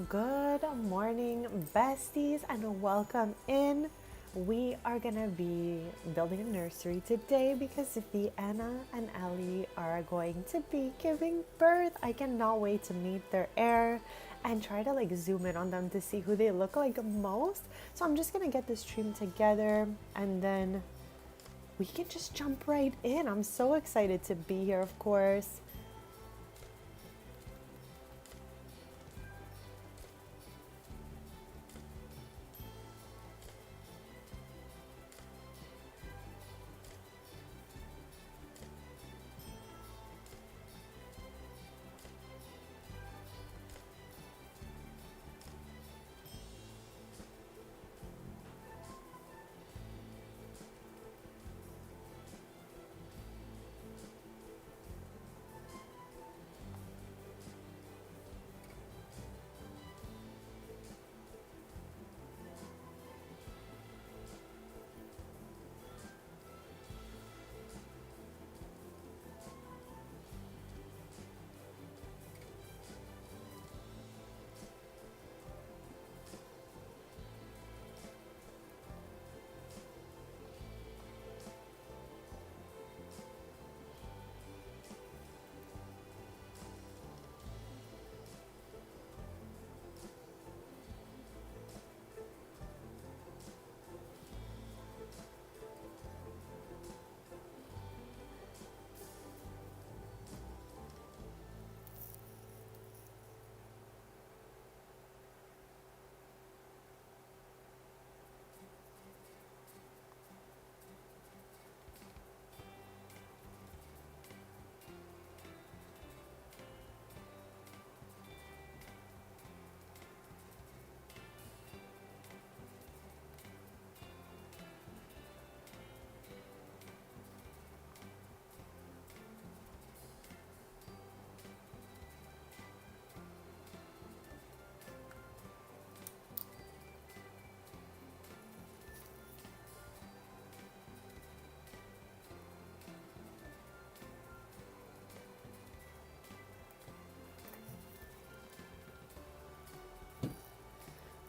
Good morning, besties, and welcome in. We are gonna be building a nursery today because Vienna and Ellie are going to be giving birth. I cannot wait to meet their heir and try to zoom in on them to see who they look like most. So I'm just gonna get this stream together and then we can just jump right in. I'm so excited to be here, of course.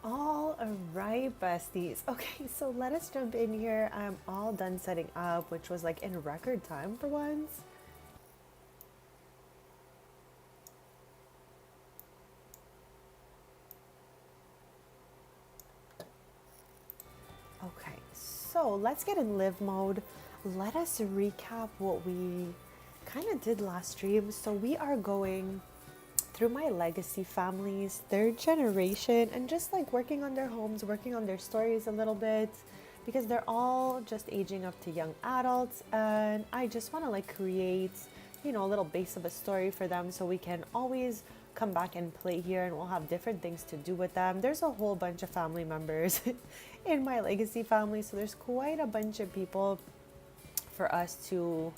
All right, besties. Okay, so let us jump in here. I'm all done setting up, which was in record time for once. Okay, so let's get in live mode. Let us recap what we kind of did last stream. So we are going through my legacy families, third generation, and just working on their homes, working on their stories a little bit because they're all just aging up to young adults. And I just want to create, a little base of a story for them so we can always come back and play here and we'll have different things to do with them. There's a whole bunch of family members in my legacy family, so there's quite a bunch of people for us to,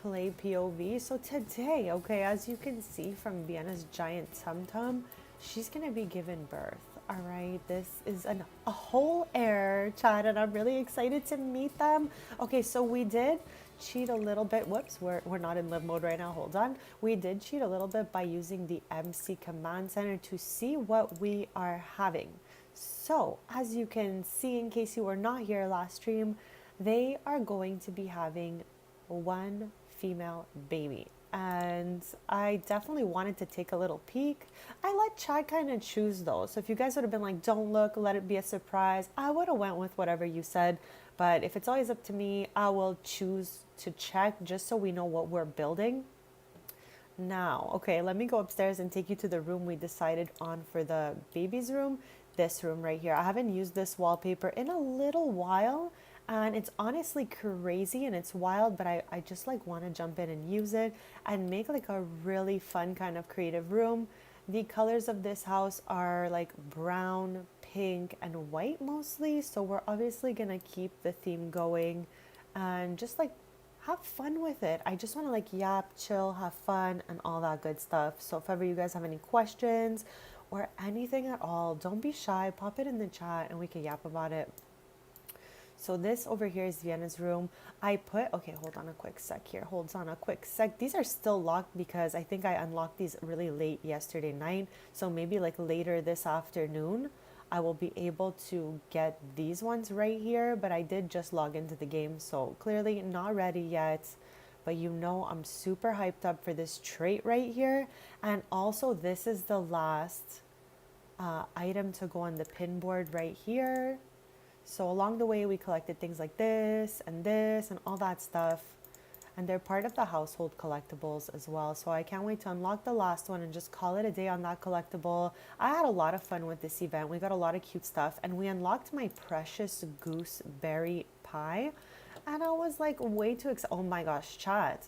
play POV. So today, okay, as you can see from Vienna's giant tum tum, she's gonna be given birth. All right, this is a whole heir, Chad, and I'm really excited to meet them. Okay, so we did cheat a little bit. Whoops, we're not in live mode right now. Hold on. We did cheat a little bit by using the MC command center to see what we are having. So, as you can see, in case you were not here last stream, they are going to be having one female baby. And I definitely wanted to take a little peek. I let Chad kind of choose though. So if you guys would have been like, don't look, let it be a surprise, I would have went with whatever you said. But if it's always up to me, I will choose to check just so we know what we're building. Now, okay, let me go upstairs and take you to the room we decided on for the baby's room. This room right here. I haven't used this wallpaper in a little while and it's honestly crazy and it's wild, but I just want to jump in and use it and make a really fun kind of creative room. The colors of this house are brown, pink, and white mostly, so we're obviously gonna keep the theme going and just have fun with it. I just want to yap, chill, have fun, and all that good stuff. So if ever you guys have any questions or anything at all, don't be shy. Pop it in the chat and we can yap about it. So this over here is Vienna's room. I put, okay, hold on a quick sec here. Hold on a quick sec. These are still locked because I think I unlocked these really late yesterday night. So maybe like later this afternoon, I will be able to get these ones right here. But I did just log into the game, so clearly not ready yet. But you know, I'm super hyped up for this trait right here. And also this is the last item to go on the pin board right here. So along the way, we collected things like this and all that stuff. And they're part of the household collectibles as well. So I can't wait to unlock the last one and just call it a day on that collectible. I had a lot of fun with this event. We got a lot of cute stuff. And we unlocked my precious gooseberry pie. And I was like way too excited. Oh my gosh, chat.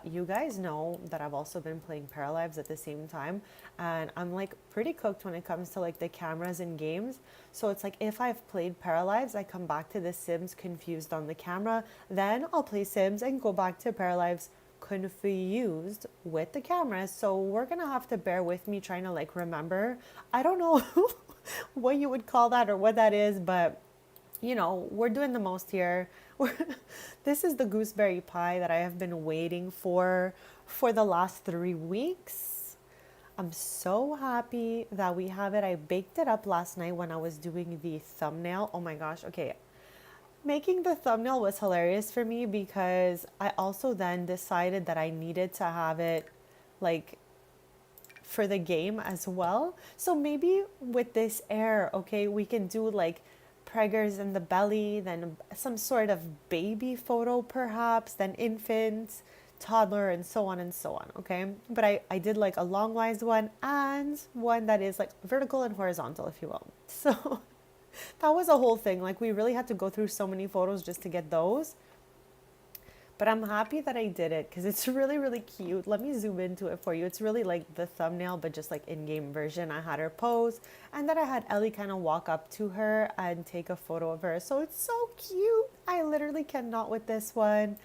You guys know that I've also been playing Paralives at the same time, and I'm like pretty cooked when it comes to like the cameras in games. So it's like if I've played Paralives, I come back to the Sims confused on the camera, then I'll play Sims and go back to Paralives confused with the cameras. So we're gonna have to bear with me trying to like remember. I don't know what you would call that or what that is, but you know, we're doing the most here. This is the gooseberry pie that I have been waiting for the last 3 weeks. I'm so happy that we have it. I baked it up last night when I was doing the thumbnail. Oh my gosh, okay. Making the thumbnail was hilarious for me because I also then decided that I needed to have it like for the game as well. So maybe with this air, okay, we can do like preggers in the belly, then some sort of baby photo perhaps, then infant, toddler, and so on and so on, okay? But I did like a long wise one and one that is like vertical and horizontal, if you will. So that was a whole thing. Like we really had to go through so many photos just to get those. But I'm happy that I did it because it's really, really cute. Let me zoom into it for you. It's really like the thumbnail, but just like in-game version. I had her pose and then I had Ellie kind of walk up to her and take a photo of her. So it's so cute. I literally cannot with this one.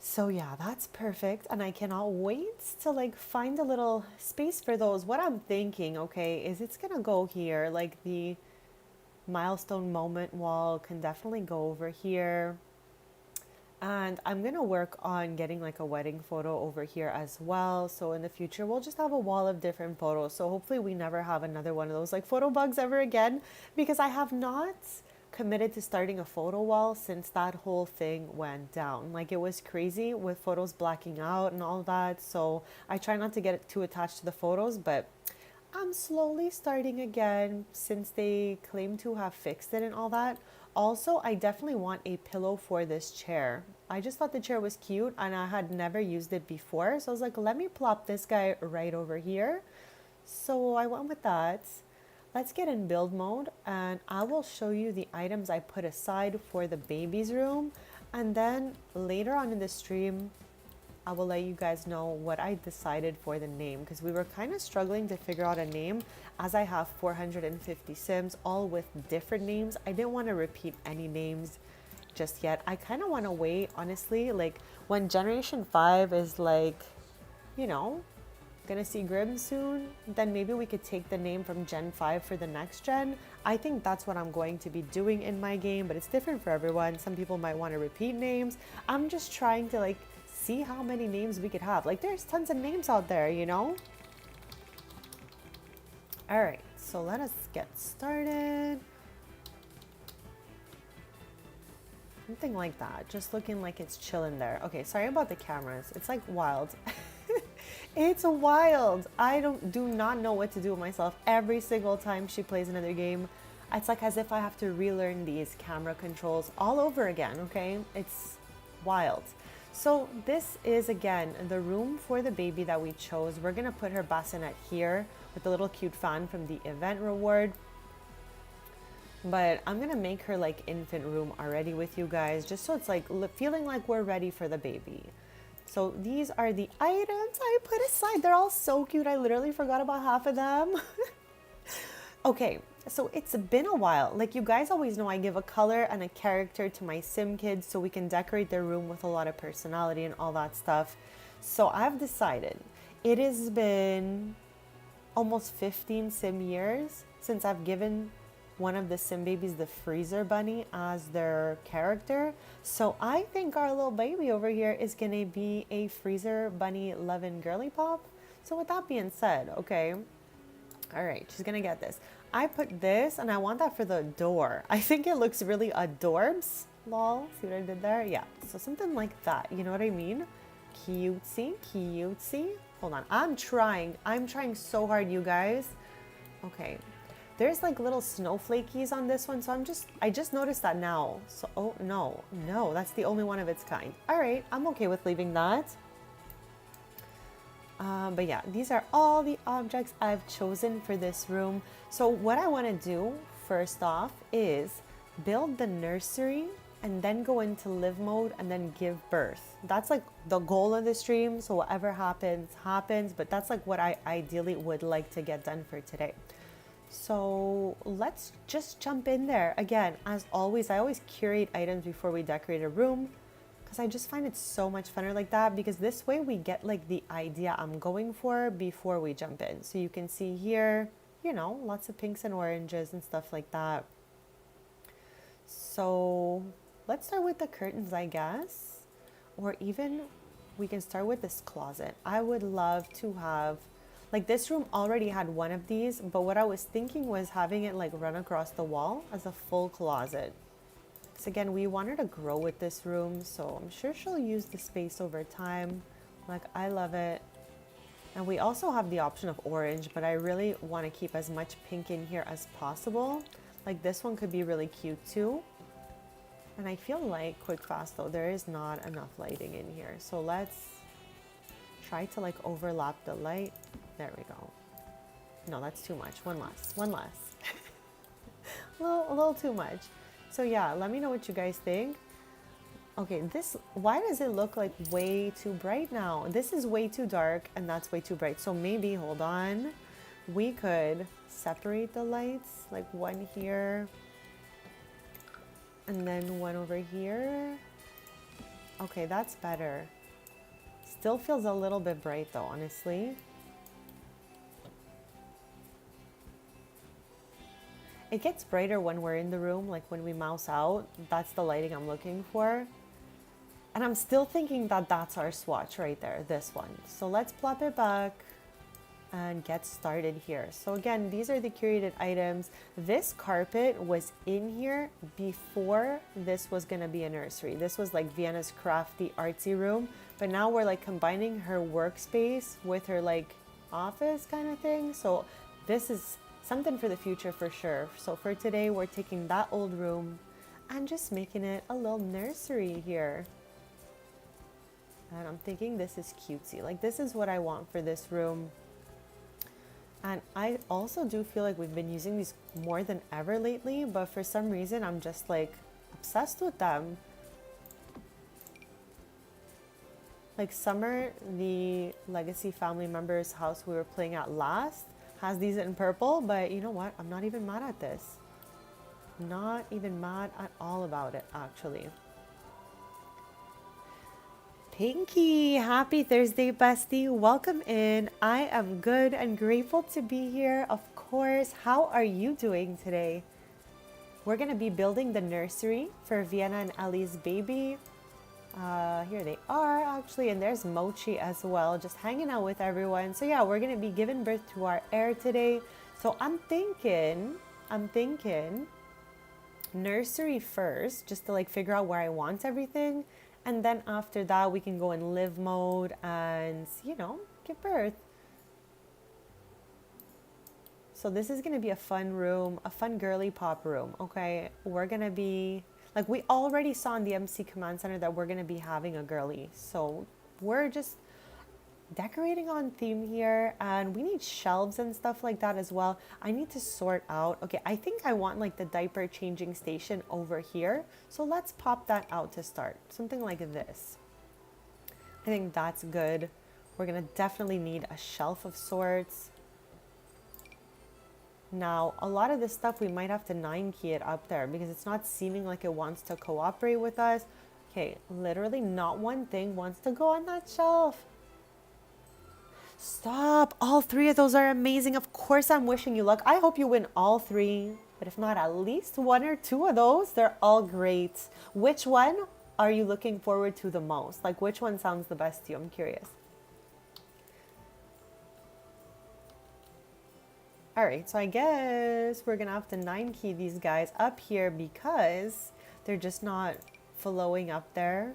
So yeah, that's perfect. And I cannot wait to like find a little space for those. What I'm thinking, okay, is it's going to go here. Like the milestone moment wall can definitely go over here. And I'm going to work on getting like a wedding photo over here as well. So in the future, we'll just have a wall of different photos. So hopefully we never have another one of those like photo bugs ever again, because I have not committed to starting a photo wall since that whole thing went down. Like it was crazy with photos blacking out and all that. So I try not to get too attached to the photos, but I'm slowly starting again since they claim to have fixed it and all that. Also, I definitely want a pillow for this chair. I just thought the chair was cute and I had never used it before. So I was like, let me plop this guy right over here. So I went with that. Let's get in build mode and I will show you the items I put aside for the baby's room. And then later on in the stream, I will let you guys know what I decided for the name, because we were kind of struggling to figure out a name as I have 450 Sims all with different names. I didn't want to repeat any names just yet. I kind of want to wait, honestly, like when Generation 5 is like, you know, gonna see Grim soon, then maybe we could take the name from Gen 5 for the next gen. I think that's what I'm going to be doing in my game, but it's different for everyone. Some people might want to repeat names. I'm just trying to like see how many names we could have. Like there's tons of names out there, you know? All right, so let us get started. Something like that, just looking like it's chilling there. Okay, sorry about the cameras. It's like wild. It's wild. I do not know what to do with myself every single time she plays another game. It's like as if I have to relearn these camera controls all over again, okay? It's wild. So this is, again, the room for the baby that we chose. We're going to put her bassinet here with the little cute fan from the event reward. But I'm going to make her like infant room already with you guys, just so it's like feeling like we're ready for the baby. So these are the items I put aside. They're all so cute. I literally forgot about half of them. Okay. So it's been a while. Like you guys always know, I give a color and a character to my sim kids so we can decorate their room with a lot of personality and all that stuff. So I've decided it has been almost 15 sim years since I've given one of the Sim babies, the Freezer Bunny, as their character. So I think our little baby over here is gonna be a Freezer Bunny loving girly pop. So with that being said, okay, all right, she's gonna get this. I put this and I want that for the door. I think it looks really adorbs. Lol, see what I did there? Yeah, so something like that, you know what I mean? Cutesy, cutesy. Hold on, I'm trying so hard, you guys. Okay, there's like little snowflakies on this one, so I just noticed that now. So, oh no, that's the only one of its kind. All right, I'm okay with leaving that. But yeah, these are all the objects I've chosen for this room. So what I want to do first off is build the nursery and then go into live mode and then give birth. That's like the goal of the stream. So whatever happens, happens. But that's like what I ideally would like to get done for today. So let's just jump in there. Again, as always, I always curate items before we decorate a room, because I just find it so much funner like that, because this way we get like the idea I'm going for before we jump in. So you can see here, you know, lots of pinks and oranges and stuff like that. So let's start with the curtains, I guess, or even we can start with this closet. I would love to have, like, this room already had one of these, but what I was thinking was having it like run across the wall as a full closet. So again, we want her to grow with this room, so I'm sure she'll use the space over time. Like, I love it. And we also have the option of orange, but I really want to keep as much pink in here as possible. Like, this one could be really cute too. And I feel like, quick fast though, there is not enough lighting in here. So let's try to like overlap the light. There we go. No, that's too much. One less. a little too much. So yeah, let me know what you guys think. Okay, why does it look like way too bright now? This is way too dark and that's way too bright. So maybe, hold on, we could separate the lights, like one here and then one over here. Okay, that's better. Still feels a little bit bright though, honestly. It gets brighter when we're in the room, like when we mouse out. That's the lighting I'm looking for. And I'm still thinking that that's our swatch right there, this one. So let's plop it back and get started here. So again, these are the curated items. This carpet was in here before this was gonna be a nursery. This was like Vienna's crafty artsy room, but now we're like combining her workspace with her like office kind of thing. So this is something for the future for sure. So for today, we're taking that old room and just making it a little nursery here. And I'm thinking this is cutesy. Like, this is what I want for this room. And I also do feel like we've been using these more than ever lately, but for some reason, I'm just like obsessed with them. Like Summer, the Legacy family member's house we were playing at last, has these in purple, but you know what? I'm not even mad at this. Not even mad at all about it, actually. Pinky, happy Thursday, bestie. Welcome in. I am good and grateful to be here, of course. How are you doing today? We're going to be building the nursery for Vienna and Ellie's baby. Here they are, actually, and there's Mochi as well, just hanging out with everyone. So yeah, we're going to be giving birth to our heir today. So I'm thinking nursery first, just to like figure out where I want everything. And then after that, we can go in live mode and, you know, give birth. So this is going to be a fun room, a fun girly pop room, okay? We're going to be, like, we already saw in the MC Command Center that we're going to be having a girly. So we're just decorating on theme here, and we need shelves and stuff like that as well. I need to sort out. Okay, I think I want like the diaper changing station over here. So let's pop that out to start. Something like this. I think that's good. We're gonna definitely need a shelf of sorts. Now, a lot of this stuff we might have to 9-key it up there because it's not seeming like it wants to cooperate with us. Okay, literally not one thing wants to go on that shelf. Stop. All three of those are amazing. Of course I'm wishing you luck. I hope you win all three. But if not at least one or two of those, they're all great. Which one are you looking forward to the most? Like, which one sounds the best to you? I'm curious. All right, so I guess we're gonna have to 9-key these guys up here because they're just not flowing up there.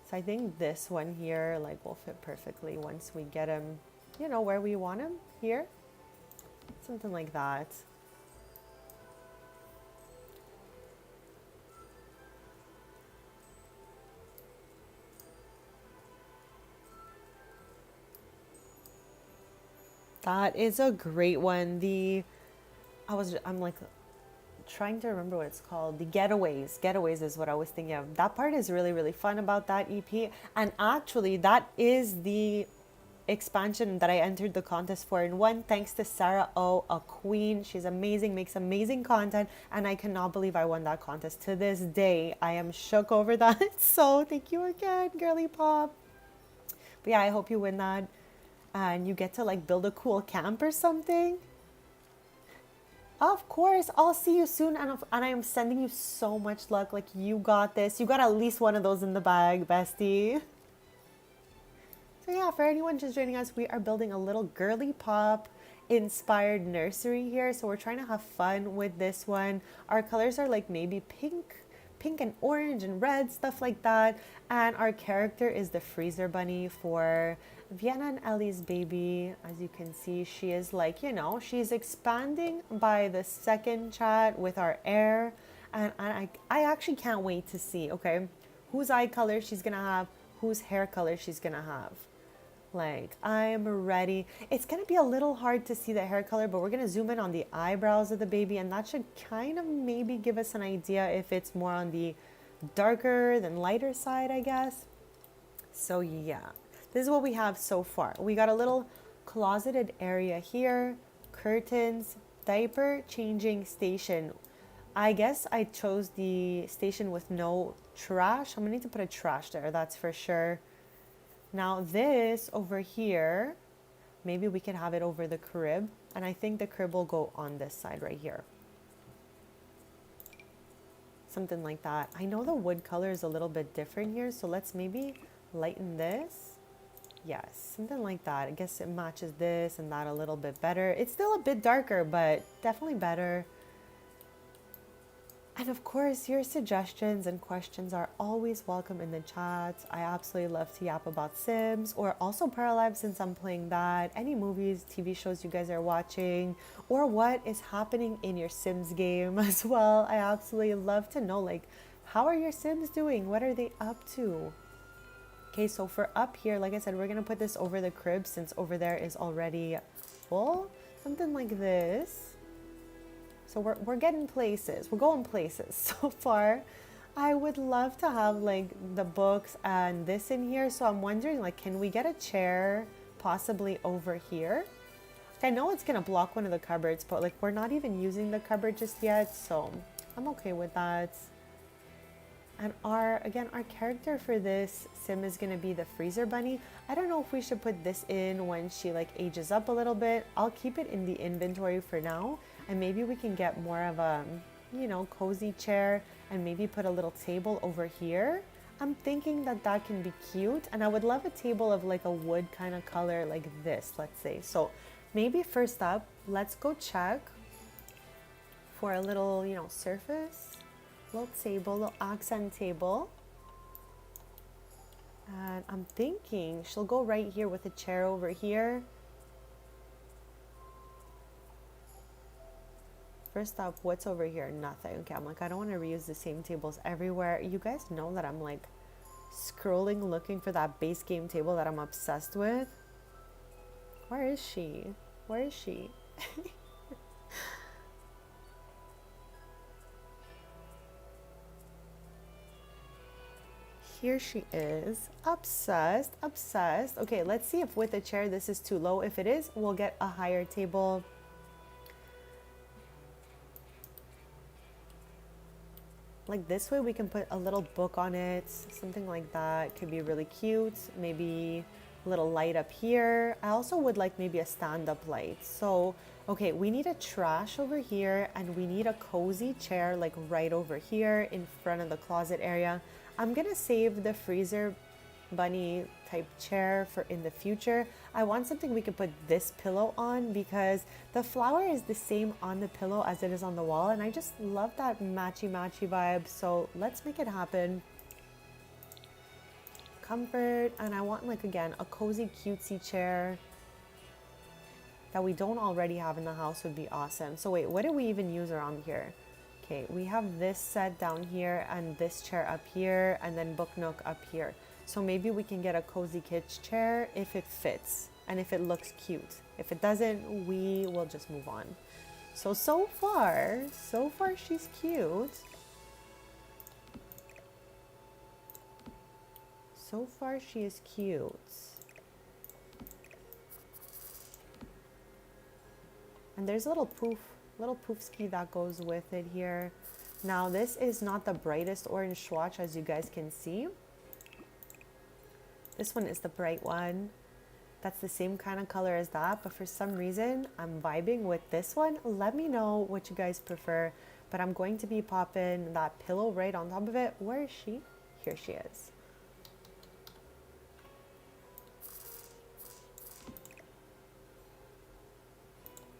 So I think this one here like will fit perfectly once we get him, you know, where we want him here. Something like that. That is a great one. I'm like trying to remember what it's called. The Getaways. Getaways is what I was thinking of. That part is really, really fun about that EP. And actually, that is the expansion that I entered the contest for and won thanks to Sarah O, a queen. She's amazing, makes amazing content, and I cannot believe I won that contest. To this day, I am shook over that. So thank you again, girly pop. But yeah, I hope you win that and you get to like build a cool camp or something. Of course, I'll see you soon, and I am sending you so much luck. Like, you got this. You got at least one of those in the bag, bestie. So yeah, for anyone just joining us, we are building a little girly pop inspired nursery here. So we're trying to have fun with this one. Our colors are like maybe pink and orange and red, stuff like that. And our character is the freezer bunny for Vienna and Ellie's baby. As you can see, she is like, you know, she's expanding by the second chat with our air. And I actually can't wait to see, okay, whose eye color she's gonna have, whose hair color she's gonna have. Like, I'm ready. It's gonna be a little hard to see the hair color, but we're gonna zoom in on the eyebrows of the baby, and that should kind of maybe give us an idea if it's more on the darker than lighter side, I guess. So yeah, this is what we have so far. We got a little closeted area here, curtains, diaper changing station. I guess I chose the station with no trash. I'm gonna need to put a trash there, that's for sure. Now this over here, maybe we can have it over the crib. And I think the crib will go on this side right here. Something like that. I know the wood color is a little bit different here, so let's maybe lighten this. Yes, something like that. I guess it matches this and that a little bit better. It's still a bit darker, but definitely better. And of course, your suggestions and questions are always welcome in the chats. I absolutely love to yap about Sims, or also Paralive since I'm playing that. Any movies, TV shows you guys are watching, or what is happening in your Sims game as well. I absolutely love to know, like, how are your Sims doing? What are they up to? Okay, so for up here, like I said, we're gonna put this over the crib since over there is already full. Something like this. So we're getting places. We're going places so far. I would love to have like the books and this in here. So I'm wondering, like, can we get a chair possibly over here? I know it's gonna block one of the cupboards, but like we're not even using the cupboard just yet, so I'm okay with that. And our character for this sim is gonna be the freezer bunny. I don't know if we should put this in when she like ages up a little bit. I'll keep it in the inventory for now. And maybe we can get more of a, you know, cozy chair and maybe put a little table over here. I'm thinking that that can be cute. And I would love a table of like a wood kind of color like this, let's say. So maybe first up, let's go check for a little, you know, surface, little table, little accent table. And I'm thinking she'll go right here with a chair over here. First up, what's over here? Nothing. Okay, I'm like, I don't want to reuse the same tables everywhere. You guys know that I'm like scrolling looking for that base game table that I'm obsessed with. Where is she? Where is she? Here she is. Obsessed, obsessed. Okay, let's see if with a chair this is too low. If it is, we'll get a higher table. Like this way we can put a little book on it, something like that. Could be really cute. Maybe little light up here. I also would like maybe a stand-up light. So, okay, we need a trash over here and we need a cozy chair like right over here in front of the closet area. I'm gonna save the freezer bunny type chair for in the future. I want something we could put this pillow on because the flower is the same on the pillow as it is on the wall, and I just love that matchy vibe. So let's make it happen. Comfort, and I want like again a cozy cutesy chair that we don't already have in the house would be awesome. So wait, what do we even use around here? Okay, we have this set down here and this chair up here and then book nook up here. So maybe we can get a cozy kids chair if it fits and if it looks cute. If it doesn't, we will just move on. So far she's cute. So far she is cute. And there's a little poof ski that goes with it here. Now this is not the brightest orange swatch as you guys can see. This one is the bright one. That's the same kind of color as that, but for some reason I'm vibing with this one. Let me know what you guys prefer, but I'm going to be popping that pillow right on top of it. Where is she? Here she is.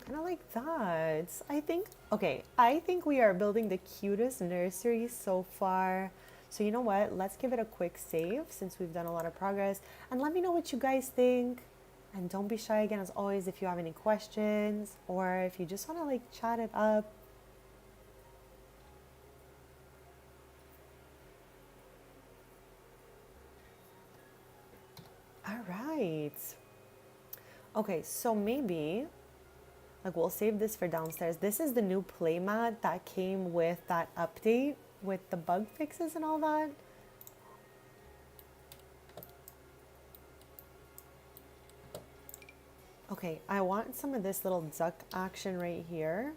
Kind of like that. I think we are building the cutest nursery so far. So you know what? Let's give it a quick save since we've done a lot of progress. And let me know what you guys think. And don't be shy again, as always, if you have any questions or if you just want to like chat it up. All right. Okay, so maybe like we'll save this for downstairs. This is the new playmat that came with that update with the bug fixes and all that. Okay, I want some of this little duck action right here.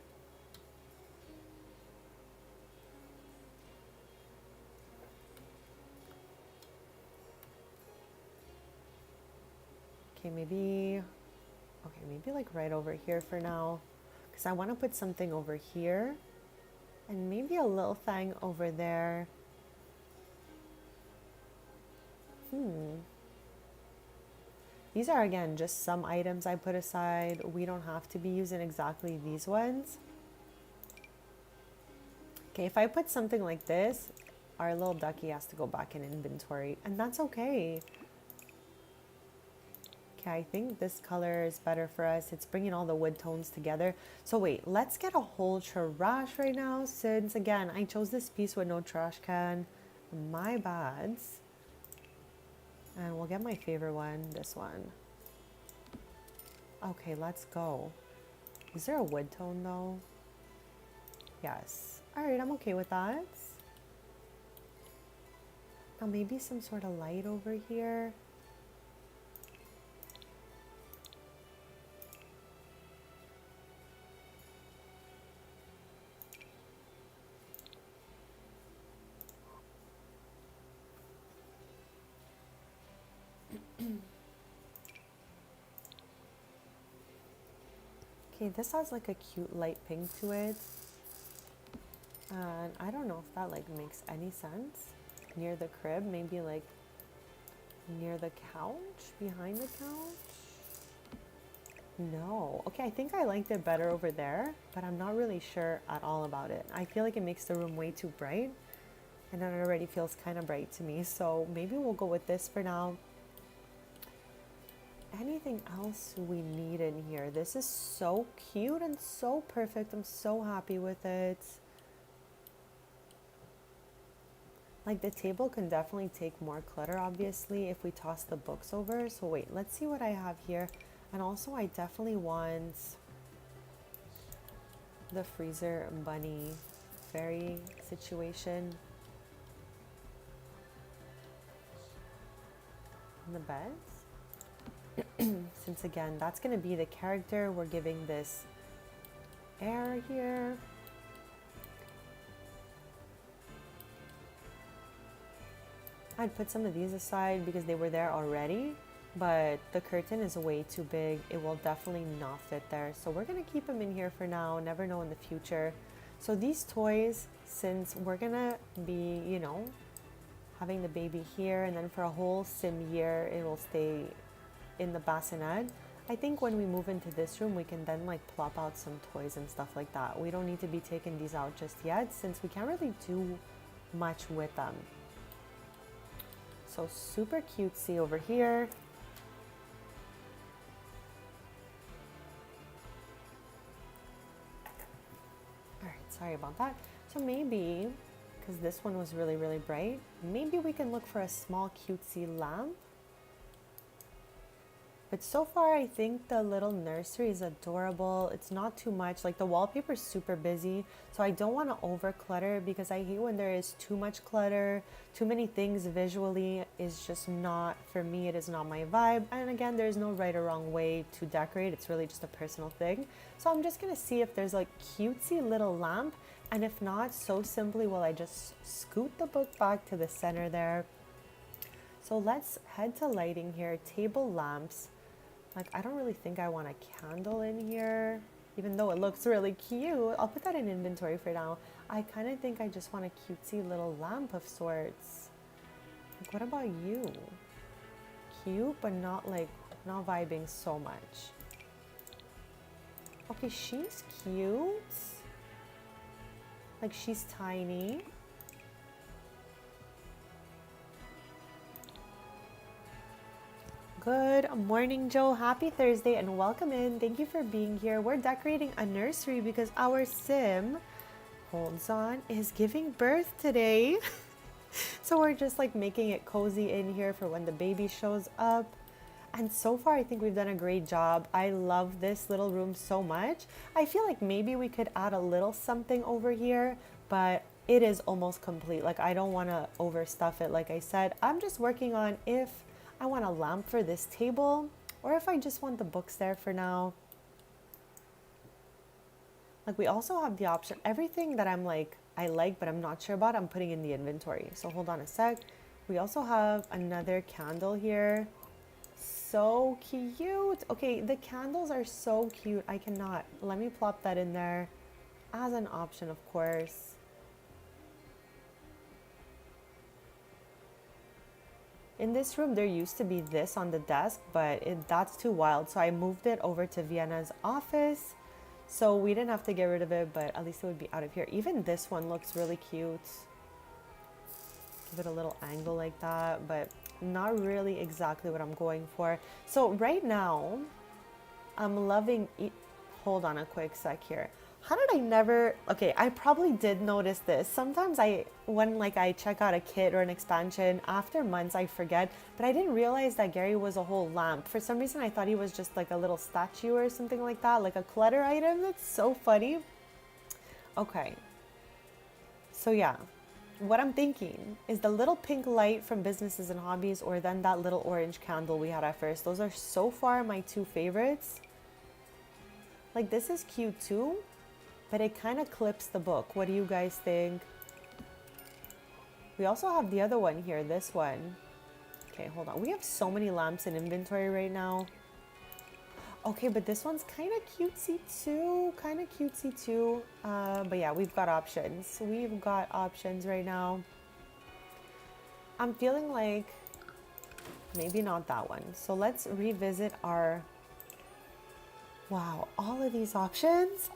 Okay, maybe like right over here for now, because I want to put something over here and maybe a little thing over there. These are again just some items I put aside. We don't have to be using exactly these ones. Okay, if I put something like this, our little ducky has to go back in inventory, and that's okay. Okay, I think this color is better for us. It's bringing all the wood tones together. So wait, let's get a whole trash right now, since again, I chose this piece with no trash can. My bads. And we'll get my favorite one, this one. Okay, let's go. Is there a wood tone though? Yes. All right, I'm okay with that. Now maybe some sort of light over here. Okay, this has like a cute light pink to it. And I don't know if that like makes any sense. Near the crib, maybe like near the couch, behind the couch. No. Okay, I think I liked it better over there, but I'm not really sure at all about it. I feel like it makes the room way too bright, and it already feels kind of bright to me. So maybe we'll go with this for now. Anything else we need in here? This is so cute and so perfect. I'm so happy with it. Like the table can definitely take more clutter, obviously, if we toss the books over. So wait, let's see what I have here. And also I definitely want the freezer bunny fairy situation in the beds. Since again, that's going to be the character we're giving this air here. I'd put some of these aside because they were there already. but the curtain is way too big. It will definitely not fit there. So we're gonna keep him in here for now, never know in the future. So these toys, since we're gonna be, you know, having the baby here, and then for a whole sim year, it will stay in the bassinet. I think when we move into this room, we can then like plop out some toys and stuff like that. We don't need to be taking these out just yet since we can't really do much with them. So super cutesy over here. All right, sorry about that. So maybe, because this one was really, really bright, maybe we can look for a small cutesy lamp. But so far, I think the little nursery is adorable. It's not too much. Like the wallpaper is super busy, so I don't want to over clutter because I hate when there is too much clutter, too many things visually is just not, for me, it is not my vibe. And again, there's no right or wrong way to decorate. It's really just a personal thing. So I'm just going to see if there's like cutesy little lamp. And if not, so simply will I just scoot the book back to the center there. So let's head to lighting here, table lamps. Like, I don't really think I want a candle in here, even though it looks really cute. I'll put that in inventory for now. I kind of think I just want a cutesy little lamp of sorts. Like, what about you? Cute, but not like, not vibing so much. Okay, she's cute. Like, she's tiny. Good morning, Joe. Happy Thursday and welcome in. Thank you for being here. We're decorating a nursery because our sim, holds on, is giving birth today. So we're just like making it cozy in here for when the baby shows up. And so far, I think we've done a great job. I love this little room so much. I feel like maybe we could add a little something over here, but it is almost complete. Like, I don't want to overstuff it. Like I said, I'm just working on if I want a lamp for this table or if I just want the books there for now. Like, we also have the option, everything that I'm like, I like, but I'm not sure about, I'm putting in the inventory. So hold on a sec. We also have another candle here. So cute. Okay, the candles are so cute. I cannot. Let me plop that in there as an option, of course. In this room, there used to be this on the desk, but that's too wild. So I moved it over to Vienna's office. So we didn't have to get rid of it, but at least it would be out of here. Even this one looks really cute. Give it a little angle like that, but not really exactly what I'm going for. So right now, I'm loving it. Hold on a quick sec here. How did I never, okay, I probably did notice this. Sometimes when like I check out a kit or an expansion, after months I forget, but I didn't realize that Gary was a whole lamp. For some reason, I thought he was just like a little statue or something like that, like a clutter item. That's so funny. Okay. So yeah, what I'm thinking is the little pink light from Businesses and Hobbies, or then that little orange candle we had at first. Those are so far my two favorites. Like, this is cute too, but it kind of clips the book. What do you guys think? We also have the other one here, this one. Okay, hold on. We have so many lamps in inventory right now. Okay, but this one's kind of cutesy too. But yeah, we've got options. We've got options right now. I'm feeling like maybe not that one. So let's revisit our, wow, all of these options.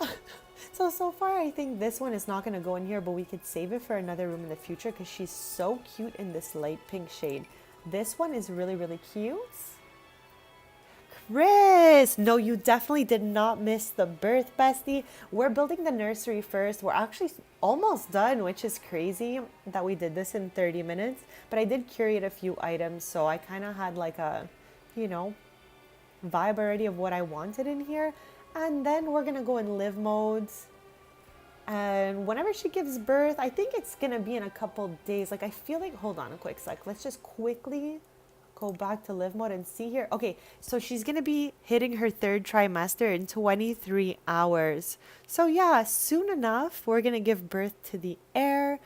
So far, I think this one is not going to go in here, but we could save it for another room in the future because she's so cute in this light pink shade. This one is really, really cute. Chris, no, you definitely did not miss the birth, bestie. We're building the nursery first. We're actually almost done, which is crazy that we did this in 30 minutes. But I did curate a few items, so I kind of had like a, you know, vibe already of what I wanted in here. And then we're gonna go in live modes. And whenever she gives birth, I think it's gonna be in a couple days. Like, I feel like, hold on a quick sec. Let's just quickly go back to live mode and see here. Okay, so she's gonna be hitting her third trimester in 23 hours. So yeah, soon enough, we're gonna give birth to the heir.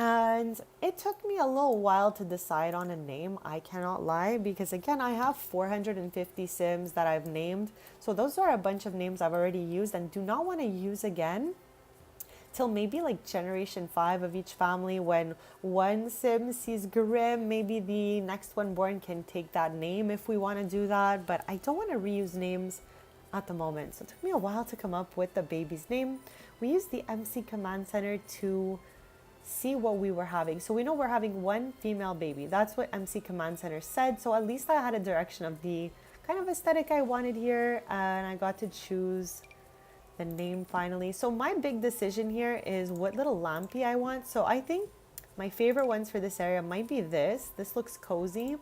And it took me a little while to decide on a name, I cannot lie, because again, I have 450 Sims that I've named. So those are a bunch of names I've already used and do not want to use again till maybe like generation 5 of each family. When one Sim sees Grim, maybe the next one born can take that name if we want to do that. But I don't want to reuse names at the moment. So it took me a while to come up with the baby's name. We used the MC Command Center to see what we were having. So we know we're having one female baby. That's what MC Command Center said. So at least I had a direction of the kind of aesthetic I wanted here, and I got to choose the name finally. So my big decision here is what little lampy I want. So I think my favorite ones for this area might be this. This looks cozy.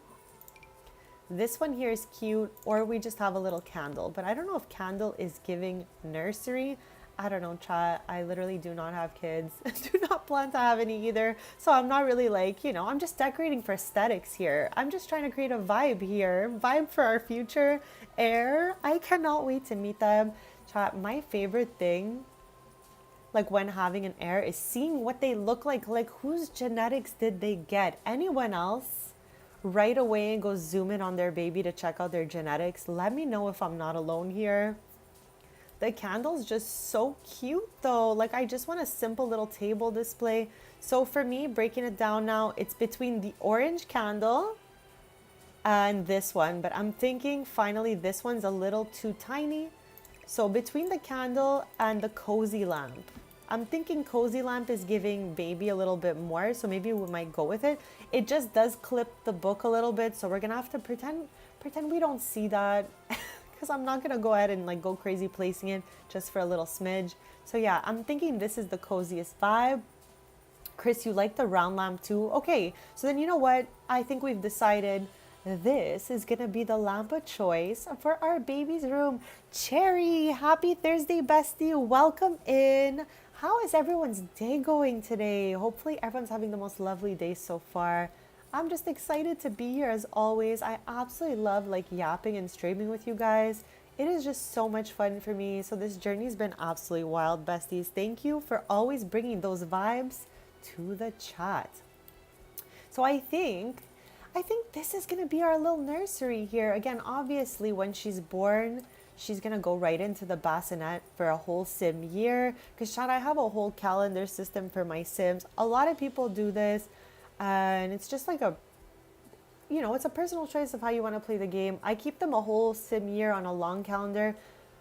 This one here is cute, or we just have a little candle. But I don't know if candle is giving nursery. I don't know, chat. I literally do not have kids. Do not plan to have any either. So I'm not really like, I'm just decorating for aesthetics here. I'm just trying to create a vibe here. Vibe for our future heir. I cannot wait to meet them. Chat, my favorite thing, like when having an heir, is seeing what they look like. Like, whose genetics did they get? Anyone else right away and go zoom in on their baby to check out their genetics? Let me know if I'm not alone here. The candle's just so cute though. Like, I just want a simple little table display. So for me, breaking it down now, it's between the orange candle and this one. But I'm thinking finally this one's a little too tiny. So between the candle and the cozy lamp, I'm thinking cozy lamp is giving baby a little bit more. So maybe we might go with it. It just does clip the book a little bit. So we're going to have to pretend we don't see that. Because I'm not going to go ahead and like go crazy placing it just for a little smidge. So yeah, I'm thinking this is the coziest vibe. Chris, you like the round lamp too? Okay, so then you know what? I think we've decided this is going to be the lamp of choice for our baby's room. Cherry, happy Thursday, bestie. Welcome in. How is everyone's day going today? Hopefully everyone's having the most lovely day so far. I'm just excited to be here as always. I absolutely love like yapping and streaming with you guys. It is just so much fun for me. So this journey's been absolutely wild, besties. Thank you for always bringing those vibes to the chat. So I think this is going to be our little nursery here. Again, obviously when she's born, she's going to go right into the bassinet for a whole sim year. Because chat, I have a whole calendar system for my sims. A lot of people do this. And it's just like it's a personal choice of how you want to play the game. I keep them a whole sim year on a long calendar.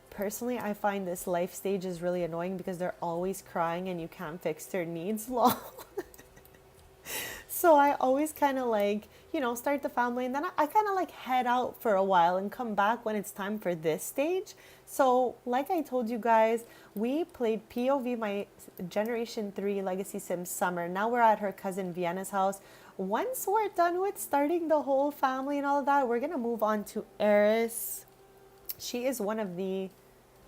Personally, I find this life stage is really annoying because they're always crying and you can't fix their needs. Lol. So I always kind of like, start the family and then I kind of like head out for a while and come back when it's time for this stage. So like I told you guys, we played POV my Generation 3 Legacy Sim Summer. Now we're at her cousin Vienna's house. Once we're done with starting the whole family and all of that, we're going to move on to Eris. She is one of the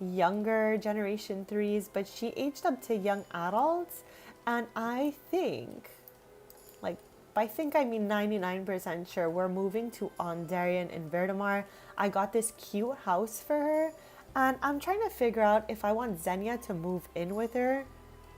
younger Generation 3s, but she aged up to young adults. And I think, I mean 99% sure, we're moving to Ondarian in Verdamar. I got this cute house for her. And I'm trying to figure out if I want Xenia to move in with her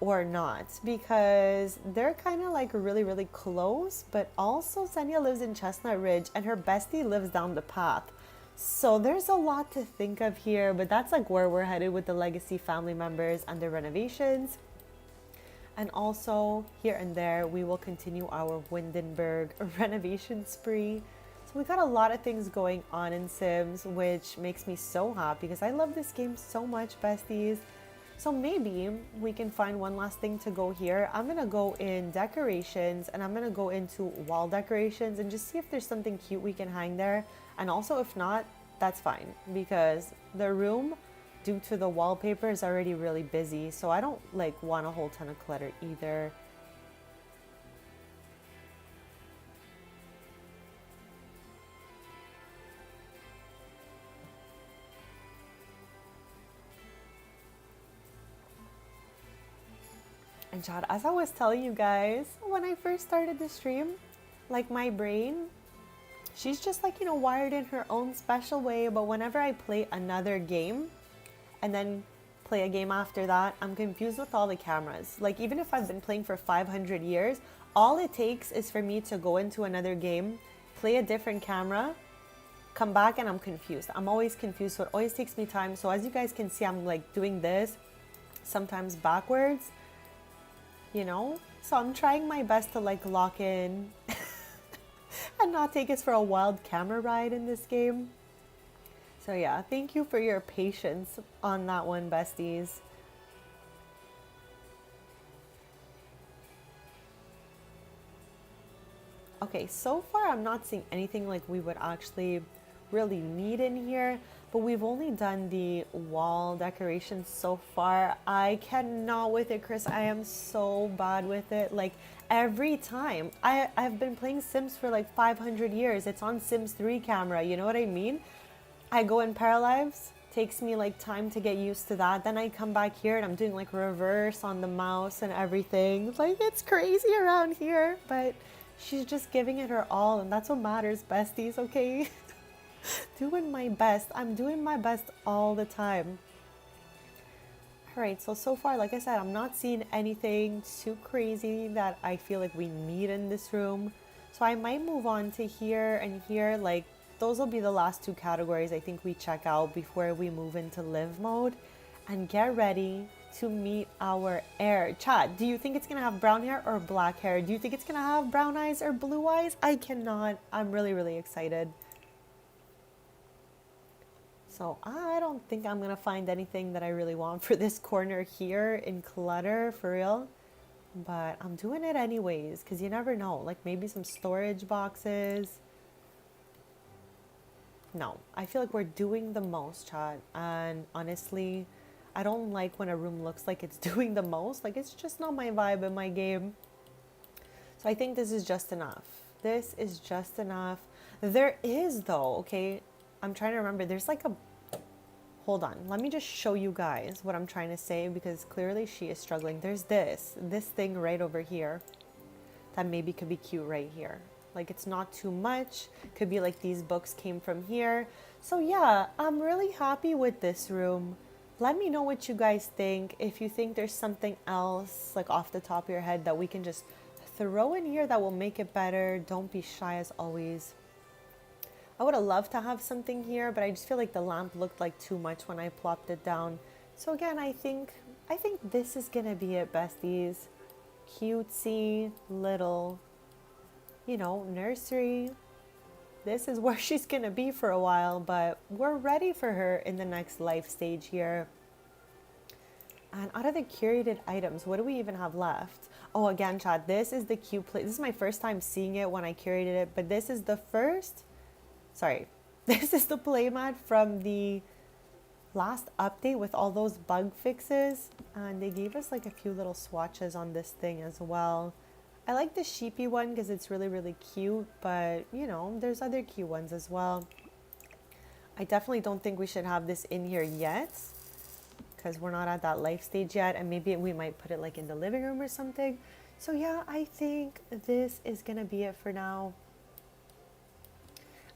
or not. Because they're kind of like really, really close. But also Xenia lives in Chestnut Ridge and her bestie lives down the path. So there's a lot to think of here. But that's like where we're headed with the Legacy family members and their renovations. And also, here and there, we will continue our Windenburg renovation spree. So we got a lot of things going on in Sims, which makes me so happy because I love this game so much, besties. So maybe we can find one last thing to go here. I'm going to go in decorations and I'm going to go into wall decorations and just see if there's something cute we can hang there. And also, if not, that's fine because the room, due to the wallpaper, is already really busy. So I don't want a whole ton of clutter either. And chat, as I was telling you guys, when I first started the stream, my brain, she's just wired in her own special way. But whenever I play another game and then play a game after that. I'm confused with all the cameras. Like, even if I've been playing for 500 years, all it takes is for me to go into another game, play a different camera, come back, and I'm confused. I'm always confused, so it always takes me time. So as you guys can see, I'm like doing this sometimes backwards, you know? So I'm trying my best to like lock in and not take us for a wild camera ride in this game. So yeah, thank you for your patience on that one, besties. Okay, so far I'm not seeing anything like we would actually really need in here, but we've only done the wall decorations so far. I cannot with it, Chris. I am so bad with it. Like every time I've been playing Sims for like 500 years. It's on Sims 3 camera, you know what I mean? I go in Paralives, takes me like time to get used to that. Then I come back here and I'm doing like reverse on the mouse and everything. Like it's crazy around here, but she's just giving it her all, and that's what matters, besties, okay? Doing my best. I'm doing my best all the time. All right, so far, like I said, I'm not seeing anything too crazy that I feel like we need in this room. So I might move on to here and here. Like those will be the last two categories I think we check out before we move into live mode and get ready to meet our heir. Chat, do you think it's gonna have brown hair or black hair? Do you think it's gonna have brown eyes or blue eyes? I cannot. I'm really, really excited. So I don't think I'm gonna find anything that I really want for this corner here in clutter, for real. But I'm doing it anyways, because you never know. Like maybe some storage boxes. No, I feel like we're doing the most, chat. And honestly, I don't like when a room looks like it's doing the most. Like it's just not my vibe in my game. So I think this is just enough. This is just enough. There is though, okay, I'm trying to remember. There's like a, hold on. Let me just show you guys what I'm trying to say because clearly she is struggling. There's this thing right over here that maybe could be cute right here. Like it's not too much. Could be like these books came from here. So yeah, I'm really happy with this room. Let me know what you guys think. If you think there's something else like off the top of your head that we can just throw in here that will make it better. Don't be shy as always. I would have loved to have something here, but I just feel like the lamp looked like too much when I plopped it down. So again, I think this is gonna be it, besties. Cutesy little, you know, nursery. This is where she's gonna be for a while, but we're ready for her in the next life stage here. And out of the curated items, what do we even have left? Oh, again, chat, this is the cute play. This is my first time seeing it when I curated it, but this is the first, sorry, this is the playmat from the last update with all those bug fixes. And they gave us like a few little swatches on this thing as well. I like the sheepy one because it's really, really cute, but you know, there's other cute ones as well. I definitely don't think we should have this in here yet because we're not at that life stage yet, and maybe we might put it like in the living room or something. So yeah, I think this is gonna be it for now.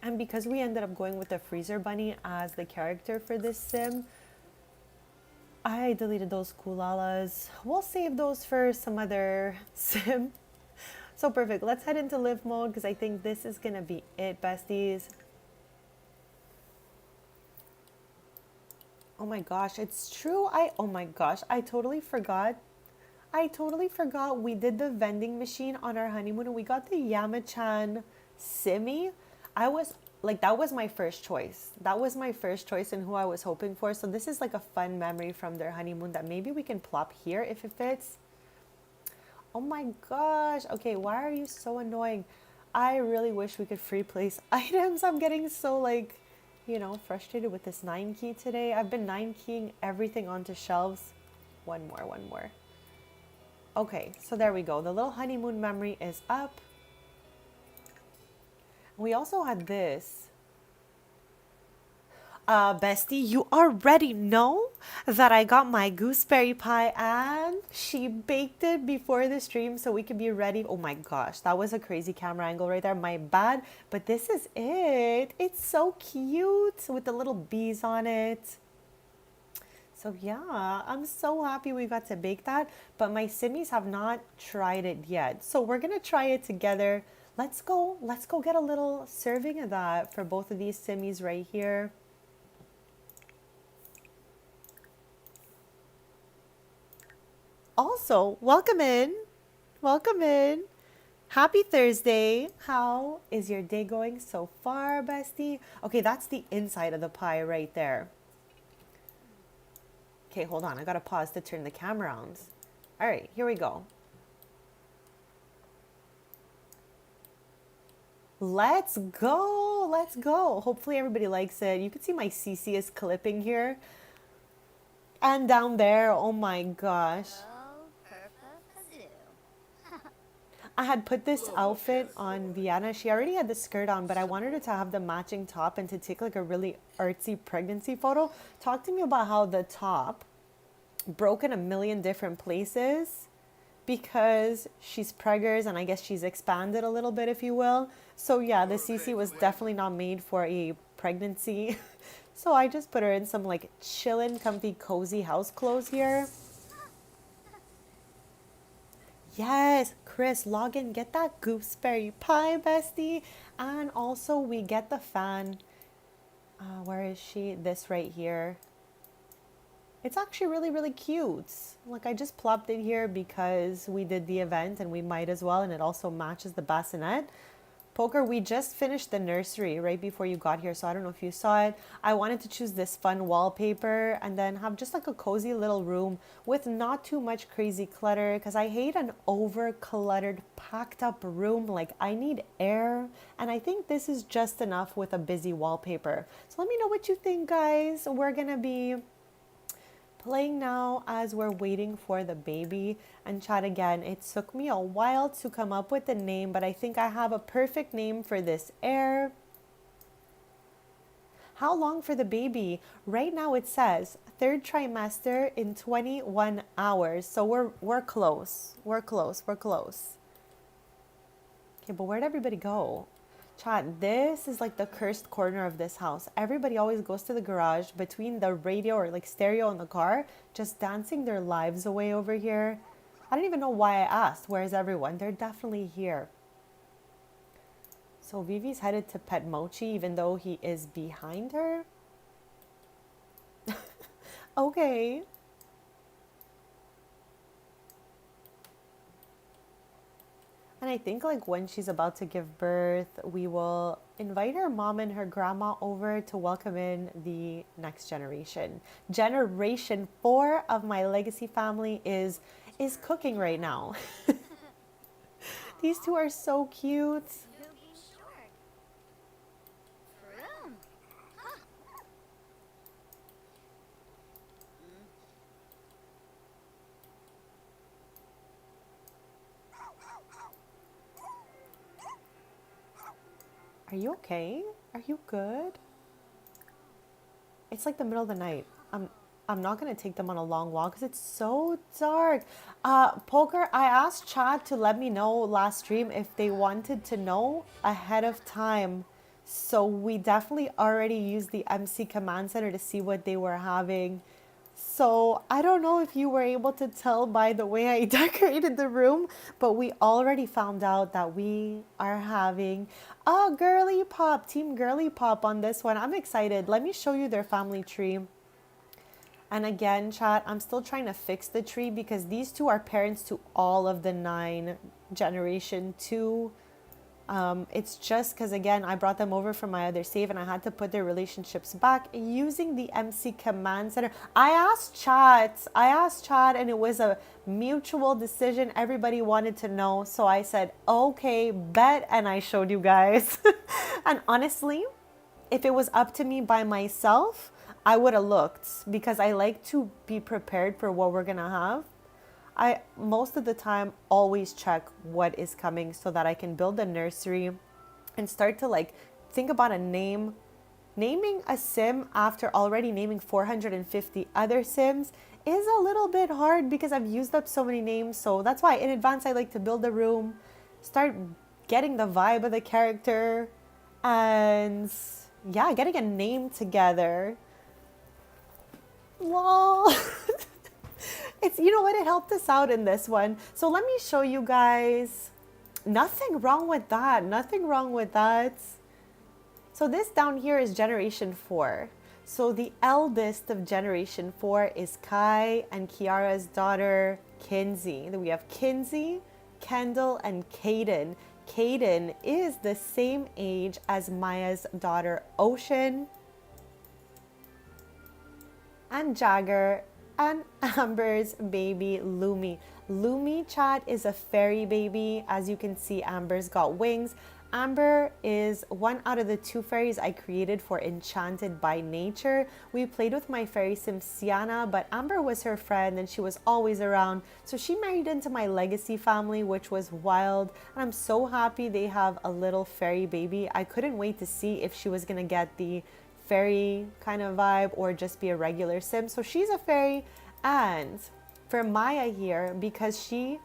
And because we ended up going with the freezer bunny as the character for this sim, I deleted those koalalas. We'll save those for some other sim. So perfect. Let's head into live mode because I think this is going to be it, besties. Oh my gosh, it's true. Oh my gosh, I totally forgot. We did the vending machine on our honeymoon and we got the Yamachan Simi. I was like, that was my first choice. That was my first choice and who I was hoping for. So this is like a fun memory from their honeymoon that maybe we can plop here if it fits. Oh my gosh. Okay, why are you so annoying? I really wish we could free place items. I'm getting so like, you know, frustrated with this 9 key today. I've been 9 keying everything onto shelves. One more. Okay, so there we go. The little honeymoon memory is up. We also had this. Bestie, you already know that I got my gooseberry pie and she baked it before the stream so we could be ready. Oh my gosh, that was a crazy camera angle right there. My bad, but this is it. It's so cute with the little bees on it. So yeah, I'm so happy we got to bake that, but my simmies have not tried it yet. So we're gonna try it together. Let's go get a little serving of that for both of these simmies right here. Also, welcome in. Welcome in. Happy Thursday. How is your day going so far, bestie? Okay, that's the inside of the pie right there. Okay, hold on. I gotta pause to turn the camera on. All right, here we go. Let's go. Let's go. Hopefully everybody likes it. You can see my CC is clipping here. And down there, oh my gosh. I had put this outfit on Vienna. She already had the skirt on, but I wanted her to have the matching top and to take like a really artsy pregnancy photo. Talk to me about how the top broke in a million different places because she's preggers and I guess she's expanded a little bit, if you will. So yeah, the CC was definitely not made for a pregnancy. So I just put her in some like chillin', comfy, cozy house clothes here. Yes, Chris, log in, get that gooseberry pie, bestie. And also we get the fan. Where is she? This right here. It's actually really, really cute. Like I just plopped it here because we did the event and we might as well. And it also matches the bassinet. Poker, we just finished the nursery right before you got here. So I don't know if you saw it. I wanted to choose this fun wallpaper and then have just like a cozy little room with not too much crazy clutter because I hate an over cluttered, packed up room. Like I need air. And I think this is just enough with a busy wallpaper. So let me know what you think, guys. We're going to be playing now as we're waiting for the baby. And chat again, it took me a while to come up with the name, but I think I have a perfect name for this heir. How long for the baby? Right now it says third trimester in 21 hours. So we're close. We're close. We're close. Okay, but where'd everybody go? Chat, this is like the cursed corner of this house. Everybody always goes to the garage between the radio or like stereo in the car, just dancing their lives away over here. I don't even know why I asked. Where's everyone? They're definitely here. So Vivi's headed to Pet Mochi even though he is behind her. Okay. And I think like when she's about to give birth, we will invite her mom and her grandma over to welcome in the next generation. Generation 4 of my legacy family is cooking right now. These two are so cute. Are you okay? Are you good? It's like the middle of the night. I'm not gonna take them on a long walk because it's so dark. Poker, I asked chat to let me know last stream if they wanted to know ahead of time. So we definitely already used the MC command center to see what they were having. So I don't know if you were able to tell by the way I decorated the room, but we already found out that we are having a girly pop, team girly pop on this one. I'm excited. Let me show you their family tree. And again, chat, I'm still trying to fix the tree because these two are parents to all of the 9 generation 2. It's just because, again, I brought them over from my other save and I had to put their relationships back using the MC command center. I asked chat and it was a mutual decision. Everybody wanted to know. So I said, okay, bet. And I showed you guys. And honestly, if it was up to me by myself, I would have looked because I like to be prepared for what we're going to have. I most of the time always check what is coming so that I can build a nursery and start to like think about a name. Naming a sim after already naming 450 other sims is a little bit hard because I've used up so many names. So that's why in advance I like to build a room, start getting the vibe of the character, and yeah, getting a name together. Lol. It's, you know what, it helped us out in this one. So let me show you guys. Nothing wrong with that. Nothing wrong with that. So this down here is generation 4. So the eldest of generation 4 is Kai and Kiara's daughter, Kinsey. Then we have Kinsey, Kendall, and Kaden. Kaden is the same age as Maya's daughter, Ocean, and Jagger, and Amber's baby, Lumi. Lumi, chat, is a fairy baby. As you can see, Amber's got wings. Amber is one out of the 2 fairies I created for Enchanted by Nature. We played with my fairy sim Sienna, but Amber was her friend and she was always around. So she married into my legacy family, which was wild. And I'm so happy they have a little fairy baby. I couldn't wait to see if she was gonna get the fairy kind of vibe or just be a regular sim. So she's a fairy. And for Maya here, because she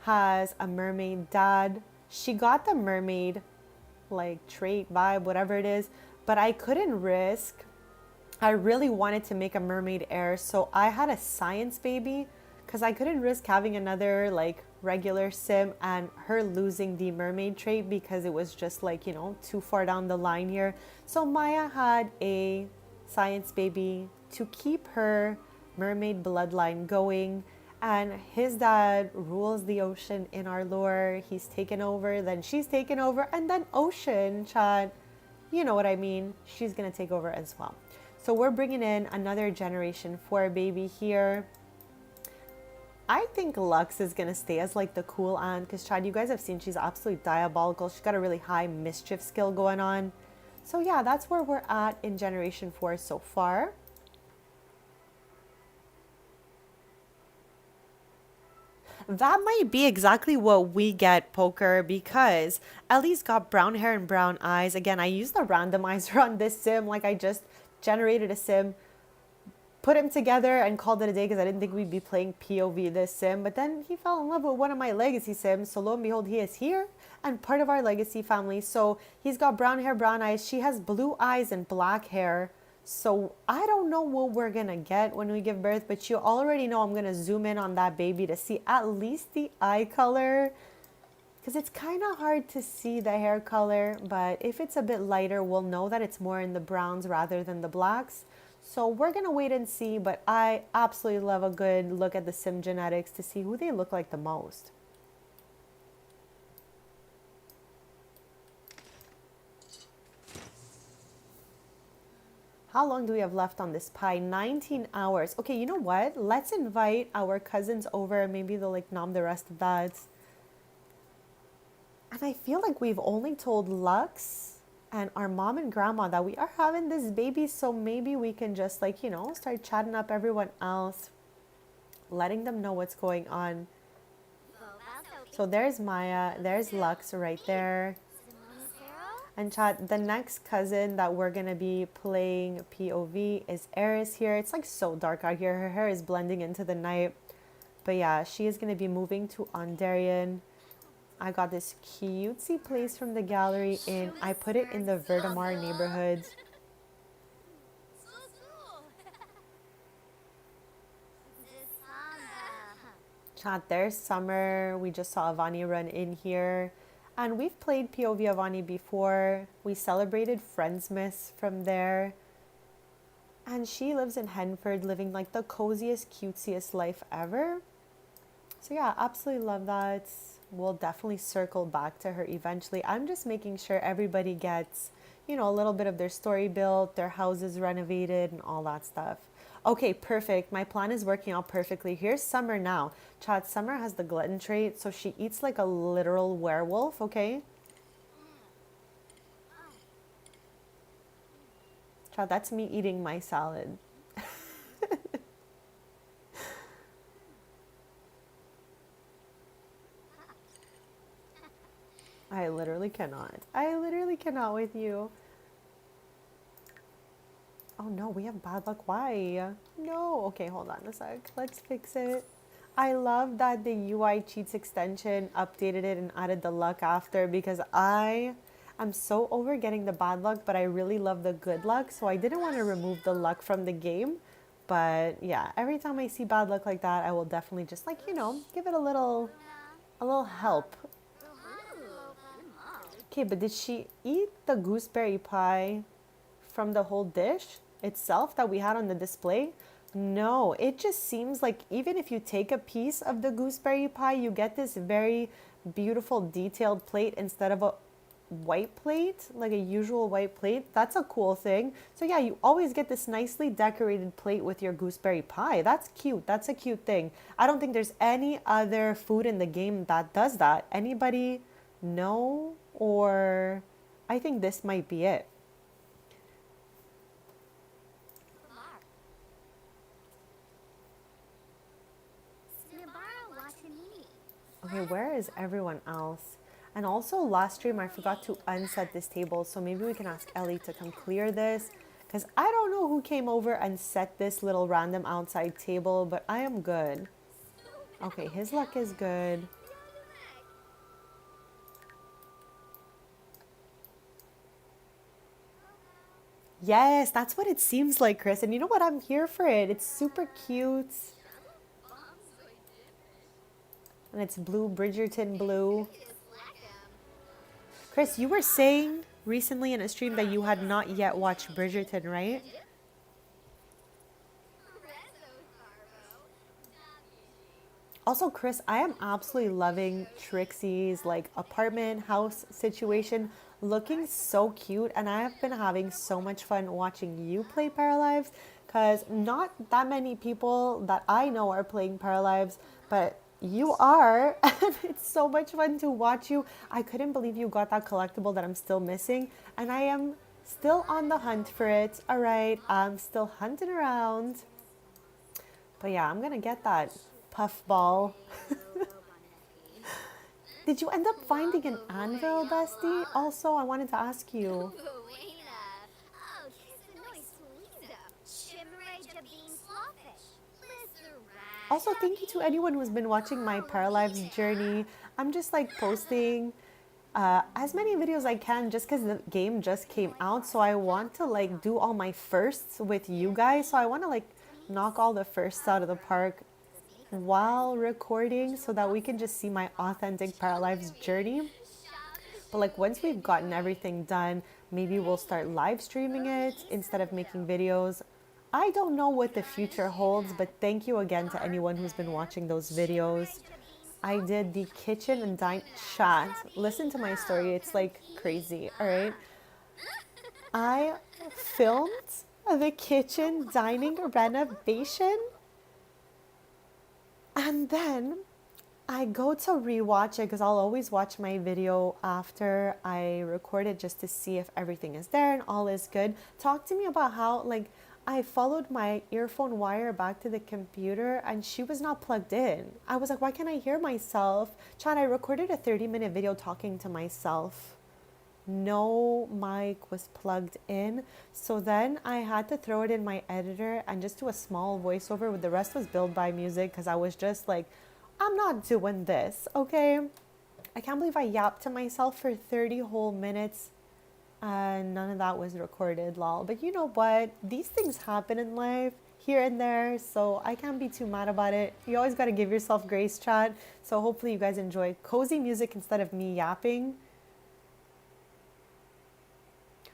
has a mermaid dad, she got the mermaid like trait vibe, whatever it is, but I couldn't risk. I really wanted to make a mermaid heir, so I had a science baby because I couldn't risk having another like regular sim and her losing the mermaid trait because it was just like, you know, too far down the line here. So Maya had a science baby to keep her mermaid bloodline going. And his dad rules the ocean in our lore. He's taken over, then she's taken over, and then Ocean, chat, you know what I mean, she's gonna take over as well. So we're bringing in another generation 4 baby here. I think Lux is gonna stay as like the cool aunt, because Chad, you guys have seen she's absolutely diabolical. She's got a really high mischief skill going on. So yeah, that's where we're at in generation 4 so far. That might be exactly what we get, Poker, because Ellie's got brown hair and brown eyes. Again, I used the randomizer on this sim. Like, I just generated a sim, put him together, and called it a day because I didn't think we'd be playing POV this sim. But then he fell in love with one of my legacy sims. So lo and behold, he is here and part of our legacy family. So he's got brown hair, brown eyes. She has blue eyes and black hair. So I don't know what we're gonna get when we give birth, but you already know I'm gonna zoom in on that baby to see at least the eye color, because it's kind of hard to see the hair color, but if it's a bit lighter, we'll know that it's more in the browns rather than the blacks. So we're gonna wait and see, but I absolutely love a good look at the sim genetics to see who they look like the most. How long do we have left on this pie? 19 hours. Okay, you know what? Let's invite our cousins over. Maybe they'll like nom the rest of that. And I feel like we've only told Lux and our mom and grandma that we are having this baby. So maybe we can just like, you know, start chatting up everyone else, letting them know what's going on. So there's Maya, there's Lux right there. And chat, the next cousin that we're gonna be playing POV is Eris here. It's like so dark out here. Her hair is blending into the night. But yeah, she is gonna be moving to Ondarian. I got this cutesy place from the gallery in, I put it in the Verdamar neighborhood. Chat, there's Summer. We just saw Avani run in here. And we've played POV Avani before. We celebrated Friendsmas from there. And she lives in Henford, living like the coziest, cutesiest life ever. So yeah, absolutely love that. We'll definitely circle back to her eventually. I'm just making sure everybody gets, you know, a little bit of their story built, their houses renovated, and all that stuff. Okay, perfect. My plan is working out perfectly. Here's Summer now. Chad, Summer has the glutton trait, so she eats like a literal werewolf, okay? Chad, that's me eating my salad. I literally cannot. I literally cannot with you. Oh no, we have bad luck. Why? No. Okay, hold on a sec. Let's fix it. I love that the UI cheats extension updated it and added the luck after, because I am so over getting the bad luck, but I really love the good luck. So I didn't want to remove the luck from the game, But yeah, every time I see bad luck like that, I will definitely just like, give it a little help. Okay, but did she eat the gooseberry pie from the whole dish itself that we had on the display? No, it just seems like even if you take a piece of the gooseberry pie, you get this very beautiful detailed plate instead of a white plate, like a usual white plate. That's a cool thing. So yeah, you always get this nicely decorated plate with your gooseberry pie. That's cute. That's a cute thing. I don't think there's any other food in the game that does that. Anybody know? Or I think this might be it. Okay, where is everyone else? And also last stream I forgot to unset this table, so maybe we can ask Ellie to come clear this, because I don't know who came over and set this little random outside table, but I am good. Okay, his luck is good. Yes, that's what it seems like, Chris. And you know what? I'm here for it. It's super cute. And it's blue, Bridgerton blue. Chris, you were saying recently in a stream that you had not yet watched Bridgerton, right? Also, Chris, I am absolutely loving Trixie's like apartment house situation, looking so cute, and I have been having so much fun watching you play Paralives, because not that many people that I know are playing Paralives, but you are, and it's so much fun to watch you. I couldn't believe you got that collectible that I'm still missing, and I am still on the hunt for it. All right, I'm still hunting around. But yeah, I'm gonna get that puffball. Did you end up finding an anvil, Bestie? Also, I wanted to ask you. Also, thank you to anyone who's been watching my Paralives journey. I'm just like posting as many videos as I can just because the game just came out. So I want to like do all my firsts with you guys. So I want to like knock all the firsts out of the park while recording so that we can just see my authentic Paralives journey. But like once we've gotten everything done, maybe we'll start live streaming it instead of making videos. I don't know what the future holds, but thank you again to anyone who's been watching those videos. I did the kitchen and dine chat. Listen to my story, it's like crazy, all right? I filmed the kitchen dining renovation, and then I go to rewatch it because I'll always watch my video after I record it just to see if everything is there and all is good. Talk to me about how like I followed my earphone wire back to the computer and she was not plugged in. I was like, why can't I hear myself? Chad, I recorded a 30-minute video talking to myself. No mic was plugged in. So then I had to throw it in my editor and just do a small voiceover. With the rest was built by music because I was just like, I'm not doing this, okay? I can't believe I yapped to myself for 30 whole minutes and none of that was recorded, lol. But you know what? These things happen in life here and there, so I can't be too mad about it. You always got to give yourself grace, chat. So hopefully you guys enjoy cozy music instead of me yapping.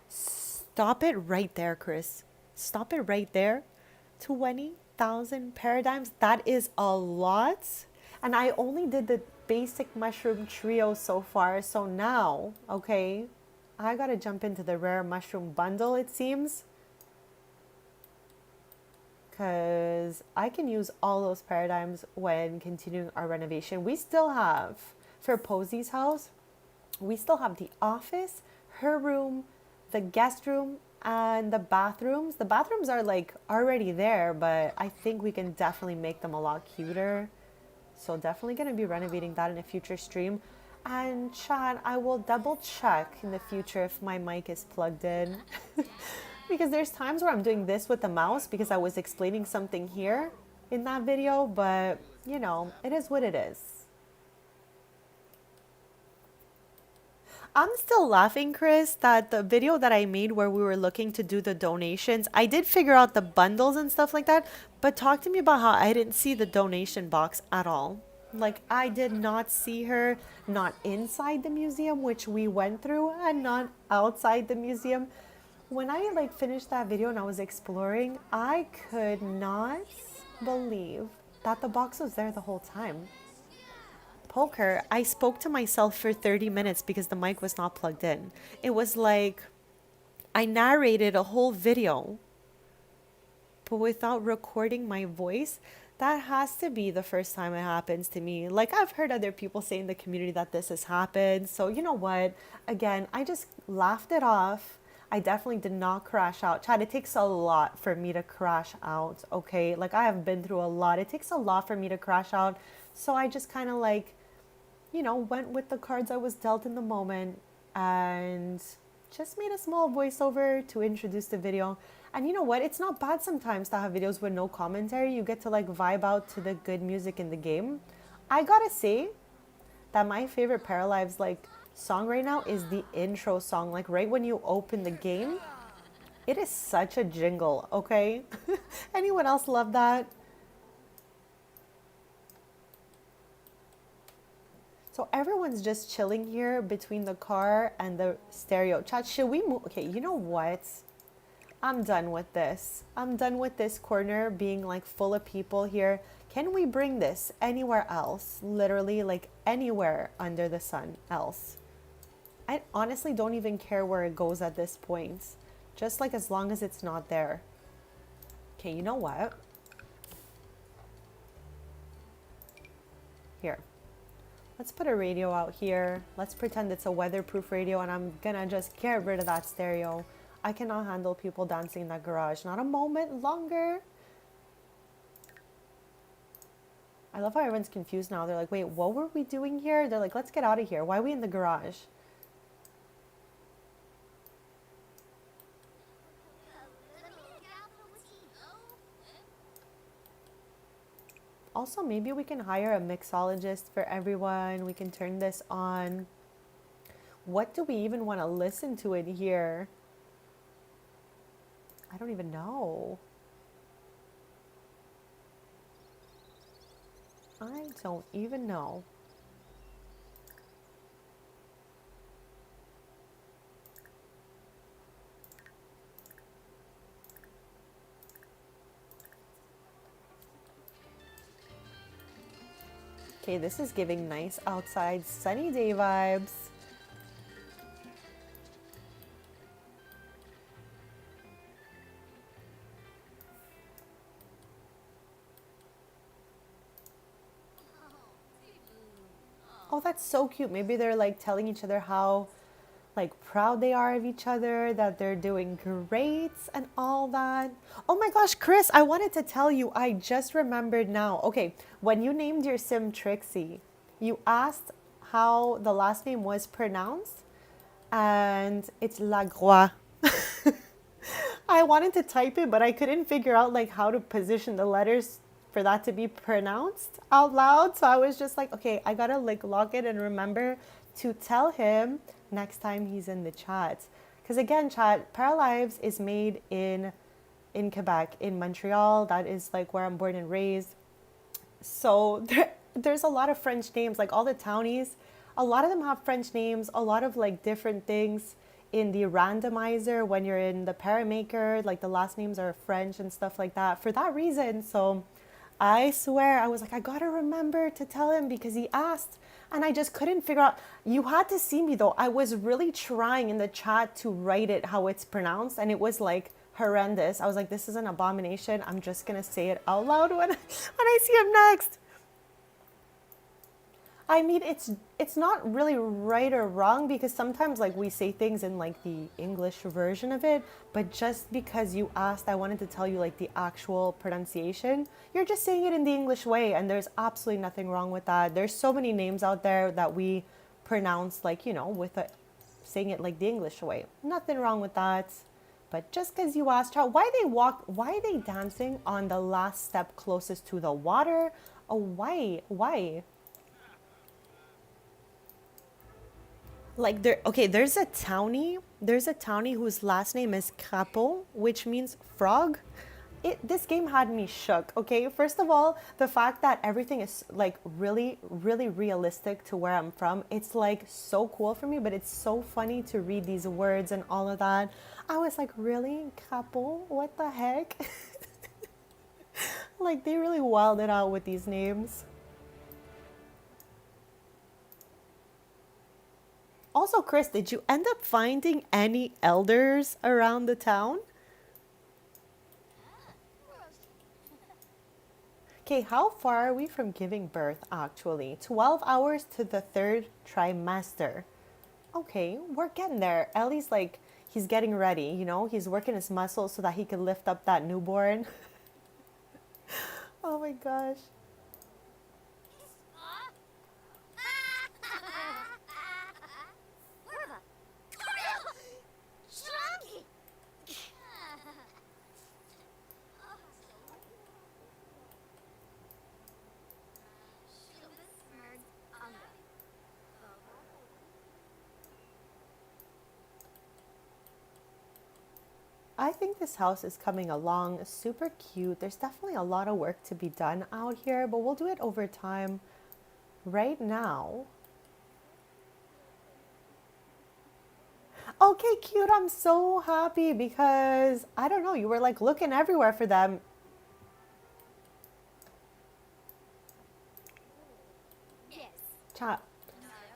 Stop it right there, Chris. Stop it right there. 20,000 paradigms. That is a lot. And I only did the basic mushroom trio so far. So now, okay, I gotta jump into the rare mushroom bundle, it seems. Because I can use all those paradigms when continuing our renovation. We still have, for Posey's house, we still have the office, her room, the guest room, and the bathrooms. The bathrooms are like already there, but I think we can definitely make them a lot cuter. So definitely going to be renovating that in a future stream. And Chad, I will double check in the future if my mic is plugged in. Because there's times where I'm doing this with the mouse because I was explaining something here in that video, but you know, it is what it is. I'm still laughing, Chris, that the video that I made where we were looking to do the donations, I did figure out the bundles and stuff like that, but talk to me about how I didn't see the donation box at all. Like, I did not see her, not inside the museum, which we went through, and not outside the museum. When I like finished that video and I was exploring, I could not believe that the box was there the whole time. Poker, I spoke to myself for 30 minutes because the mic was not plugged in. It was like I narrated a whole video, but without recording my voice. That has to be the first time it happens to me. Like, I've heard other people say in the community that this has happened. So, you know what? Again, I just laughed it off. I definitely did not crash out. Chad, it takes a lot for me to crash out, okay? Like, I have been through a lot. It takes a lot for me to crash out. So I just kind of like, you know, went with the cards I was dealt in the moment and just made a small voiceover to introduce the video. And you know what? It's not bad sometimes to have videos with no commentary. You get to like vibe out to the good music in the game. I gotta say that my favorite Paralives like song right now is the intro song. Like right when you open the game, it is such a jingle, okay? Anyone else love that? So everyone's just chilling here between the car and the stereo. Chat, should we move? Okay, you know what? I'm done with this. I'm done with this corner being like full of people here. Can we bring this anywhere else? Literally like anywhere under the sun else. I honestly don't even care where it goes at this point. Just like as long as it's not there. Okay, you know what? Here. Let's put a radio out here. Let's pretend it's a weatherproof radio and I'm gonna just get rid of that stereo. I cannot handle people dancing in that garage. Not a moment longer. I love how everyone's confused now. They're like, wait, what were we doing here? They're like, let's get out of here. Why are we in the garage? Also, maybe we can hire a mixologist for everyone. We can turn this on. What do we even want to listen to in here? I don't even know. I don't even know. Okay, this is giving nice outside sunny day vibes. Oh, that's so cute. Maybe they're like telling each other how like proud they are of each other, that they're doing great and all that. Oh my gosh, Chris, I wanted to tell you, I just remembered now. Okay, when you named your sim Trixie, you asked how the last name was pronounced, and it's Lagroix. I wanted to type it, but I couldn't figure out like how to position the letters for that to be pronounced out loud. So I was just like, okay, I gotta like log it and remember to tell him next time he's in the chat. Because again, chat, Paralives is made in Quebec, in Montreal. That is like where I'm born and raised. So there's a lot of French names, like all the townies. A lot of them have French names, a lot of like different things in the randomizer when you're in the Paramaker, like the last names are French and stuff like that for that reason. So I swear, I was like, I gotta remember to tell him because he asked and I just couldn't figure out. You had to see me though. I was really trying in the chat to write it how it's pronounced and it was like horrendous. I was like, this is an abomination. I'm just gonna say it out loud when I see him next. I mean, it's not really right or wrong because sometimes like we say things in like the English version of it, but just because you asked, I wanted to tell you like the actual pronunciation. You're just saying it in the English way, and there's absolutely nothing wrong with that. There's so many names out there that we pronounce like, you know, with saying it like the English way. Nothing wrong with that. But just because you asked her, why are they dancing on the last step closest to the water? Oh, why? Like there, okay, there's a townie whose last name is Capo, which means frog. This game had me shook. Okay, first of all, the fact that everything is like really, really realistic to where I'm from, it's like so cool for me. But it's so funny to read these words and all of that. I was like, really, Capo? What the heck? Like they really wilded out with these names. Also, Chris, did you end up finding any elders around the town? Okay, how far are we from giving birth actually? 12 hours to the third trimester. Okay, we're getting there. Ellie's like, he's getting ready, he's working his muscles so that he can lift up that newborn. Oh my gosh. I think this house is coming along super cute. There's definitely a lot of work to be done out here, but we'll do it over time. Right now, okay, cute. I'm so happy because I don't know, you were like looking everywhere for them. Chat.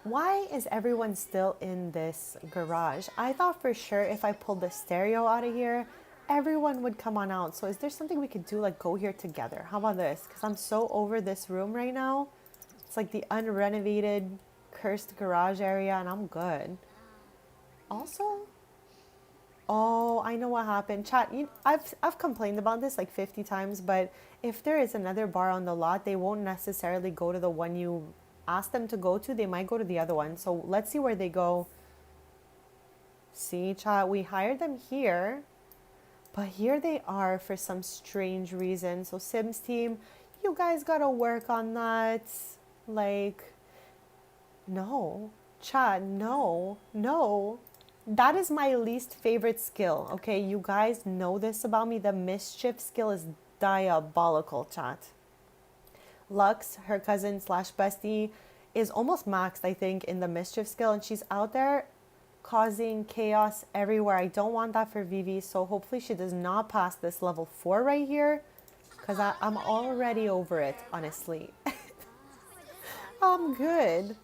Why is everyone still in this garage? I thought for sure if I pulled the stereo out of here, everyone would come on out. So is there something we could do, like go here together? How about this? Because I'm so over this room right now. It's like the unrenovated, cursed garage area, and I'm good. Also, oh, I know what happened. Chat, I've complained about this like 50 times, but if there is another bar on the lot, they won't necessarily go to the one you asked them to go to. They might go to the other one. So let's see where they go. See, chat, we hired them here, but here they are for some strange reason. So Sims team, you guys gotta work on that. Like, no, chat, no, no. That is my least favorite skill. Okay, you guys know this about me. The mischief skill is diabolical, chat. Lux, her cousin slash bestie, is almost maxed, I think, in the mischief skill, and she's out there causing chaos everywhere. I don't want that for Vivi, so hopefully she does not pass this level 4 right here, because I'm already over it, honestly. I'm good.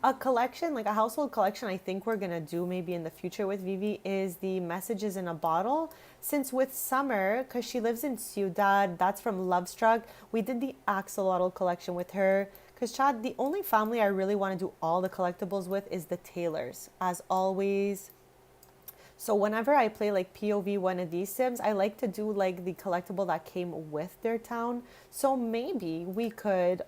A collection, like a household collection, I think we're gonna do maybe in the future with Vivi is the messages in a bottle. Since with Summer, because she lives in Ciudad, that's from Lovestruck, we did the axolotl collection with her. Because Chad, the only family I really want to do all the collectibles with is the Taylors, as always. So whenever I play like POV one of these sims, I like to do like the collectible that came with their town. So maybe we could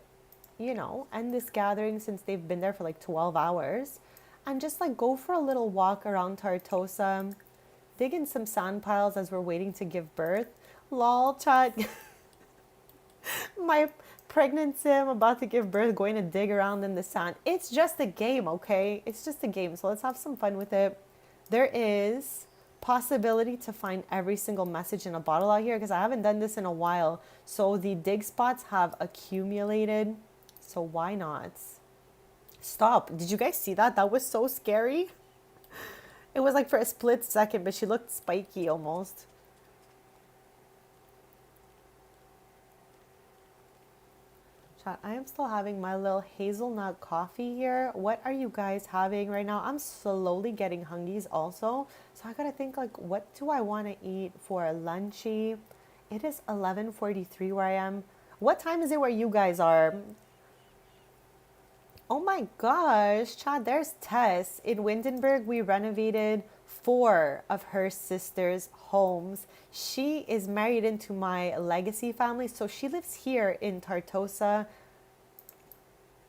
end this gathering since they've been there for like 12 hours and just like go for a little walk around Tartosa, dig in some sand piles as we're waiting to give birth. Lol, chat. My pregnant sim about to give birth going to dig around in the sand. It's just a game, okay? It's just a game. So let's have some fun with it. There is possibility to find every single message in a bottle out here because I haven't done this in a while. So the dig spots have accumulated. So why not? Stop. Did you guys see that? That was so scary. It was like for a split second, but she looked spiky almost. Chat, I am still having my little hazelnut coffee here. What are you guys having right now? I'm slowly getting hungies also. So I gotta think like, what do I want to eat for lunchy? It is 11:43 where I am. What time is it where you guys are? Oh my gosh, Chad, there's Tess. In Windenburg, we renovated 4 of her sister's homes. She is married into my legacy family, so she lives here in Tartosa.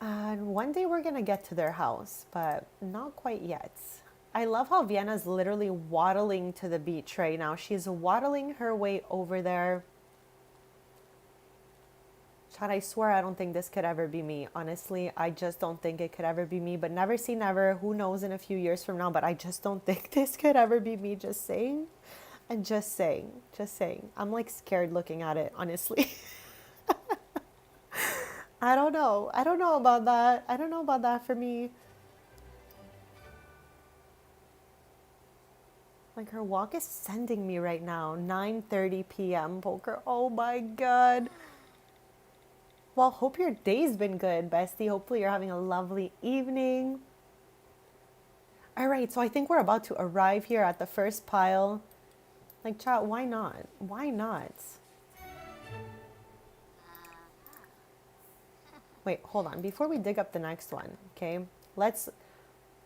And one day we're gonna get to their house, but not quite yet. I love how Vienna's literally waddling to the beach right now. She's waddling her way over there. Chad, I swear I don't think this could ever be me. Honestly, I just don't think it could ever be me. But never say never. Who knows in a few years from now? But I just don't think this could ever be me. Just saying. And just saying. Just saying. I'm like scared looking at it, honestly. I don't know. I don't know about that. I don't know about that for me. Like her walk is sending me right now. 9:30 p.m. poker. Oh my god. Well, hope your day's been good, bestie. Hopefully you're having a lovely evening. All right, so I think we're about to arrive here at the first pile. Like, chat, why not? Why not? Wait, hold on. Before we dig up the next one, okay? Let's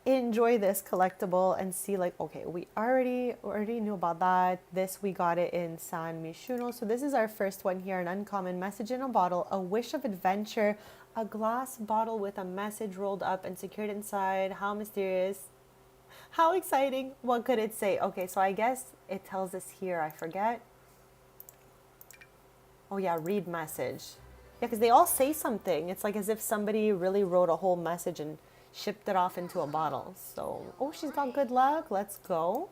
enjoy this collectible and see, like, okay, we already knew about that. This, we got it in San Mishuno. So this is our first one here, an uncommon message in a bottle, a wish of adventure, a glass bottle with a message rolled up and secured inside. How mysterious. How exciting. What could it say? Okay, so I guess it tells us here, I forget. Oh yeah, read message. Yeah, because they all say something. It's like as if somebody really wrote a whole message and shipped it off into a bottle. So, oh, she's got good luck. Let's go.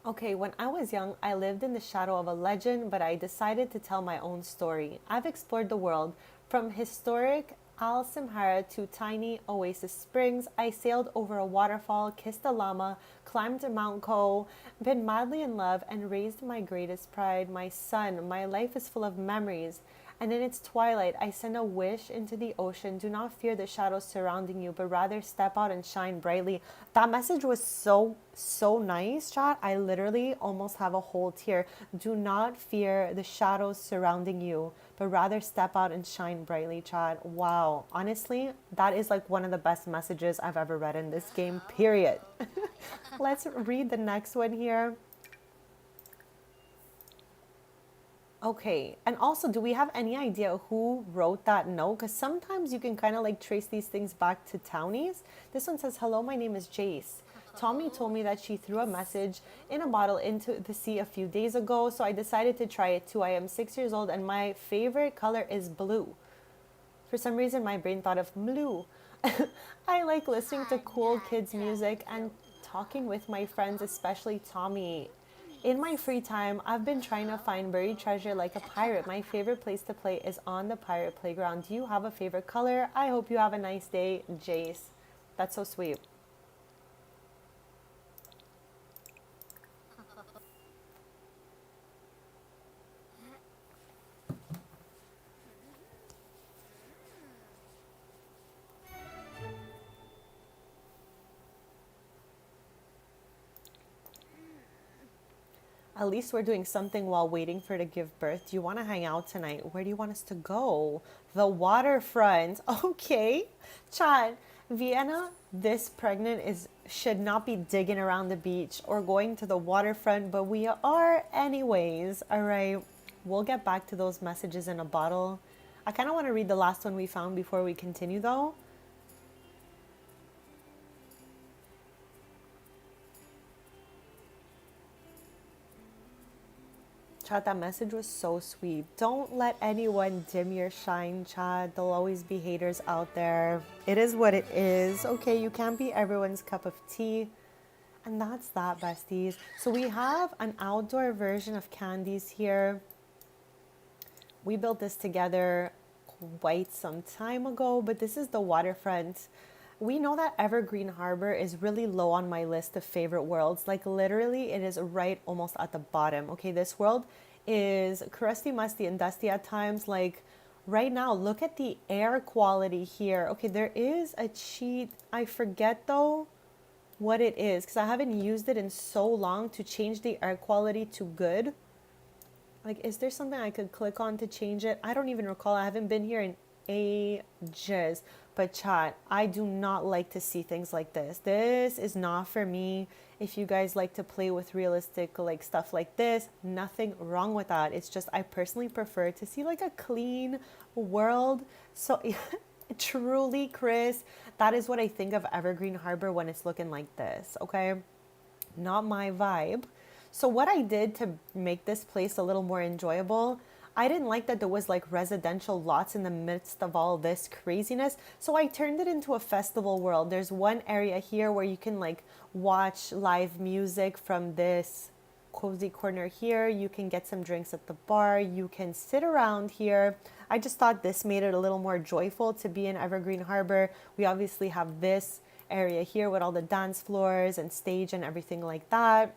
Okay, when I was young, I lived in the shadow of a legend, but I decided to tell my own story. I've explored the world from historic Al Simhara to tiny oasis springs. I sailed over a waterfall, kissed a llama, climbed Mount Ko, been madly in love, and raised my greatest pride, my son. My life is full of memories. And in its twilight, I send a wish into the ocean. Do not fear the shadows surrounding you, but rather step out and shine brightly. That message was so nice, chat. I literally almost have a whole tear. Do not fear the shadows surrounding you, but rather step out and shine brightly, chat. Wow. Honestly, that is like one of the best messages I've ever read in this game, period. Let's read the next one here. Okay, and also, do we have any idea who wrote that note? Because sometimes you can kind of like trace these things back to townies. This one says, hello, my name is Jace. Tommy told me that she threw a message in a bottle into the sea a few days ago, so I decided to try it too. I am 6 years old and my favorite color is blue. For some reason, my brain thought of blue. I like listening to cool kids' music and talking with my friends, especially Tommy. In my free time, I've been trying to find buried treasure like a pirate. My favorite place to play is on the pirate playground. Do you have a favorite color? I hope you have a nice day, Jace. That's so sweet. At least we're doing something while waiting for her to give birth. Do you want to hang out tonight? Where do you want us to go? The waterfront. Okay. Chad, Vienna, this pregnant should not be digging around the beach or going to the waterfront, but we are anyways. All right. We'll get back to those messages in a bottle. I kind of want to read the last one we found before we continue though. Chad, that message was so sweet. Don't let anyone dim your shine, Chad. There'll always be haters out there. It is what it is. Okay, you can't be everyone's cup of tea. And that's that, besties. So we have an outdoor version of candies here. We built this together quite some time ago, but this is the waterfront. We know that Evergreen Harbor is really low on my list of favorite worlds. Like literally it is right almost at the bottom. Okay, this world is crusty, musty, and dusty at times. Like right now, look at the air quality here. Okay, there is a cheat. I forget though what it is because I haven't used it in so long to change the air quality to good. Like, is there something I could click on to change it? I don't even recall. I haven't been here in ages. But chat, I do not like to see things like this. This is not for me. If you guys like to play with realistic like stuff like this, nothing wrong with that. It's just I personally prefer to see like a clean world. So truly, Chris, that is what I think of Evergreen Harbor when it's looking like this, okay? Not my vibe. So what I did to make this place a little more enjoyable, I didn't like that there was like residential lots in the midst of all this craziness. So I turned it into a festival world. There's one area here where you can like watch live music from this cozy corner here. You can get some drinks at the bar. You can sit around here. I just thought this made it a little more joyful to be in Evergreen Harbor. We obviously have this area here with all the dance floors and stage and everything like that.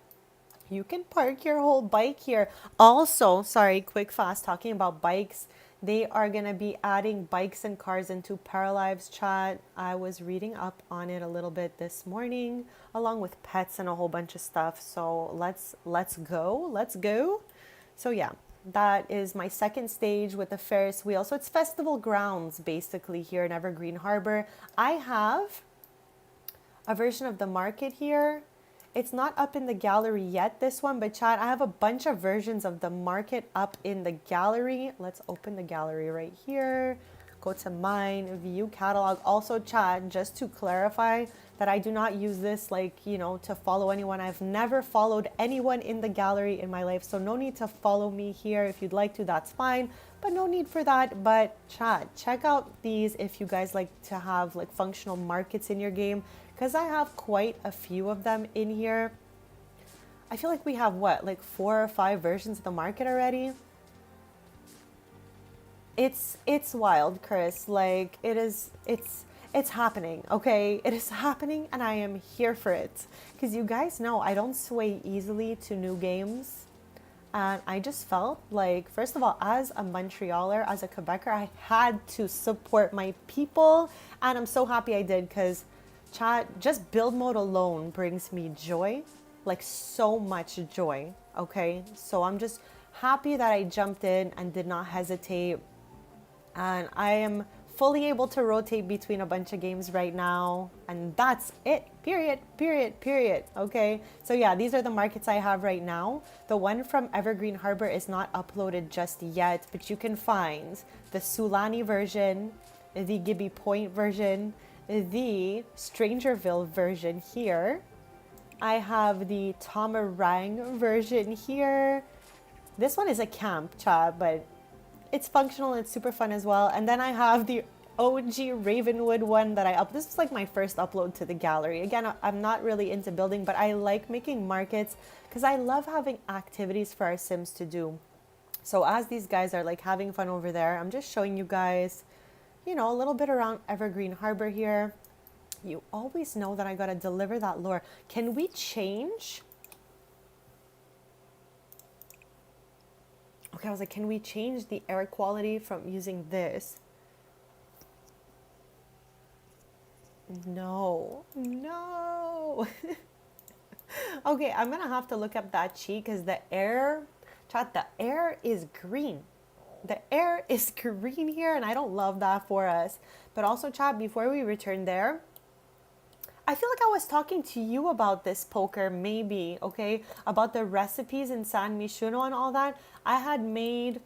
You can park your whole bike here. Also, sorry, quick fast, talking about bikes. They are going to be adding bikes and cars into Paralives chat. I was reading up on it a little bit this morning, along with pets and a whole bunch of stuff. So let's go. Let's go. So yeah, that is my second stage with the Ferris wheel. So it's festival grounds basically here in Evergreen Harbor. I have a version of the market here. It's not up in the gallery yet, this one, but chat, I have a bunch of versions of the market up in the gallery. Let's open the gallery right here. Go to mine, view catalog. Also chat, just to clarify that I do not use this like, you know, to follow anyone. I've never followed anyone in the gallery in my life. So no need to follow me here. If you'd like to, that's fine, but no need for that. But chat, check out these if you guys like to have like functional markets in your game, because I have quite a few of them in here. I feel like we have what, like 4 or 5 versions of the market already. It's wild, Chris. Like it's happening, okay? It is happening and I am here for it. Because you guys know I don't sway easily to new games. And I just felt like, first of all, as a Montrealer, as a Quebecer, I had to support my people. And I'm so happy I did, because chat, just build mode alone brings me joy, like so much joy, okay? So I'm just happy that I jumped in and did not hesitate. And I am fully able to rotate between a bunch of games right now. And that's it, period, okay? So yeah, these are the markets I have right now. The one from Evergreen Harbor is not uploaded just yet, but you can find the Sulani version, the Gibby Point version, the Strangerville version here. I have the Tomarang version here. This one is a camp chat, but it's functional and it's super fun as well. And then I have the OG Ravenwood one that this was like my first upload to the gallery. Again, I'm not really into building, but I like making markets because I love having activities for our Sims to do. So as these guys are like having fun over there, I'm just showing you guys, you know, a little bit around Evergreen Harbor here. You always know that I gotta deliver that lore. Can we change? Okay, I was like, can we change the air quality from using this? No. Okay, I'm gonna have to look up that cheat because the air is green. The air is green here and I don't love that for us. But also chat, before we return there, I feel like I was talking to you about this, Poker, maybe, okay? About the recipes in San Mishuno and all that. I had made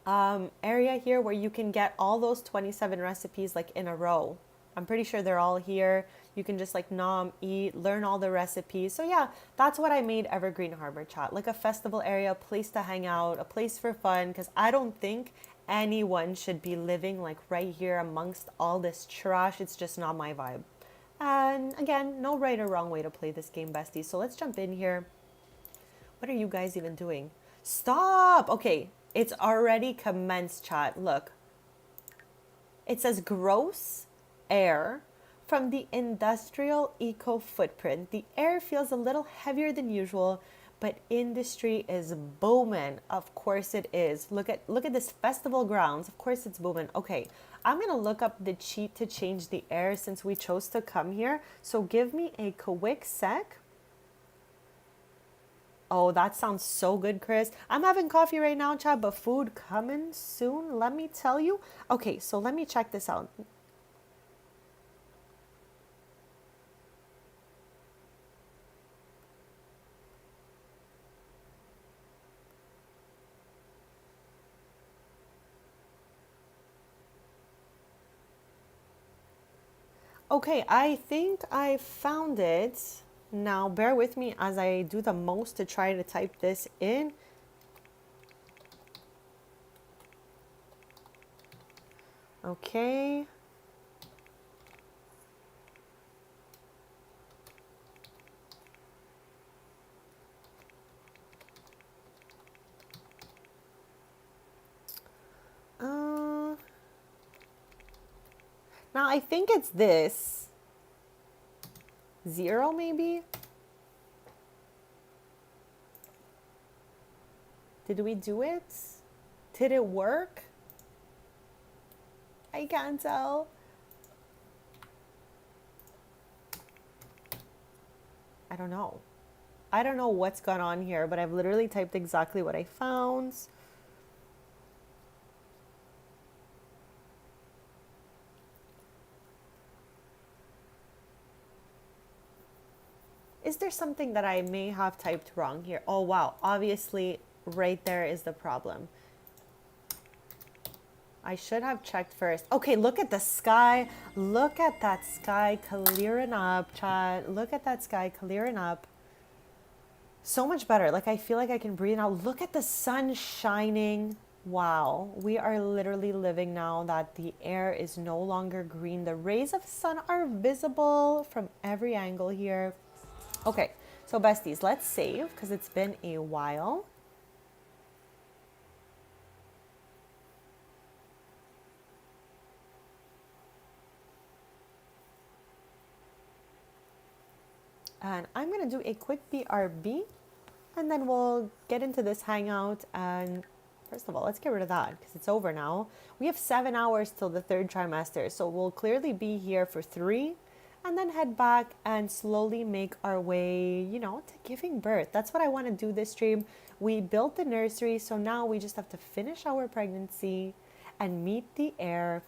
area here where you can get all those 27 recipes like in a row. I'm pretty sure they're all here. You can just like nom, eat, learn all the recipes. So yeah, that's what I made Evergreen Harbor chat. Like a festival area, a place to hang out, a place for fun. Because I don't think anyone should be living like right here amongst all this trash. It's just not my vibe. And again, no right or wrong way to play this game, besties. So let's jump in here. What are you guys even doing? Stop! Okay, it's already commenced, chat. Look. It says gross air from the industrial eco footprint. The air feels a little heavier than usual, but industry is booming. Of course it is. Look at this festival grounds. Of course it's booming. Okay, I'm gonna look up the cheat to change the air since we chose to come here. So give me a quick sec. Oh, that sounds so good, Chris. I'm having coffee right now, chat, but food coming soon, let me tell you. Okay, so let me check this out. Okay, I think I found it. Now, bear with me as I do the most to try to type this in. Okay. Now I think it's this. 0 maybe? Did we do it? Did it work? I can't tell. I don't know. I don't know what's gone on here, but I've literally typed exactly what I found. Is there something that I may have typed wrong here? Oh, wow. Obviously, right there is the problem. I should have checked first. Okay, look at the sky. Look at that sky clearing up, chat. Look at that sky clearing up. So much better. Like, I feel like I can breathe now. Look at the sun shining. Wow. We are literally living now that the air is no longer green. The rays of the sun are visible from every angle here. Okay, so besties, let's save because it's been a while. And I'm going to do a quick BRB and then we'll get into this hangout. And first of all, let's get rid of that because it's over now. We have 7 hours till the third trimester. So we'll clearly be here for 3 and then head back and slowly make our way, you know, to giving birth. That's what I want to do this stream. We built the nursery, so now we just have to finish our pregnancy and meet the heir.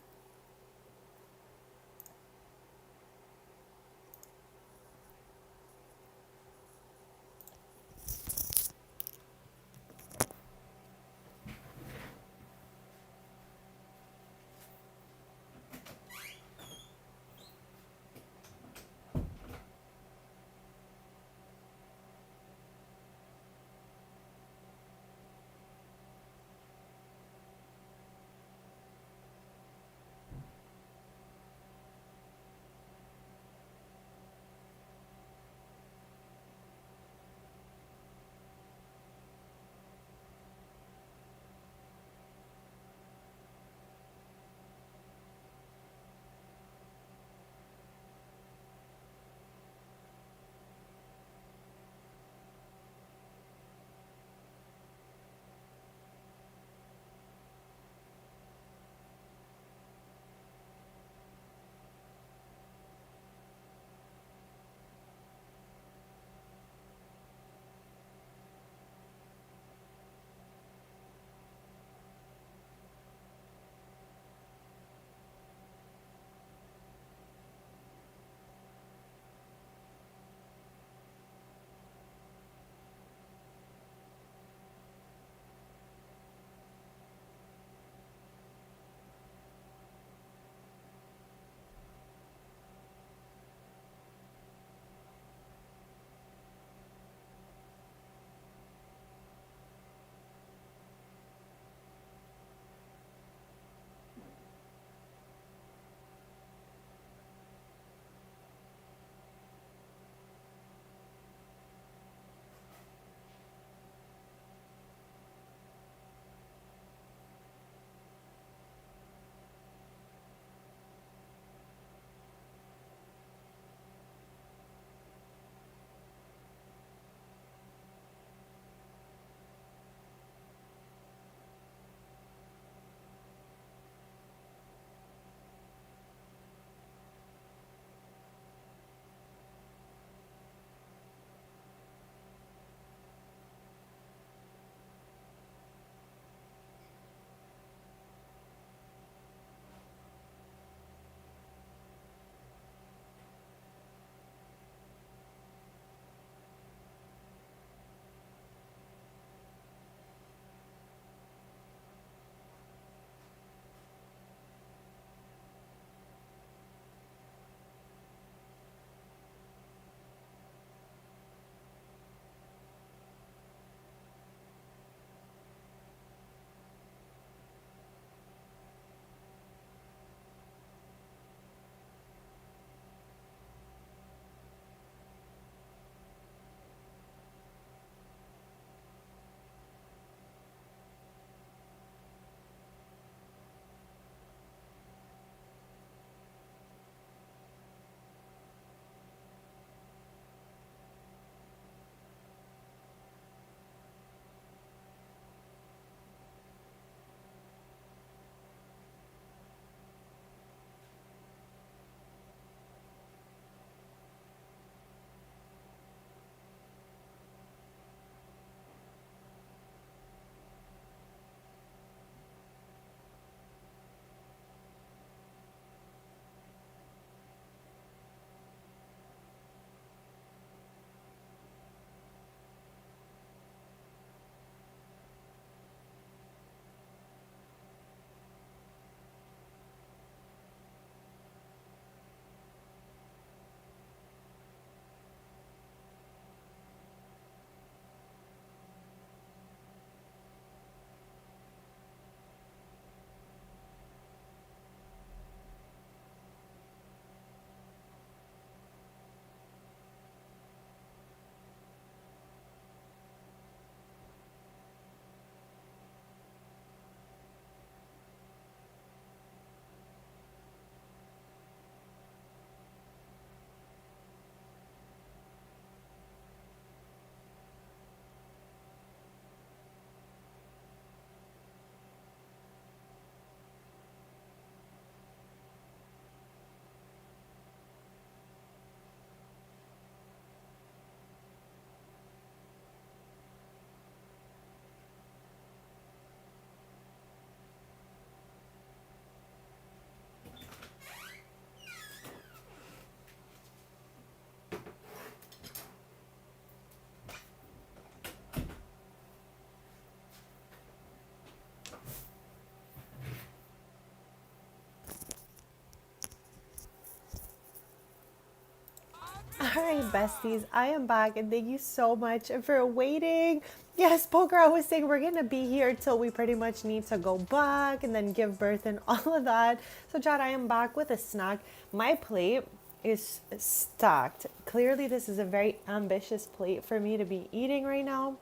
right, besties, I am back and thank you so much for waiting. Yes, Poker, I was saying we're gonna be here till we pretty much need to go back and then give birth and all of that. So, Chad, I am back with a snack. My plate is stacked. Clearly, this is a very ambitious plate for me to be eating right now.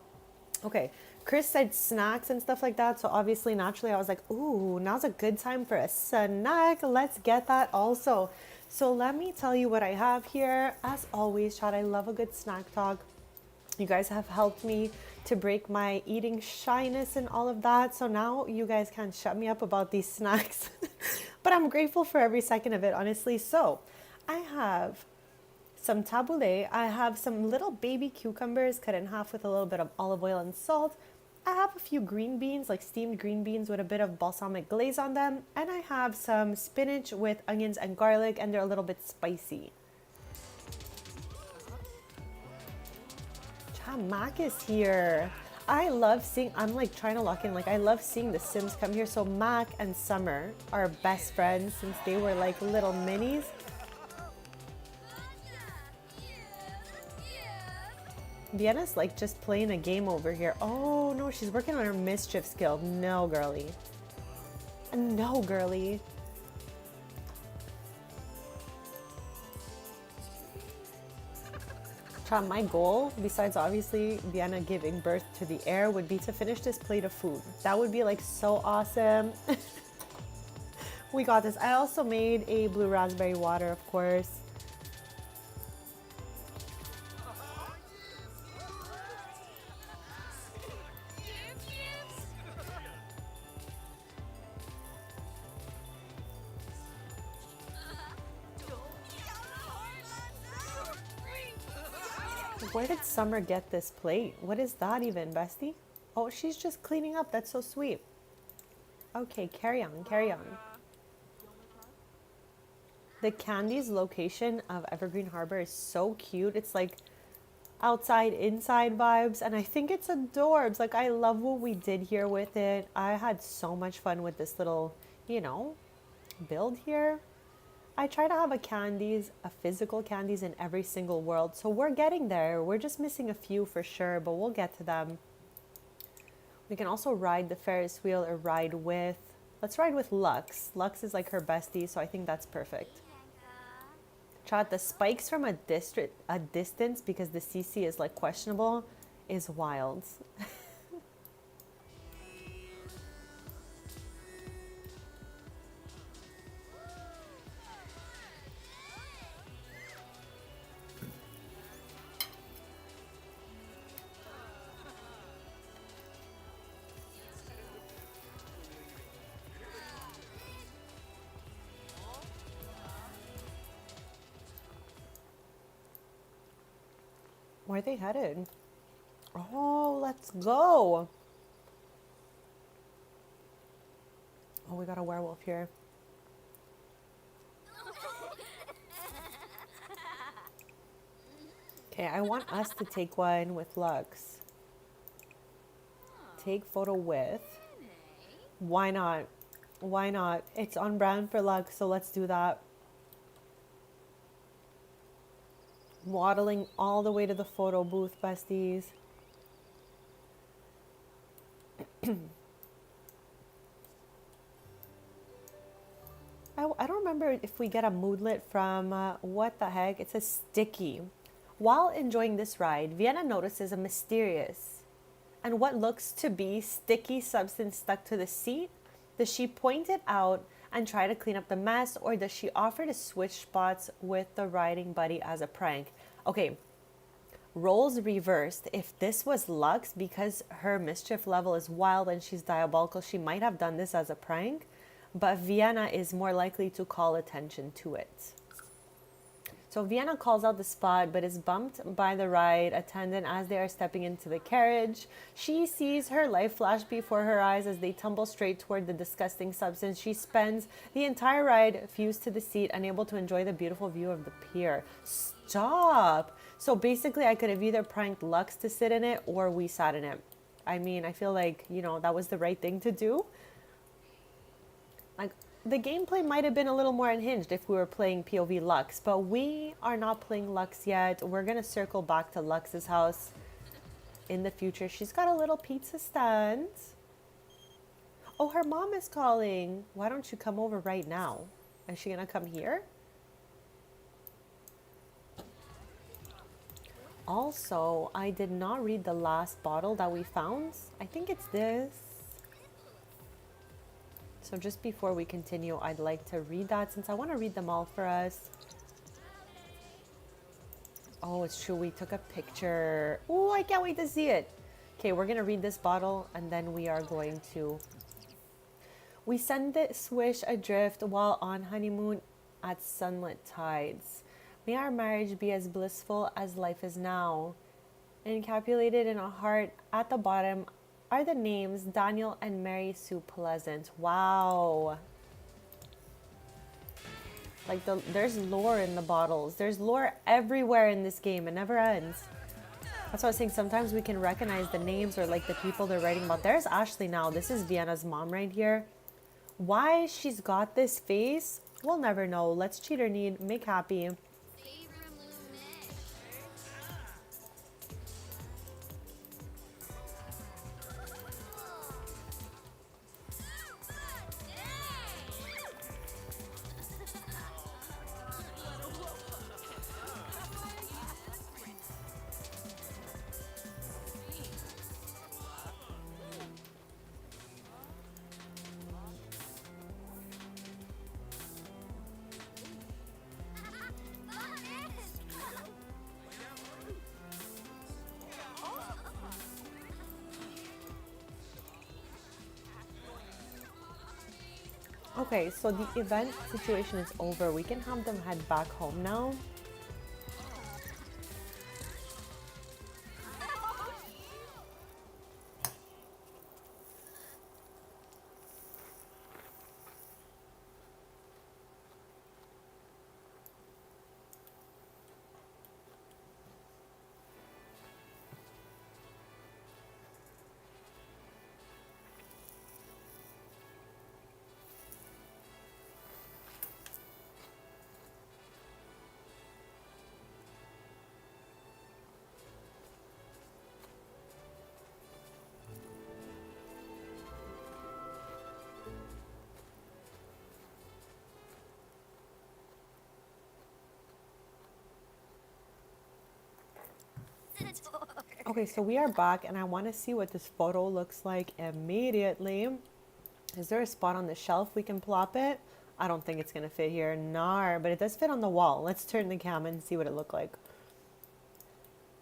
Okay, Chris said snacks and stuff like that. So obviously, naturally, I was like, ooh, now's a good time for a snack. Let's get that also. So let me tell you what I have here. As always, Chad, I love a good snack talk. You guys have helped me to break my eating shyness and all of that. So now you guys can't shut me up about these snacks. But I'm grateful for every second of it, honestly. So I have some tabbouleh. I have some little baby cucumbers cut in half with a little bit of olive oil and salt. I have a few green beans, like steamed green beans with a bit of balsamic glaze on them. And I have some spinach with onions and garlic, and they're a little bit spicy. Mac is here. I love seeing, I'm like trying to lock in, like I love seeing the Sims come here. So Mac and Summer are best friends since they were like little minis. Vienna's like just playing a game over here. Oh no, she's working on her mischief skill. No, girly. No, girly. My goal, besides obviously Vienna giving birth to the heir, would be to finish this plate of food. That would be like so awesome. We got this. I also made a blue raspberry water, of course. Where did Summer get this plate? What is that even, bestie? Oh, she's just cleaning up. That's so sweet. Okay, carry on, carry on. The Candy's location of Evergreen Harbor is so cute. It's like outside, inside vibes. And I think it's adorbs. Like, I love what we did here with it. I had so much fun with this little, you know, build here. I try to have a physical candies in every single world. So we're getting there. We're just missing a few for sure, but we'll get to them. We can also ride the Ferris wheel or ride with, let's ride with Lux. Lux is like her bestie, so I think that's perfect. Chat, the spikes from a distance, because the CC is like questionable, is wild. Where are they headed? Oh, let's go. Oh, we got a werewolf here. Okay, I want us to take one with Lux. Take photo with. Why not? Why not? It's on brand for Lux, so let's do that. Waddling all the way to the photo booth, besties. I don't remember if we get a moodlet from, what the heck? It says sticky. While enjoying this ride, Vienna notices a mysterious and what looks to be sticky substance stuck to the seat. Does she point it out and try to clean up the mess, or does she offer to switch spots with the riding buddy as a prank? Okay, roles reversed. If this was Lux, because her mischief level is wild and she's diabolical, she might have done this as a prank, but Vienna is more likely to call attention to it. So Vienna calls out the spot, but is bumped by the ride attendant as they are stepping into the carriage. She sees her life flash before her eyes as they tumble straight toward the disgusting substance. She spends the entire ride fused to the seat, unable to enjoy the beautiful view of the pier. Stop! So basically, I could have either pranked Lux to sit in it or we sat in it. I mean, I feel like, you know, that was the right thing to do. Like, the gameplay might have been a little more unhinged if we were playing POV Lux, but we are not playing Lux yet. We're gonna circle back to Lux's house in the future. She's got a little pizza stand. Oh, her mom is calling. Why don't you come over right now? Is she gonna come here? Also, I did not read the last bottle that we found. I think it's this. So just before we continue, I'd like to read that since I want to read them all for us. Oh, it's true. We took a picture. Oh, I can't wait to see it. Okay, we're going to read this bottle and then we are going to... We send it swish adrift while on honeymoon at sunlit tides. May our marriage be as blissful as life is now. Encapsulated in a heart at the bottom are the names Daniel and Mary Sue Pleasant. Wow. Like there's lore in the bottles. There's lore everywhere in this game. It never ends. That's what I was saying. Sometimes we can recognize the names or like the people they're writing about. There's Ashley now. This is Vienna's mom right here. Why she's got this face, we'll never know. Let's cheat her need. Make happy. Okay, so the event situation is over. We can have them head back home now. Okay, so we are back and I want to see what this photo looks like immediately. Is there a spot on the shelf we can plop it? I don't think it's going to fit here. Nar, but it does fit on the wall. Let's turn the camera and see what it looked like.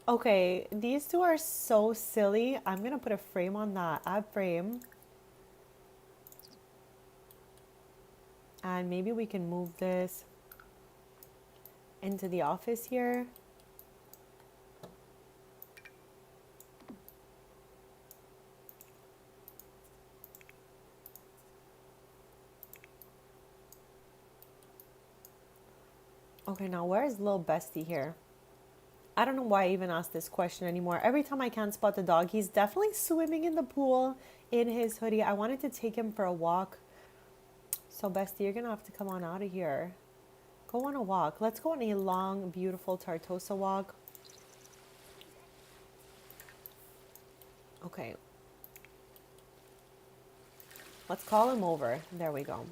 Okay, these two are so silly. I'm going to put a frame on that. Add frame. And maybe we can move this into the office here. Okay, now where is little Bestie here? I don't know why I even asked this question anymore. Every time I can't spot the dog, he's definitely swimming in the pool in his hoodie. I wanted to take him for a walk. So Bestie, you're going to have to come on out of here. Go on a walk. Let's go on a long, beautiful Tartosa walk. Okay. Let's call him over. There we go.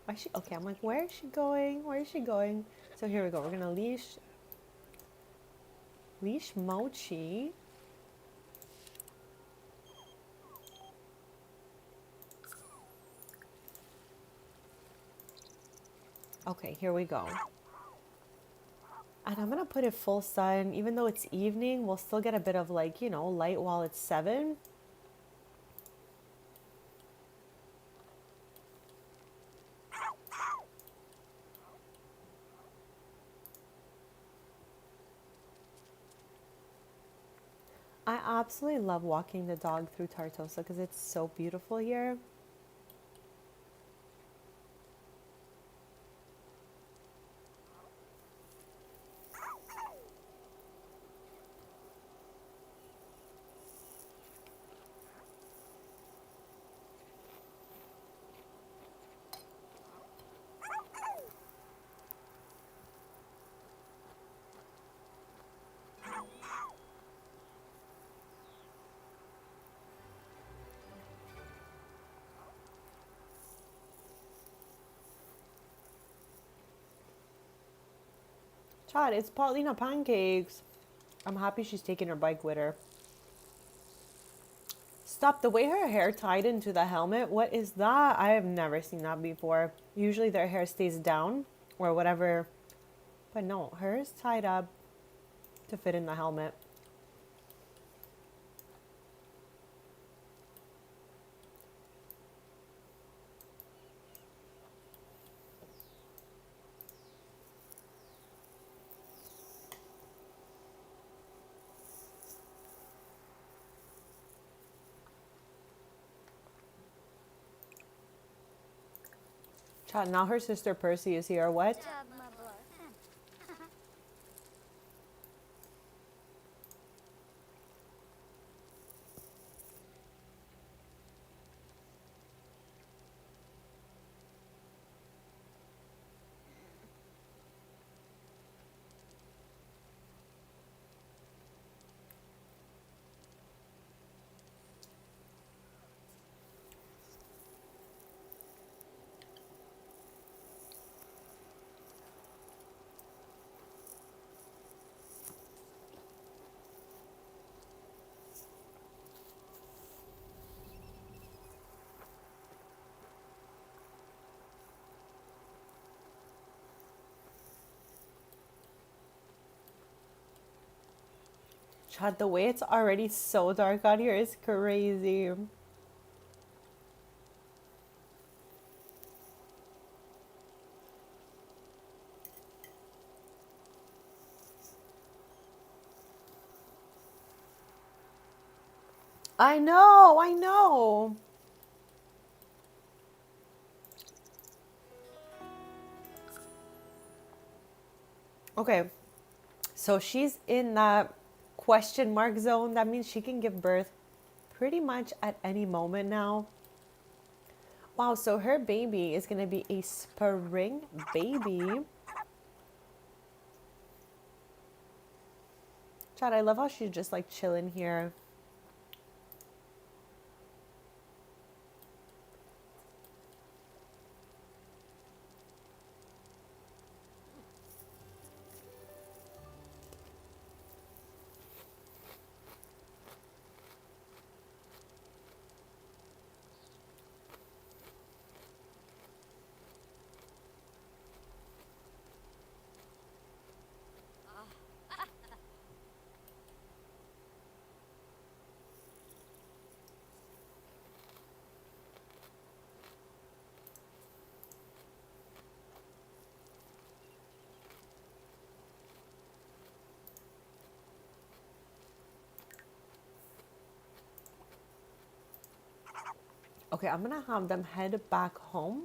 Why is she? Okay, I'm like, where is she going? Where is she going? So here we go. We're gonna leash Mochi. Okay, here we go. And I'm gonna put it full sun. Even though it's evening, we'll still get a bit of like, you know, light while it's 7. I absolutely love walking the dog through Tartosa because it's so beautiful here. Chad, it's Paulina Pancakes. I'm happy she's taking her bike with her. Stop, the way her hair tied into the helmet, what is that? I have never seen that before. Usually their hair stays down or whatever. But no, hers tied up to fit in the helmet. Chad, now her sister Percy is here. What? Chad, the way it's already so dark out here is crazy. I know, I know. Okay, so she's in that question mark zone. That means she can give birth pretty much at any moment now. Wow, so her baby is going to be a spring baby. Chad, I love how she's just like chilling here. Okay, I'm gonna have them head back home.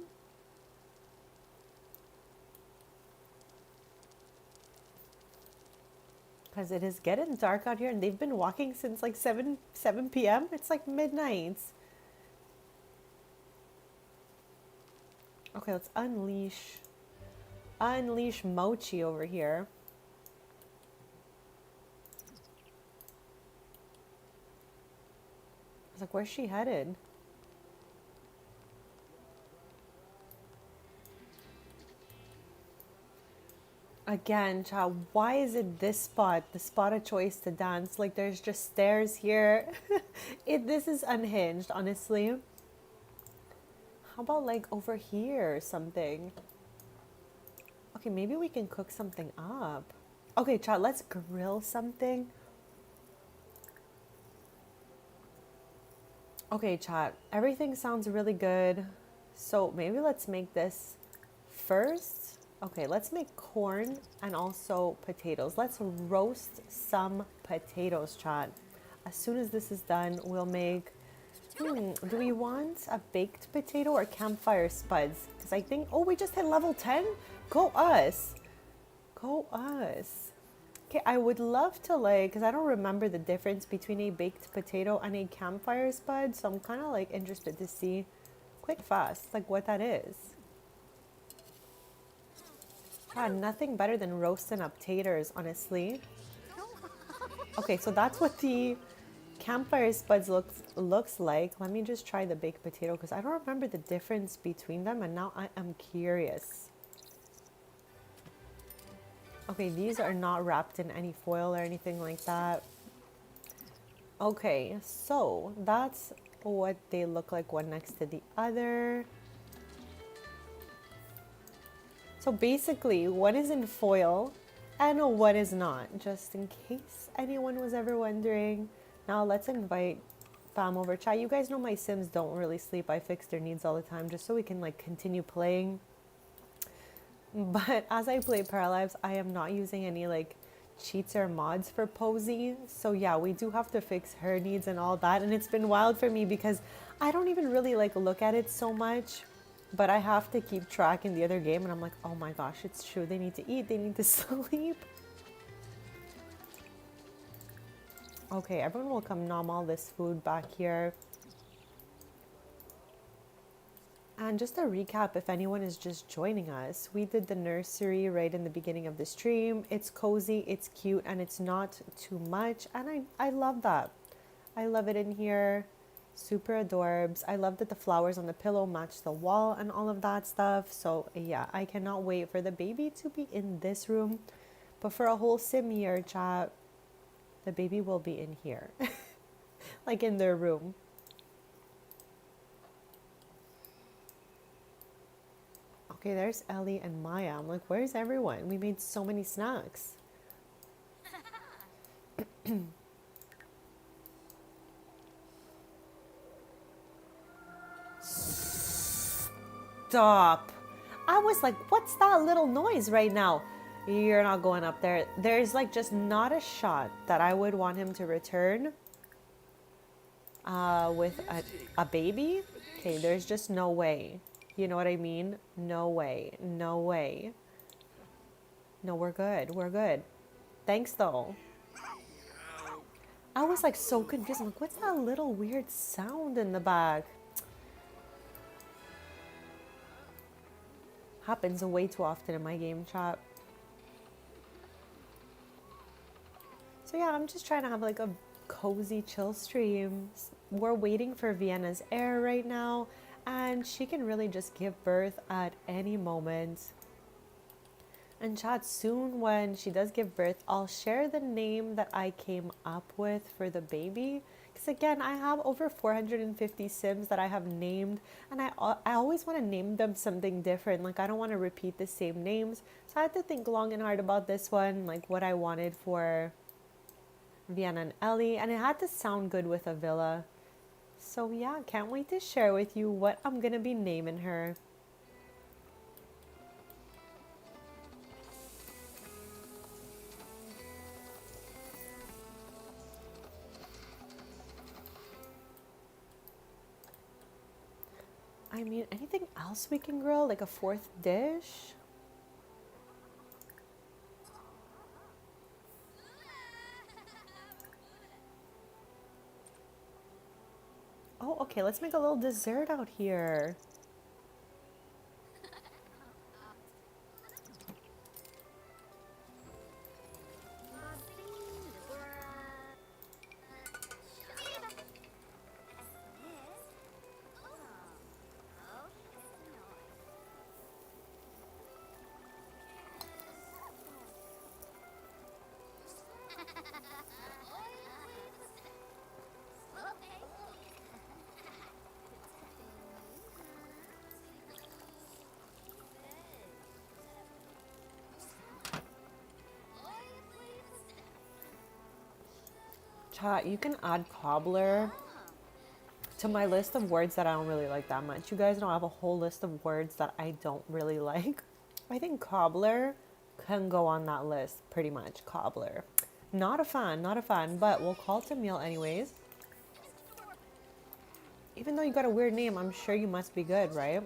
Because it is getting dark out here and they've been walking since like 7 p.m. It's like midnight. Okay, let's unleash Mochi over here. I was like, where's she headed? Again, child, why is it this spot, the spot of choice to dance? Like, there's just stairs here. This is unhinged, honestly. How about like over here or something? Okay, maybe we can cook something up. Okay, child, let's grill something. Okay, chat, everything sounds really good. So maybe let's make this first. Okay, let's make corn and also potatoes. Let's roast some potatoes, chat. as soon as this is done, we'll make, do we want a baked potato or campfire spuds? Because I think, oh, we just hit level 10? Go us. Go us. Okay, I would love to like, because I don't remember the difference between a baked potato and a campfire spud. So I'm kind of like interested to see quick fast, like what that is. God, nothing better than roasting up taters, honestly. Okay, so that's what the campfire spuds looks like. Let me just try the baked potato because I don't remember the difference between them, and now I am curious. Okay, these are not wrapped in any foil or anything like that. Okay, so that's what they look like one next to the other. So basically, what is in foil and what is not, just in case anyone was ever wondering. Now let's invite fam over chat. You guys know my Sims don't really sleep. I fix their needs all the time just so we can like continue playing. But as I play Paralives, I am not using any like cheats or mods for Posy. So yeah, we do have to fix her needs and all that. And it's been wild for me because I don't even really like look at it so much. But I have to keep track in the other game, and I'm like, oh my gosh, it's true. They need to eat, they need to sleep. Okay, everyone will come nom all this food back here. And just a recap, if anyone is just joining us, we did the nursery right in the beginning of the stream. It's cozy, it's cute, and it's not too much. And I love that. I love it in here. Super adorbs. I love that the flowers on the pillow match the wall and all of that stuff. So yeah, I cannot wait for the baby to be in this room. But for a whole sim year, chat, the baby will be in here. Like in their room. Okay, there's Ellie and Maya. I'm like, where's everyone? We made so many snacks. Stop. I was like, what's that little noise right now? You're not going up there. There's like just not a shot that I would want him to return with a baby. Okay, there's just no way. You know what I mean? No way. No way. No, we're good. We're good. Thanks though. I was like so confused. I'm like, what's that little weird sound in the back? Happens way too often in my game chat. So yeah, I'm just trying to have like a cozy chill stream. We're waiting for Vienna's heir right now, and she can really just give birth at any moment. And chat, soon when she does give birth, I'll share the name that I came up with for the baby. Because again, I have over 450 Sims that I have named, and I always want to name them something different. Like I don't want to repeat the same names. So I had to think long and hard about this one, like what I wanted for Vienna and Ellie, and it had to sound good with a villa. So yeah, can't wait to share with you what I'm gonna be naming her. I mean, anything else we can grill? Like a fourth dish? Oh, okay, let's make a little dessert out here. Chat, you can add cobbler to my list of words that I don't really like that much. You guys know I have a whole list of words that I don't really like. I think cobbler can go on that list, pretty much. Cobbler. Not a fan, not a fan, but we'll call Tamil anyways. Even though you got a weird name, I'm sure you must be good, right?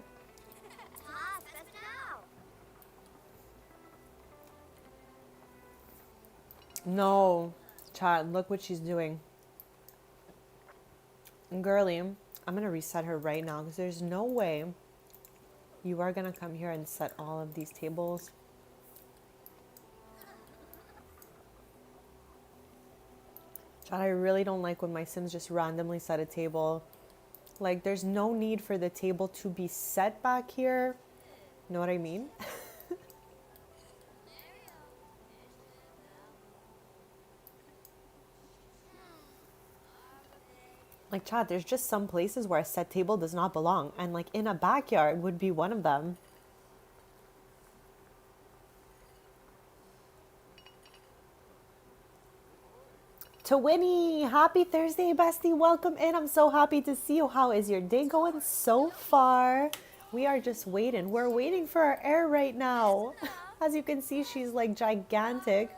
No, Chad, look what she's doing. Girly, I'm gonna reset her right now because there's no way you are gonna come here and set all of these tables. Chad, I really don't like when my Sims just randomly set a table. Like, there's no need for the table to be set back here. Know what I mean? Like, Chad, there's just some places where a set table does not belong. And, like, in a backyard would be one of them. To Winnie, happy Thursday, bestie. Welcome in. I'm so happy to see you. How is your day going so far? We are just waiting. We're waiting for our heir right now. As you can see, she's like gigantic.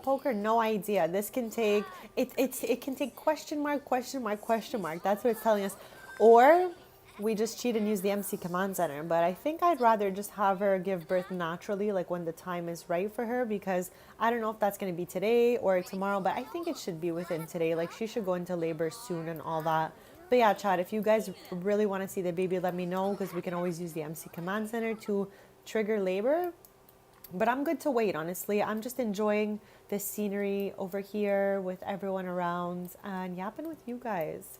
Poker, no idea. This can take it can take question mark, question mark, question mark. That's what it's telling us. Or we just cheat and use the MC command center. But I think I'd rather just have her give birth naturally, like when the time is right for her, because I don't know if that's gonna be today or tomorrow, but I think it should be within today. Like she should go into labor soon and all that. But yeah, chat, if you guys really want to see the baby, let me know because we can always use the MC command center to trigger labor. But I'm good to wait, honestly. I'm just enjoying the scenery over here with everyone around and yapping with you guys.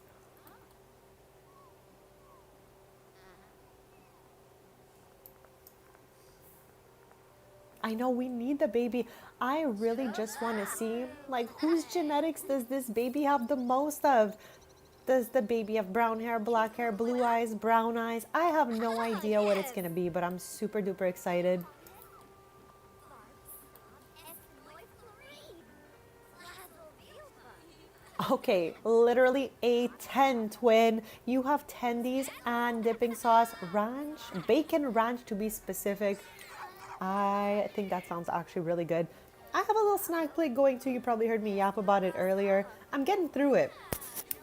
I know we need the baby. I really just want to see, like, whose genetics does this baby have the most of? Does the baby have brown hair, black hair, blue eyes, brown eyes? I have no idea what it's going to be, but I'm super duper excited. Okay, literally a 10 twin. You have tendies and dipping sauce, ranch, bacon ranch to be specific. I think that sounds actually really good. I have a little snack plate going too. You probably heard me yap about it earlier. I'm getting through it.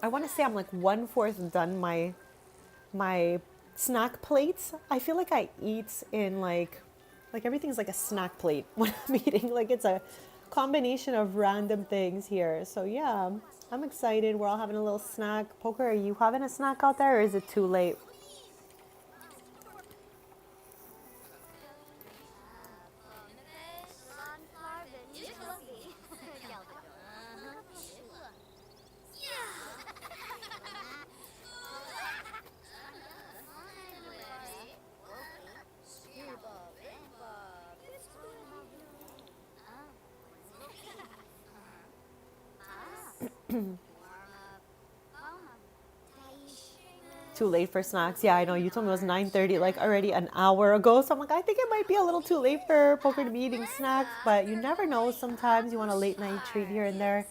I want to say I'm like 1/4 done my snack plates. I feel like I eat in like everything's like a snack plate when I'm eating. Like it's a combination of random things here. So yeah, I'm excited. We're all having a little snack. Poker, are you having a snack out there or is it too late? Too late for snacks. Yeah, I know. You told me it was 9:30, like already an hour ago. So I'm like, I think it might be a little too late for Poker to be eating snacks, but you never know. Sometimes you want a late night treat here and there.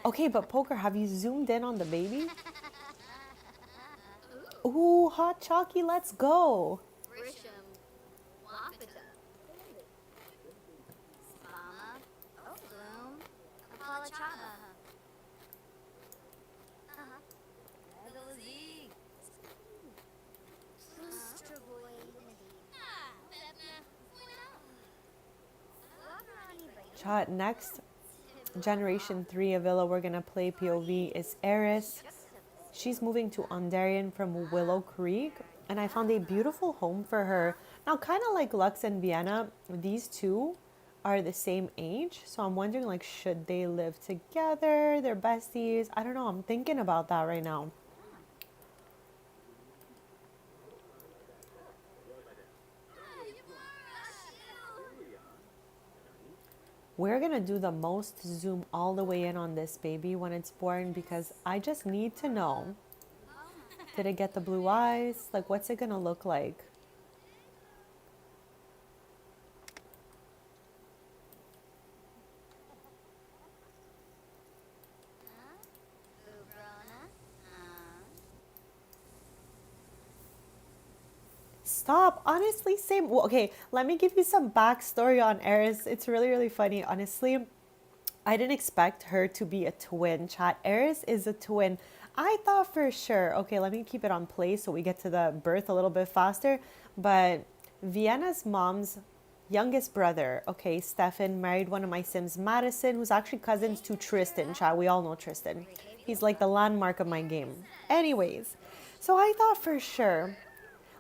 Okay, but Poker, have you zoomed in on the baby? Ooh, hot chalky, let's go. Chat, next generation 3 of Villa we're gonna play POV is Eris. She's moving to Ondarian from Willow Creek, and I found a beautiful home for her. Now, kind of like Lux and Vienna, these two are the same age, so I'm wondering, like, should they live together? They're besties. I don't know. I'm thinking about that right now. We're gonna do the most zoom all the way in on this baby when it's born because I just need to know. Did it get the blue eyes? Like, what's it gonna look like? Stop. Honestly, same. Well, okay, let me give you some backstory on Eris. It's really, really funny. Honestly, I didn't expect her to be a twin, chat. Eris is a twin. I thought for sure. Okay, let me keep it on play so we get to the birth a little bit faster. But Vienna's mom's youngest brother, okay, Stefan, married one of my Sims, Madison, who's actually cousins to Tristan, chat. We all know Tristan. He's like the landmark of my game. Anyways, so I thought for sure,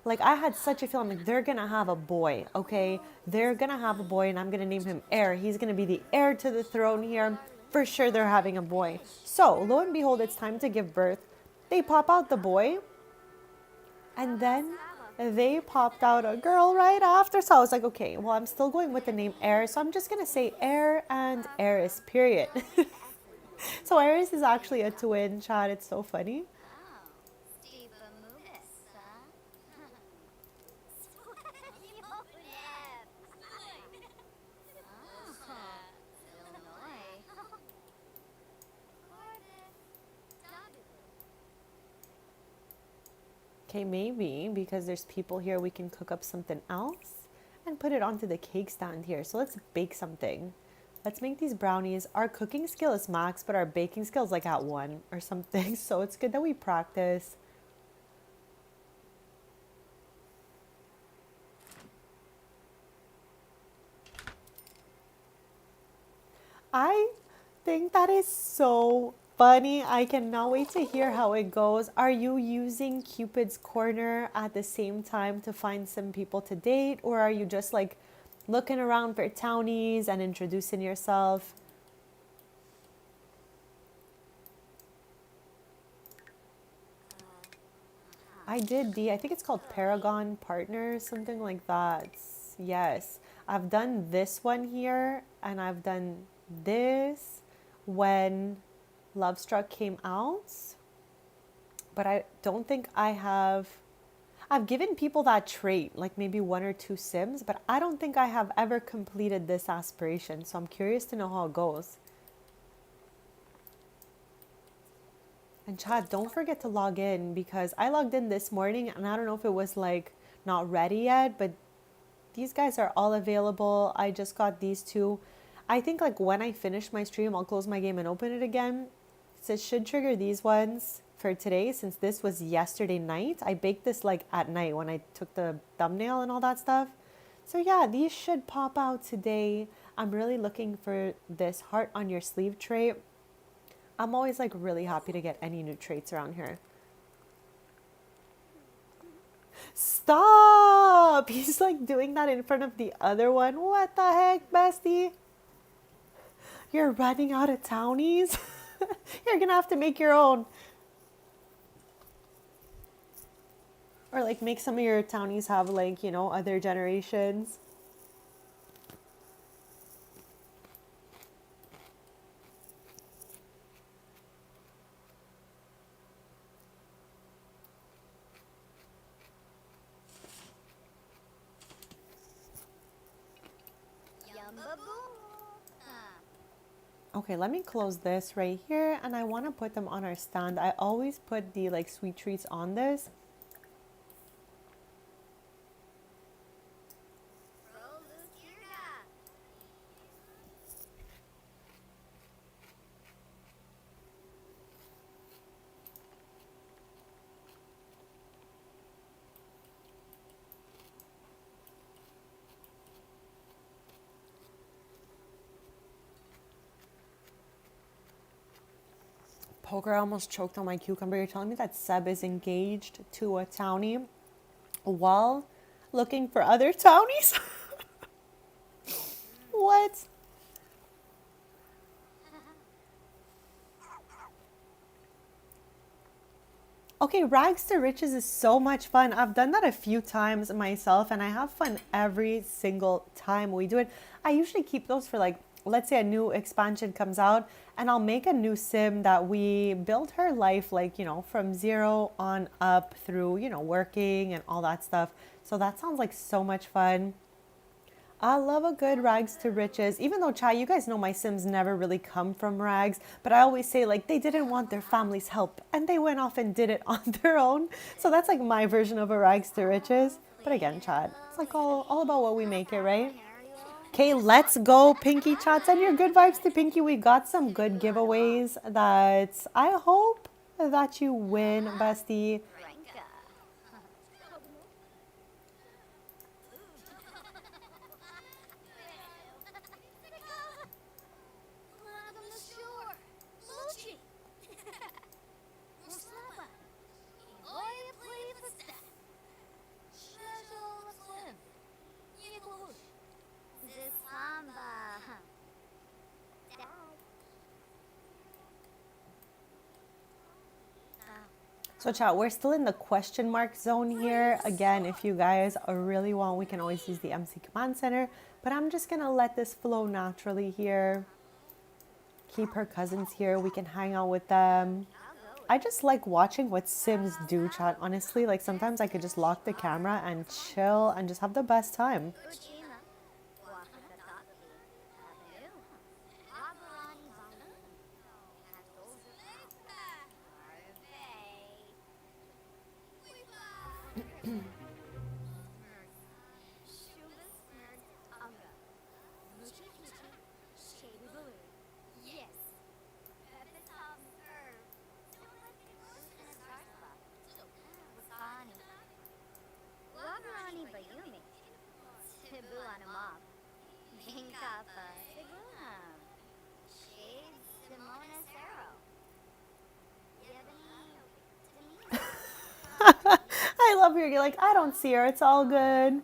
like I had such a feeling like they're gonna have a boy, okay? They're gonna have a boy and I'm gonna name him heir. He's gonna be the heir to the throne here. For sure they're having a boy. So lo and behold, it's time to give birth. They pop out the boy and then they popped out a girl right after. So I was like, okay, well, I'm still going with the name heir. So I'm just gonna say heir and heiress, period. So Eris is actually a twin, chat. It's so funny. Okay, maybe because there's people here, we can cook up something else and put it onto the cake stand here. So let's bake something. Let's make these brownies. Our cooking skill is max, but our baking skill is like at 1 or something. So it's good that we practice. I think that is so funny. I cannot wait to hear how it goes. Are you using Cupid's Corner at the same time to find some people to date? Or are you just like looking around for townies and introducing yourself? I did I think it's called Paragon Partners, something like that. Yes. I've done this one here and I've done this when Lovestruck came out. But I don't think I've given people that trait, like maybe 1 or 2 Sims, but I don't think I have ever completed this aspiration. So I'm curious to know how it goes. And Chad, don't forget to log in because I logged in this morning and I don't know if it was like not ready yet, but these guys are all available. I just got these two. I think like when I finish my stream, I'll close my game and open it again. So it should trigger these ones for today since this was yesterday night. I baked this like at night when I took the thumbnail and all that stuff. So yeah, these should pop out today. I'm really looking for this heart on your sleeve trait. I'm always like really happy to get any new traits around here. Stop! He's like doing that in front of the other one. What the heck, bestie? You're running out of townies? You're gonna have to make your own. Or like make some of your townies have like, you know, other generations. Okay, let me close this right here and I want to put them on our stand. I always put the like sweet treats on this. Poker, I almost choked on my cucumber. You're telling me that Seb is engaged to a townie while looking for other townies? What? Okay, Rags to Riches is so much fun. I've done that a few times myself and I have fun every single time we do it. I usually keep those for like, let's say a new expansion comes out and I'll make a new sim that we build her life like, you know, from 0 on up through, you know, working and all that stuff. So that sounds like so much fun. I love a good rags to riches. Even though, Chai, you guys know my Sims never really come from rags, but I always say like they didn't want their family's help and they went off and did it on their own. So that's like my version of a rags to riches. But again, chat, it's like all about what we make it, right? Okay, let's go, Pinky chat. Send your good vibes to Pinky. We got some good giveaways that I hope that you win, bestie. So chat, we're still in the question mark zone here. Again, if you guys really want, we can always use the MC Command Center. But I'm just going to let this flow naturally here. Keep her cousins here. We can hang out with them. I just like watching what Sims do, chat. Honestly, like sometimes I could just lock the camera and chill and just have the best time. I love her. You're like, I don't see her. It's all good.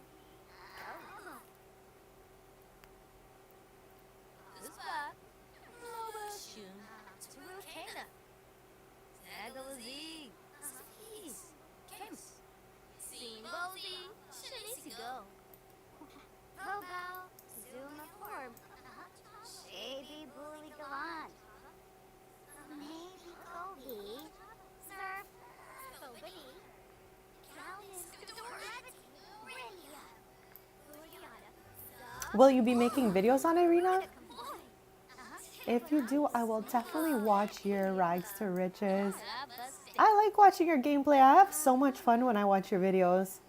Will you be making videos on Irina? If you do, I will definitely watch your Rags to Riches. I like watching your gameplay. I have so much fun when I watch your videos.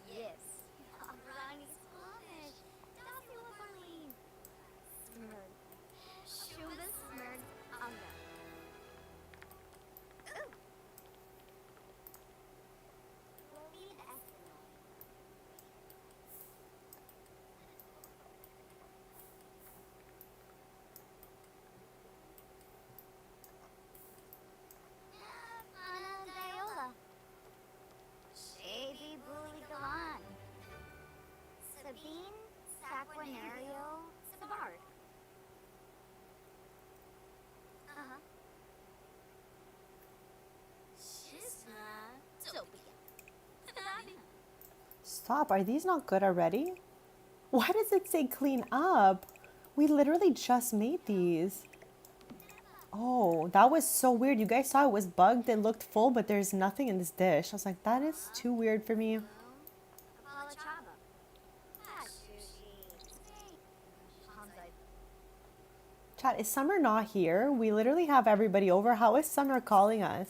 Stop, are these not good already? Why does it say clean up? We literally just made these. Oh, that was so weird. You guys saw it was bugged. It looked full, but there's nothing in this dish. I was like, that is too weird for me. Chat, is Summer not here? We literally have everybody over. How is Summer calling us?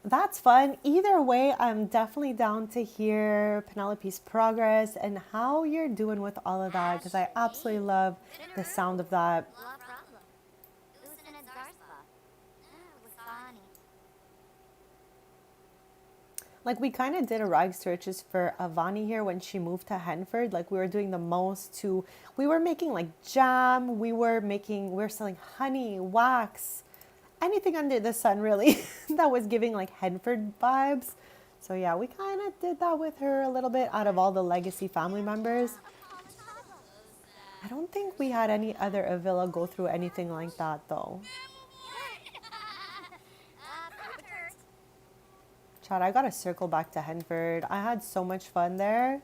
That's fun. Either way, I'm definitely down to hear Penelope's progress and how you're doing with all of that because I absolutely love the sound of that. Like we kind of did a rags to riches for Avani here when she moved to Henford. Like we were doing the most to, we were making like jam, we were selling honey, wax, anything under the sun really that was giving like Henford vibes. So yeah, we kind of did that with her a little bit out of all the legacy family members. I don't think we had any other Avila go through anything like that though. Chad, I gotta circle back to Henford. I had so much fun there.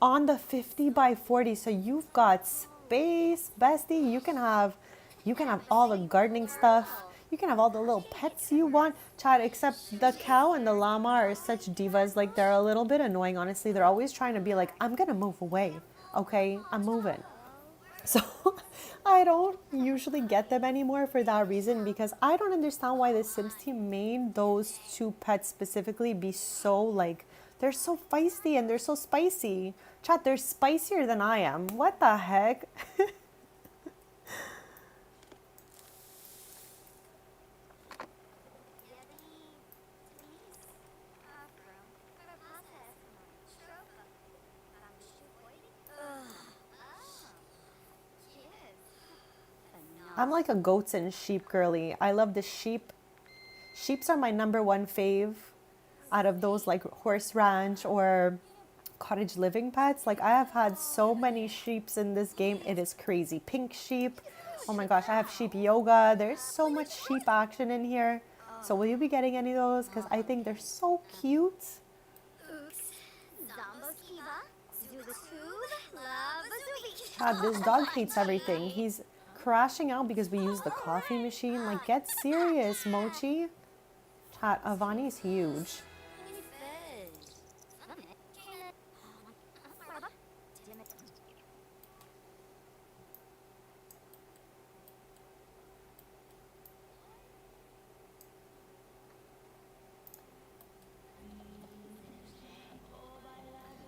On the 50 by 40, so you've got space, bestie. You can have all the gardening stuff. You can have all the little pets you want. Chad, except the cow and the llama are such divas. Like, they're a little bit annoying, honestly. They're always trying to be like, I'm gonna move away. Okay, I'm moving. So I don't usually get them anymore for that reason, because I don't understand why the Sims team made those two pets specifically be so like, they're so feisty and they're so spicy. Chat, they're spicier than I am. What the heck? I'm like a goats and sheep girly. I love the sheep. Sheeps are my number one fave out of those like horse ranch or cottage living pets. Like, I have had so many sheeps in this game. It is crazy. Pink sheep. Oh my gosh, I have sheep yoga. There's so much sheep action in here. So will you be getting any of those? Because I think they're so cute. God, this dog hates everything. He's crashing out because we use the coffee machine. Like, get serious, Mochi. Chat, Avani's huge.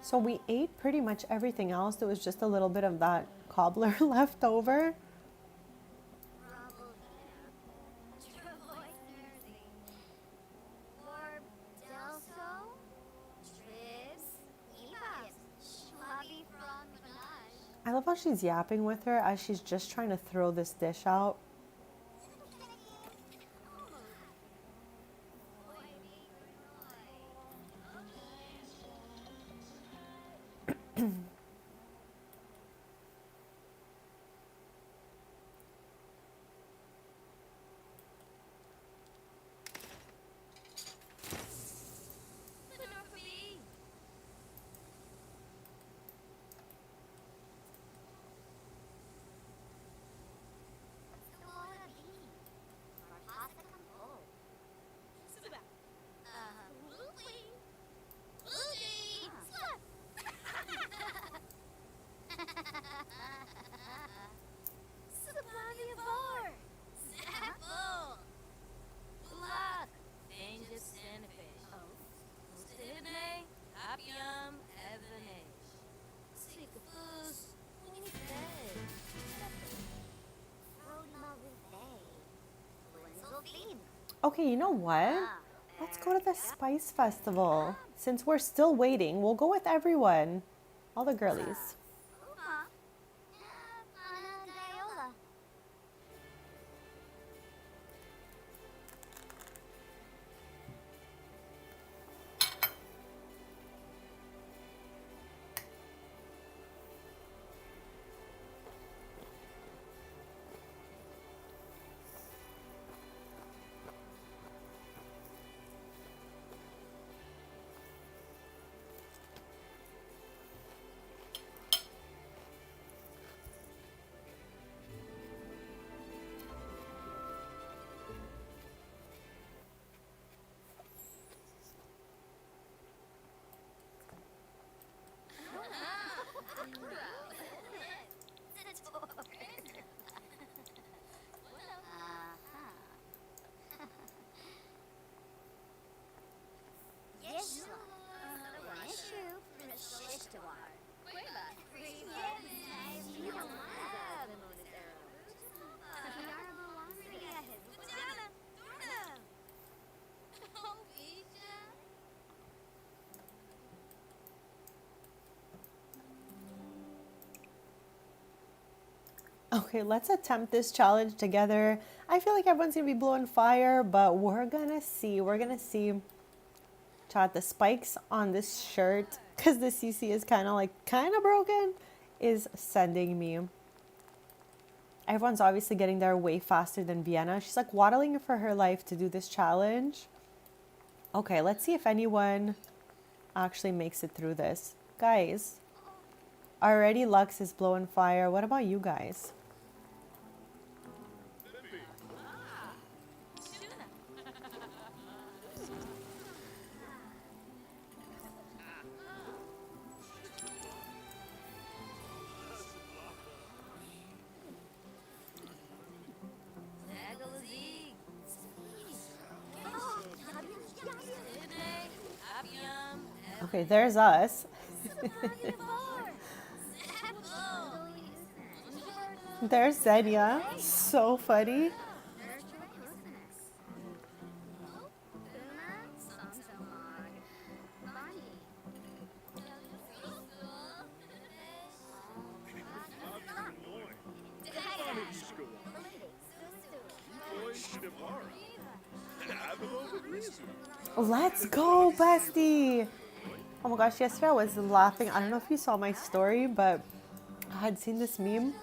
So we ate pretty much everything else. There was just a little bit of that cobbler left over. I love how she's yapping with her as she's just trying to throw this dish out. Okay, you know what? Let's go to the Spice Festival. Since we're still waiting, we'll go with everyone. All the girlies. Okay, let's attempt this challenge together. I feel like everyone's gonna be blowing fire, but we're gonna see. We're gonna see. Chat, the spikes on this shirt, because the CC is kind of broken, is sending me. Everyone's obviously getting there way faster than Vienna. She's like waddling for her life to do this challenge. Okay, let's see if anyone actually makes it through this. Guys, already Lux is blowing fire. What about you guys? Okay, there's us. There's Zenya. So funny. Let's go, bestie. Oh my gosh, yesterday I was laughing. I don't know if you saw my story, but I had seen this meme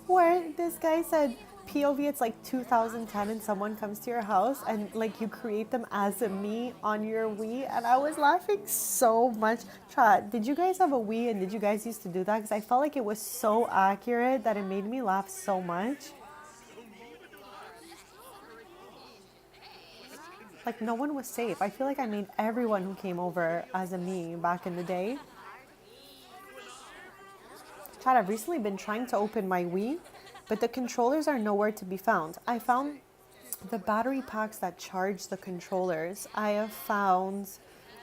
where this guy said, POV, it's like 2010 and someone comes to your house and like you create them as a me on your Wii. And I was laughing so much. Chat, did you guys have a Wii and did you guys used to do that? Because I felt like it was so accurate that it made me laugh so much. Like no one was safe. I feel like I made everyone who came over as a me back in the day. Chad, I've recently been trying to open my Wii, but the controllers are nowhere to be found. I found the battery packs that charge the controllers. I have found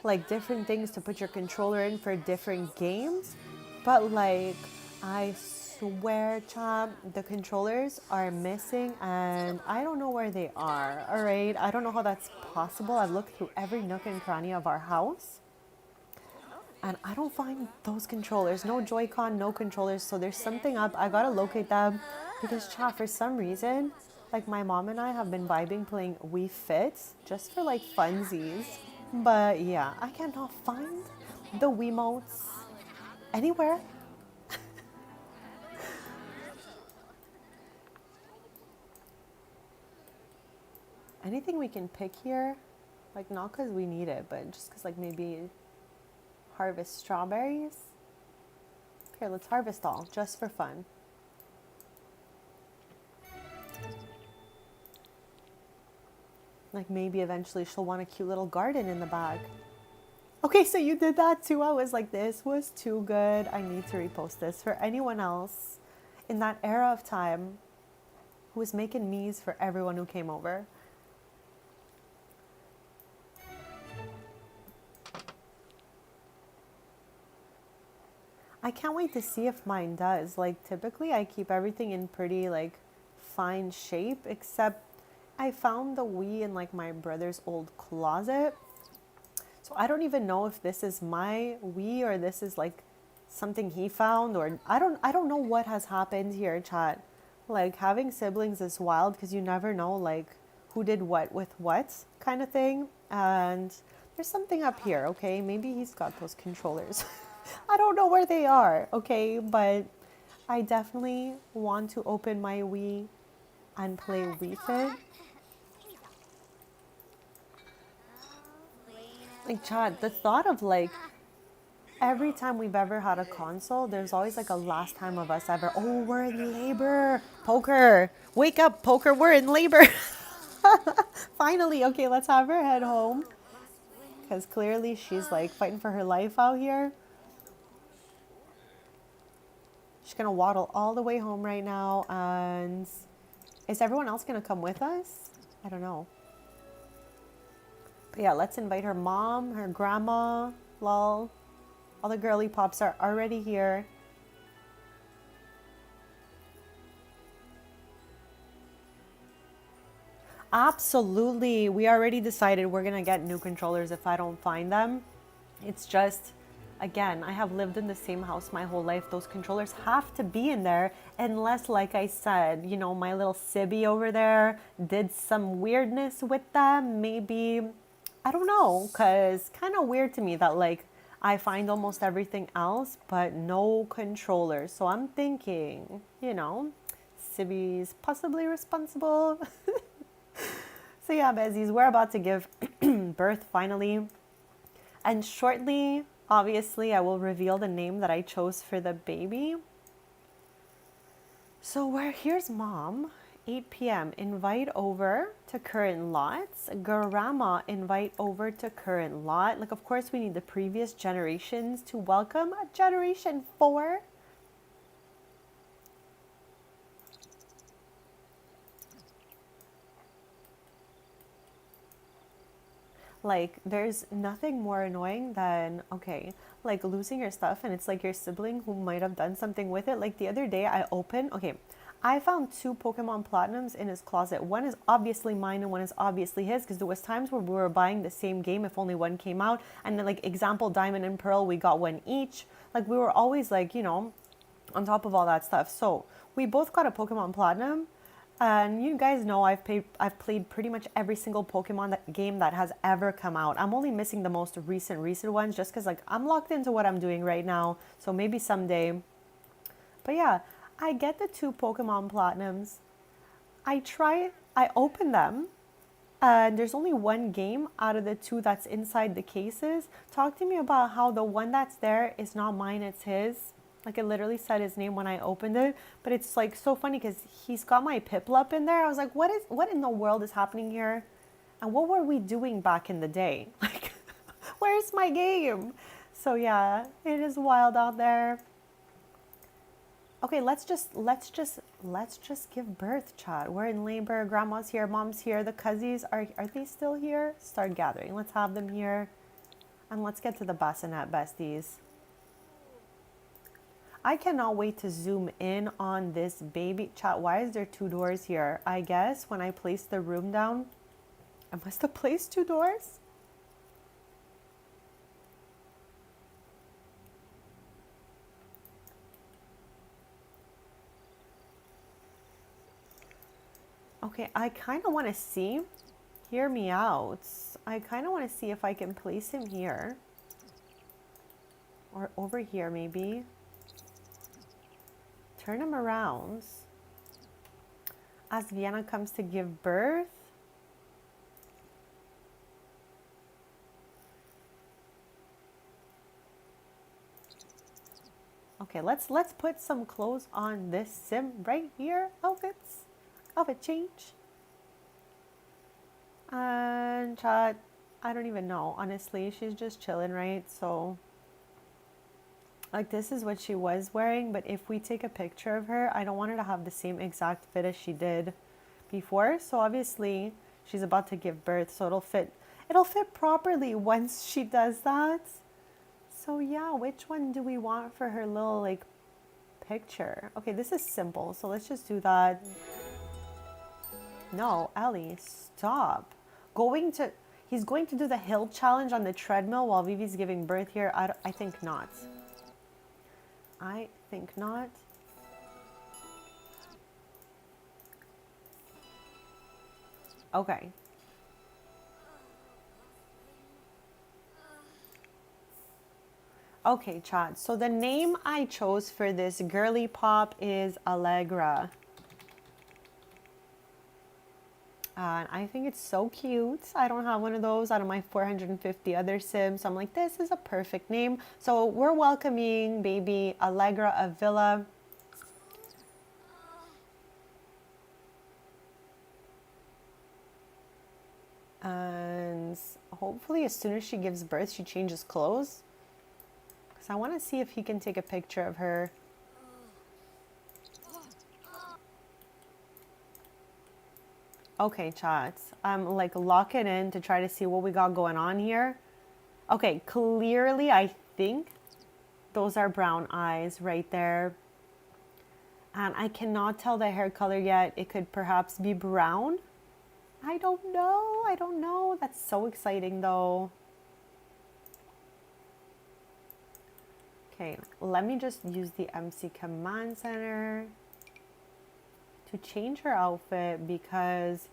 like different things to put your controller in for different games, but like I swear, Chad, the controllers are missing and I don't know where they are. All right, I don't know how that's possible. I've looked through every nook and cranny of our house and I don't find those controllers. No Joy-Con, no controllers. So there's something up. I gotta locate them because, Chad, for some reason, like my mom and I have been vibing playing Wii Fit just for like funsies. But yeah, I cannot find the Wiimotes anywhere. Anything we can pick here, like not because we need it, but just because like maybe harvest strawberries. Here, let's harvest all, just for fun. Like maybe eventually she'll want a cute little garden in the bag. Okay, so you did that too. I was like, this was too good. I need to repost this for anyone else in that era of time who was making me's for everyone who came over. I can't wait to see if mine does. Like typically I keep everything in pretty like fine shape, except I found the Wii in like my brother's old closet. So I don't even know if this is my Wii or this is like something he found, or I don't know what has happened here, chat. Like having siblings is wild because you never know like who did what with what kind of thing. And there's something up here, okay? Maybe he's got those controllers. I don't know where they are, okay? But I definitely want to open my Wii and play Wii Fit. Like, Chad, the thought of like every time we've ever had a console, there's always like a last time of us ever. Oh, we're in labor. Poker, wake up, Poker, we're in labor. Finally, okay, let's have her head home. Because clearly she's like fighting for her life out here. She's going to waddle all the way home right now. And is everyone else going to come with us? I don't know. But yeah, let's invite her mom, her grandma, lol. All the girly pops are already here. Absolutely. We already decided we're going to get new controllers if I don't find them. It's just, again, I have lived in the same house my whole life. Those controllers have to be in there unless, like I said, you know, my little sibby over there did some weirdness with them. Maybe, I don't know, because kind of weird to me that like I find almost everything else but no controllers. So I'm thinking, you know, Sibby's possibly responsible. So yeah, Besties, we're about to give birth finally. And shortly, obviously, I will reveal the name that I chose for the baby. So here's mom. 8 p.m. Invite over to current lots. Grandma, invite over to current lot. Like, of course, we need the previous generations to welcome generation 4. Like, there's nothing more annoying than, okay, like losing your stuff and it's like your sibling who might have done something with it. Like the other day I found 2 Pokemon Platinums in his closet. One is obviously mine and one is obviously his, because there was times where we were buying the same game if only one came out. And then, like, example, Diamond and Pearl, we got one each. Like, we were always, like, you know, on top of all that stuff. So we both got a Pokemon Platinum. And you guys know I've played pretty much every single Pokemon game that has ever come out. I'm only missing the most recent ones just because, like, I'm locked into what I'm doing right now. So maybe someday. But yeah, I get the 2 Pokemon Platinums. I open them, and there's only one game out of the 2 that's inside the cases. Talk to me about how the one that's there is not mine, it's his. Like, it literally said his name when I opened it. But it's, like, so funny because he's got my Piplup in there. I was like, what in the world is happening here? And what were we doing back in the day? Like, where's my game? So yeah, it is wild out there. Okay, let's just give birth, chat. We're in labor. Grandma's here. Mom's here. The cousins are they still here? Start gathering. Let's have them here, and let's get to the bassinet, besties. I cannot wait to zoom in on this baby. Chat. Why is there 2 doors here? I guess when I placed the room down, I must have placed 2 doors. Okay, I kind of want to see, hear me out. I kind of want to see if I can place him here. Or over here, maybe. Turn him around. As Vienna comes to give birth. Okay, let's put some clothes on this sim right here. Outfit change. And chat, I don't even know. Honestly, she's just chilling, right? So, like, this is what she was wearing. But if we take a picture of her, I don't want her to have the same exact fit as she did before. So obviously, she's about to give birth. So it'll fit properly once she does that. So yeah, which one do we want for her little, like, picture? Okay, this is simple. So let's just do that. No, Ellie, stop. He's going to do the hill challenge on the treadmill while Vivi's giving birth here. I think not. I think not. Okay. Okay, chat. So the name I chose for this girly pop is Allegra. And I think it's so cute. I don't have one of those out of my 450 other Sims. So I'm like, this is a perfect name. So we're welcoming baby Allegra Avila. And hopefully as soon as she gives birth, she changes clothes. Because I want to see if he can take a picture of her. Okay, chat. I'm like locking in to try to see what we got going on here. Okay, clearly I think those are brown eyes right there. And I cannot tell the hair color yet. It could perhaps be brown. I don't know. I don't know. That's so exciting though. Okay, let me just use the MC Command Center to change her outfit because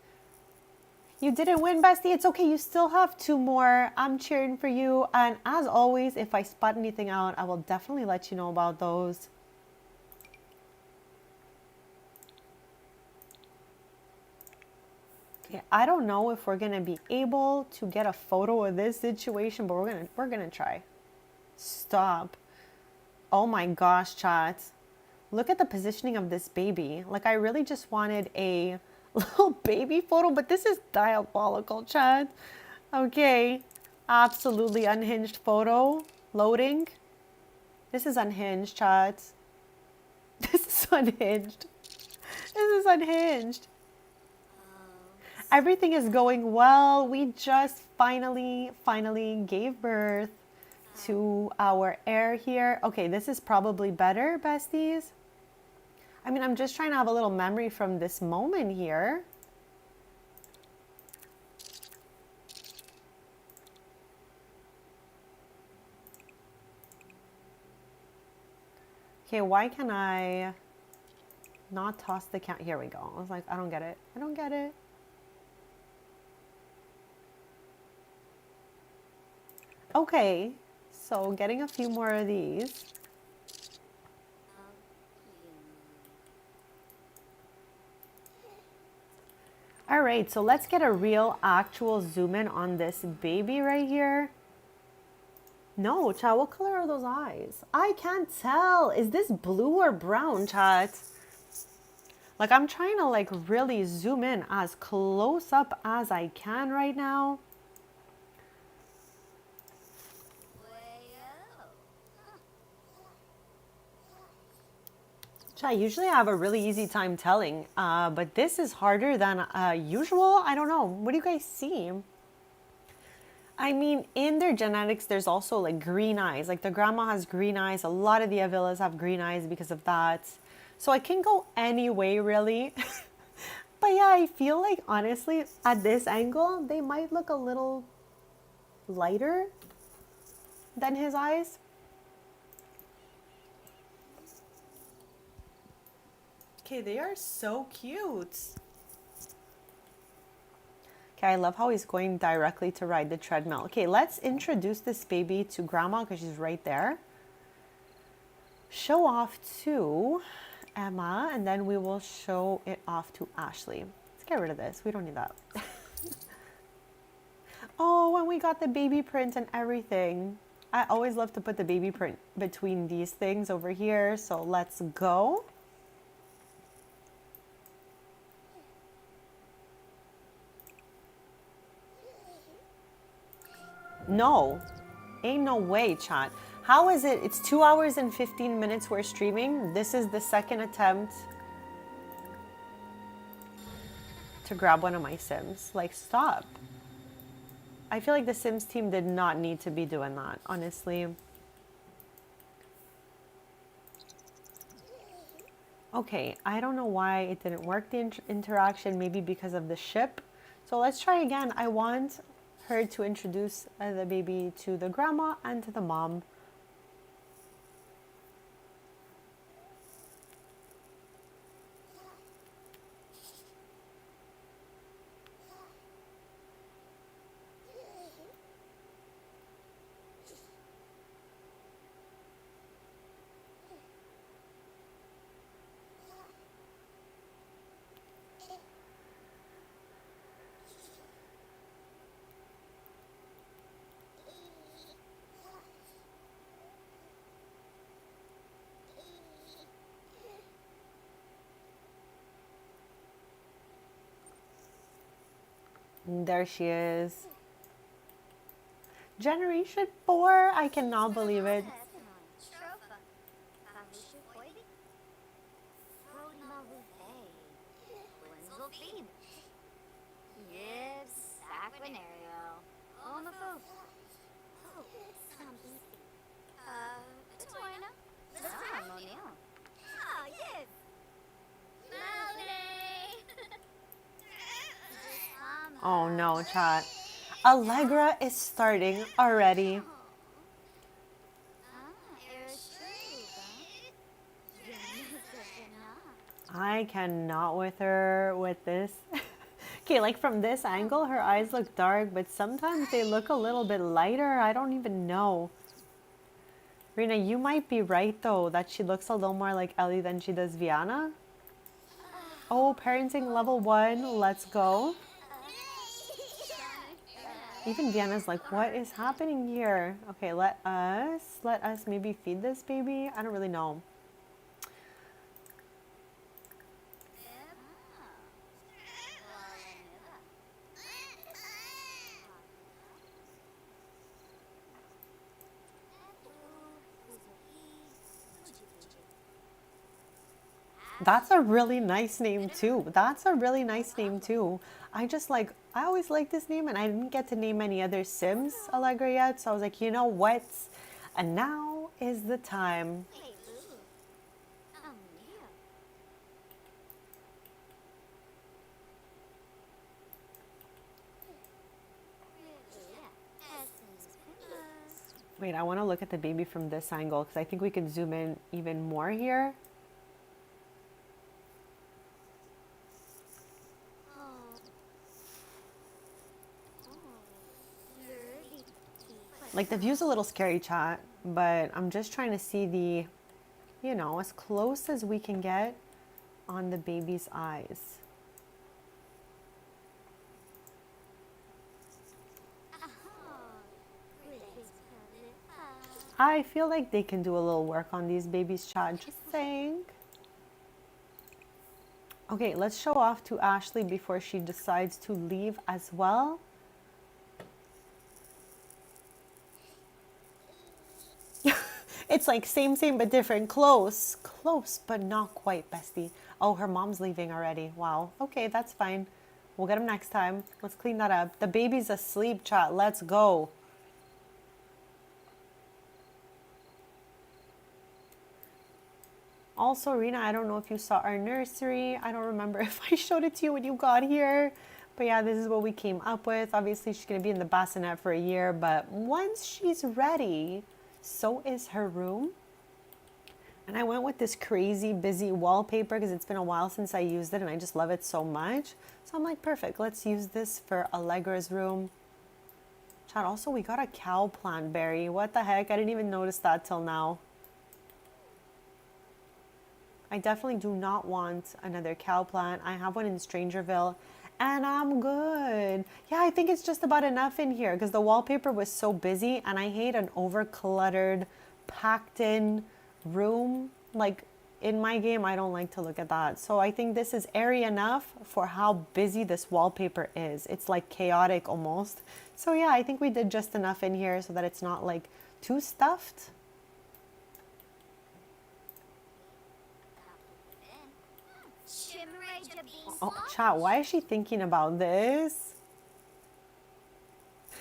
you didn't win, bestie. It's okay. You still have 2 more. I'm cheering for you. And as always, if I spot anything out, I will definitely let you know about those. Okay, I don't know if we're gonna be able to get a photo of this situation, but we're gonna try. Stop. Oh my gosh, chat. Look at the positioning of this baby. Like, I really just wanted a little baby photo, but this is diabolical, chat. Okay. Absolutely unhinged photo. Loading. This is unhinged, chat. This is unhinged. This is unhinged. Everything is going well. We just finally gave birth to our heir here. Okay, this is probably better, besties. I mean, I'm just trying to have a little memory from this moment here. Okay, why can I not toss the cat? Here we go. I was like, I don't get it. I don't get it. Okay, so getting a few more of these. All right, so let's get a real actual zoom in on this baby right here. No, chat, what color are those eyes? I can't tell. Is this blue or brown, chat? Like, I'm trying to like really zoom in as close up as I can right now. Usually I have a really easy time telling, but this is harder than usual. I don't know. What do you guys see? I mean, in their genetics, there's also like green eyes. Like the grandma has green eyes. A lot of the Avilas have green eyes because of that. So I can go any way, really. But yeah, I feel like honestly, at this angle, they might look a little lighter than his eyes. Okay, they are so cute. Okay, I love how he's going directly to ride the treadmill. Okay, let's introduce this baby to grandma because she's right there. Show off to Emma, and then we will show it off to Ashley. Let's get rid of this. We don't need that. Oh, and we got the baby print and everything. I always love to put the baby print between these things over here. So let's go. No, ain't no way, chat. How is it? It's 2 hours and 15 minutes we're streaming. This is the second attempt to grab one of my Sims. Like, stop. I feel like the Sims team did not need to be doing that, honestly. Okay, I don't know why it didn't work, the interaction, maybe because of the ship. So let's try again. I want her to introduce the baby to the grandma and to the mom. There she is. Generation 4? I cannot believe it. Oh no, chat. Allegra is starting already. I cannot with her with this. Okay, like from this angle, her eyes look dark, but sometimes they look a little bit lighter. I don't even know. Rena, you might be right though, that she looks a little more like Ellie than she does Viana. Oh, parenting level 1, let's go. Even Vienna's like, what is happening here? Okay, let us maybe feed this baby. I don't really know. That's a really nice name too. That's a really nice name too. I always like this name and I didn't get to name any other Sims Allegra yet. So I was like, you know what? And now is the time. Wait, I want to look at the baby from this angle because I think we can zoom in even more here. Like the view's a little scary, chat, but I'm just trying to see as close as we can get on the baby's eyes. I feel like they can do a little work on these babies, chat, just saying. Okay, let's show off to Ashley before she decides to leave as well. It's like same, but different. Close, but not quite, bestie. Oh, her mom's leaving already. Wow. Okay, that's fine. We'll get him next time. Let's clean that up. The baby's asleep, chat. Let's go. Also, Rena, I don't know if you saw our nursery. I don't remember if I showed it to you when you got here. But yeah, this is what we came up with. Obviously, she's going to be in the bassinet for a year. But once she's ready, so is her room. And I went with this crazy busy wallpaper because it's been a while since I used it and I just love it so much. So I'm like, perfect, let's use this for Allegra's room. Chat, also we got a cow plant berry. What the heck? I didn't even notice that till now. I definitely do not want another cow plant. I have one in Strangerville and I'm good. Yeah, I think it's just about enough in here because the wallpaper was so busy and I hate an over cluttered, packed in room. Like in my game, I don't like to look at that. So I think this is airy enough for how busy this wallpaper is. It's like chaotic almost. So yeah, I think we did just enough in here so that it's not like too stuffed. Oh, chat, why is she thinking about this?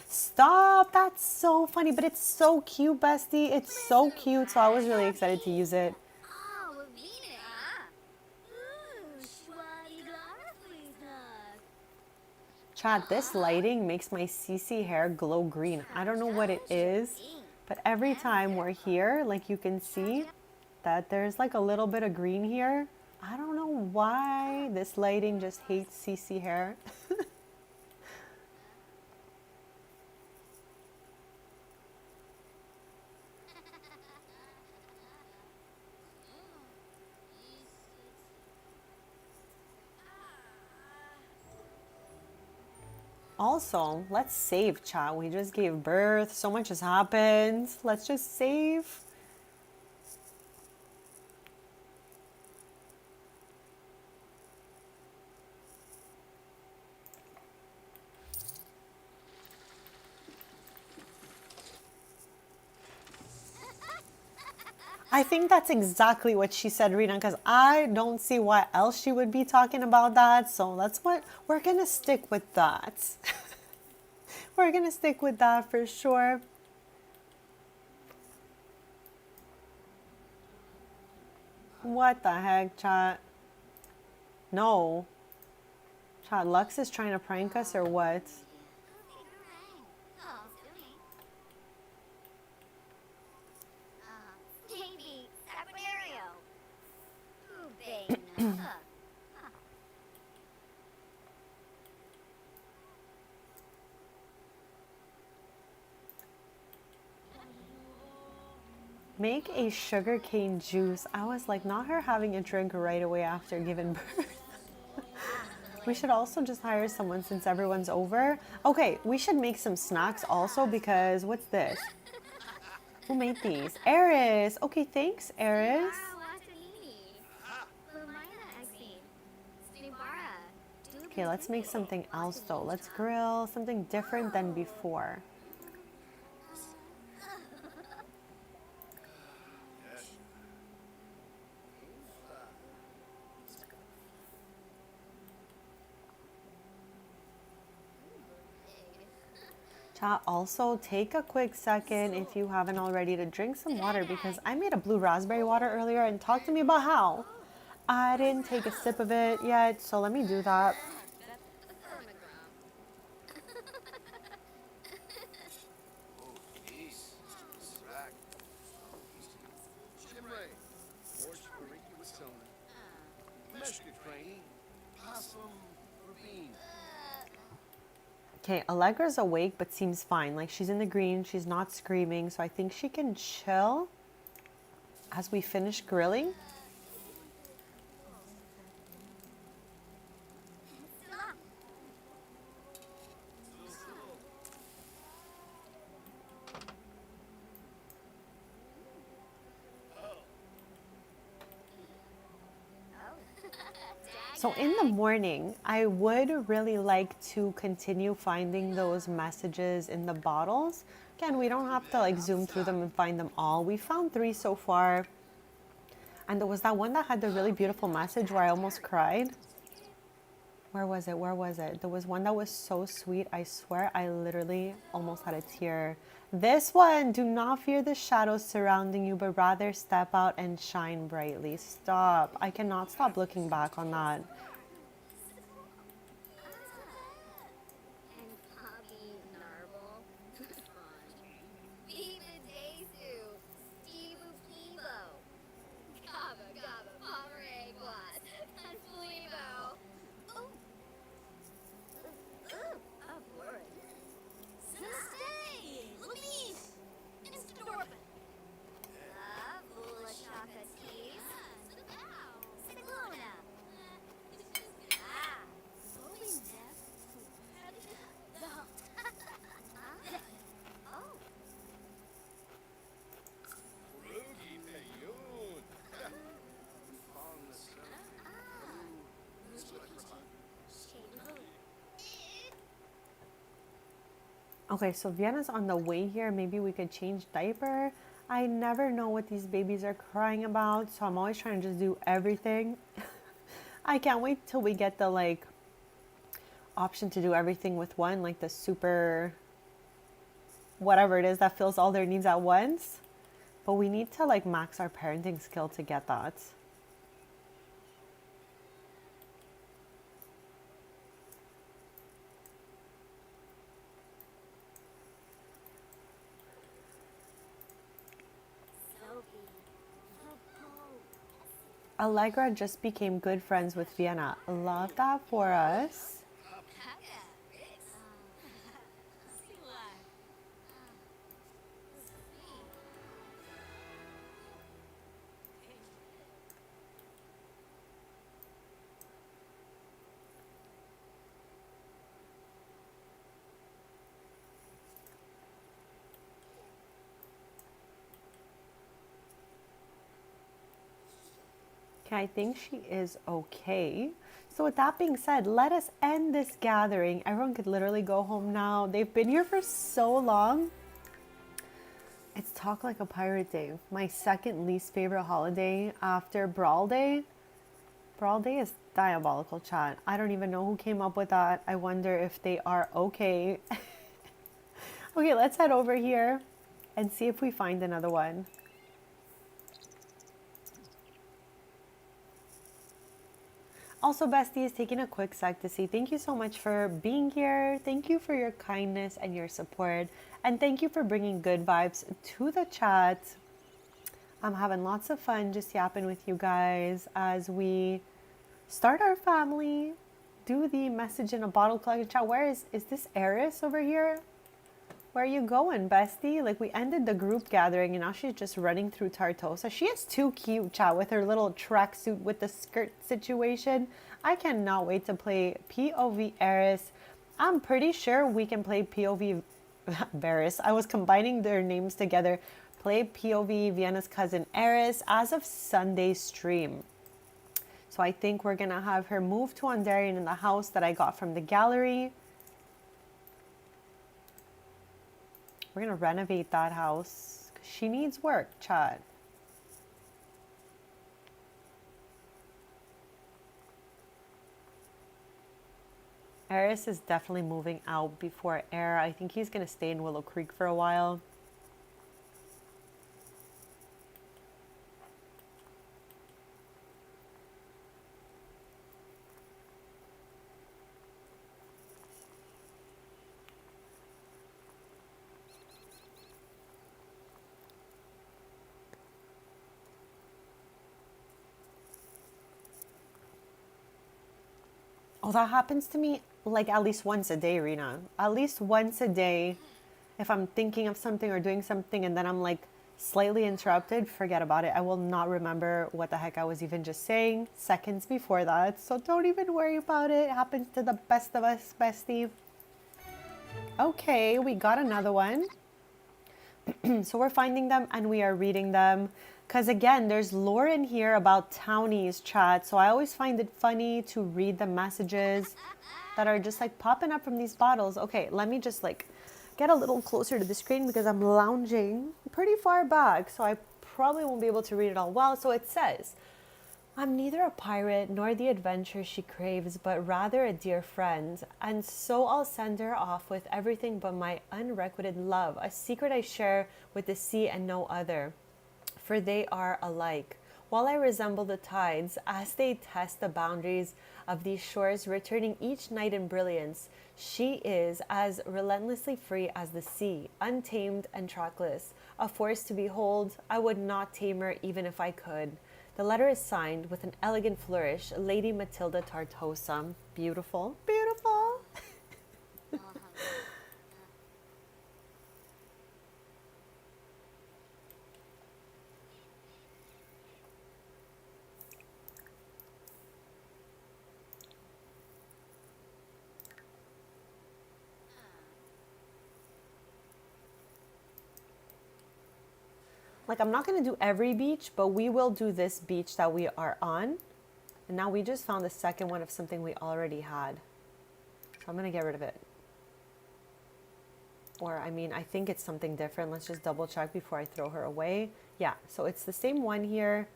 Stop! That's so funny, but it's so cute, bestie. It's so cute, so I was really excited to use it. Chat, this lighting makes my CC hair glow green. I don't know what it is, but every time we're here, like you can see that there's like a little bit of green here. I don't know why this lighting just hates CC hair. Also, let's save, chat. We just gave birth. So much has happened. Let's just save. I think that's exactly what she said, Rena, because I don't see why else she would be talking about that. So that's what we're going to stick with that. We're going to stick with that for sure. What the heck, chat? No. Chat, Lux is trying to prank us or what? Make a sugarcane juice. I was like, not her having a drink right away after giving birth. We should also just hire someone since everyone's over. Okay, we should make some snacks also because what's this? Who made these? Eris. Okay, thanks, Eris. Okay, let's make something else though. Let's grill something different than before. Chat, also take a quick second if you haven't already to drink some water because I made a blue raspberry water earlier and talk to me about how I didn't take a sip of it yet, so let me do that. Okay, Allegra's awake but seems fine. Like she's in the green, she's not screaming, so I think she can chill as we finish grilling. So in the morning, I would really like to continue finding those messages in the bottles. Again, we don't have to like zoom through them and find them all. We found 3 so far. And there was that one that had the really beautiful message where I almost cried. Where was it? Where was it? There was one that was so sweet. I swear I literally almost had a tear. This one, do not fear the shadows surrounding you, but rather step out and shine brightly. Stop. I cannot stop looking back on that. Okay, so Vienna's on the way here. Maybe we could change diaper. I never know what these babies are crying about, so I'm always trying to just do everything. I can't wait till we get the like option to do everything with one, like the super whatever it is that fills all their needs at once. But we need to like max our parenting skill to get that. Allegra just became good friends with Vienna. Love that for us. Okay, I think she is okay. So with that being said, let us end this gathering. Everyone could literally go home now. They've been here for so long. It's Talk Like a Pirate Day. My second least favorite holiday after Brawl Day. Brawl Day is diabolical, chat. I don't even know who came up with that. I wonder if they are okay. Okay, let's head over here and see if we find another one. Also, besties, taking a quick sec to say thank you so much for being here. Thank you for your kindness and your support. And thank you for bringing good vibes to the chat. I'm having lots of fun just yapping with you guys as we start our family, do the message in a bottle collection chat. Where is this Eris over here? Where are you going, bestie? Like, we ended the group gathering and now she's just running through Tartosa. She is too cute, chat, with her little tracksuit with the skirt situation. I cannot wait to play POV Eris. I'm pretty sure we can play POV Varys. I was combining their names together. Play POV Vienna's cousin Eris as of Sunday's stream. So I think we're going to have her move to Ondarian in the house that I got from the gallery. We're going to renovate that house. She needs work, chat. Eris is definitely moving out before Era. I think he's going to stay in Willow Creek for a while. Oh, that happens to me like at least once a day, Rena. At least once a day. If I'm thinking of something or doing something and then I'm like slightly interrupted, forget about it. I will not remember what the heck I was even just saying seconds before that. So don't even worry about it. It happens to the best of us, bestie. Okay, we got another one. So we're finding them and we are reading them. Because again, there's lore in here about townies, chat. So I always find it funny to read the messages that are just like popping up from these bottles. Okay, let me just like get a little closer to the screen because I'm lounging pretty far back. So I probably won't be able to read it all well. So it says, I'm neither a pirate nor the adventure she craves, but rather a dear friend. And so I'll send her off with everything but my unrequited love, a secret I share with the sea and no other. For they are alike. While I resemble the tides as they test the boundaries of these shores, returning each night in brilliance, she is as relentlessly free as the sea, untamed and trackless, a force to behold. I would not tame her even if I could. The letter is signed with an elegant flourish, Lady Matilda Tartosa. Beautiful, beautiful. Like, I'm not going to do every beach, but we will do this beach that we are on. And now we just found the second one of something we already had. So I'm going to get rid of it. Or, I mean, I think it's something different. Let's just double check before I throw her away. Yeah, so it's the same one here.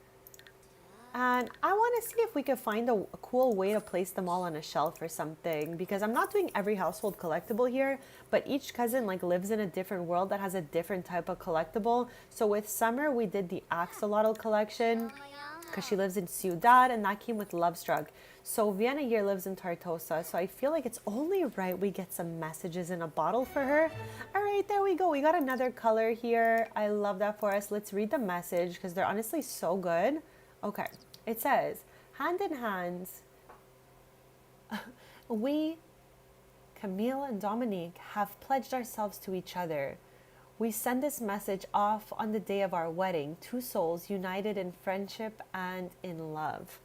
And I want to see if we could find a cool way to place them all on a shelf or something. Because I'm not doing every household collectible here. But each cousin like lives in a different world that has a different type of collectible. So with Summer, we did the axolotl collection. Because she lives in Ciudad and that came with Lovestruck. So Vienna here lives in Tartosa. So I feel like it's only right we get some messages in a bottle for her. All right, there we go. We got another color here. I love that for us. Let's read the message because they're honestly so good. Okay, it says, hand in hand, we, Camille and Dominique, have pledged ourselves to each other. We send this message off on the day of our wedding, two souls united in friendship and in love.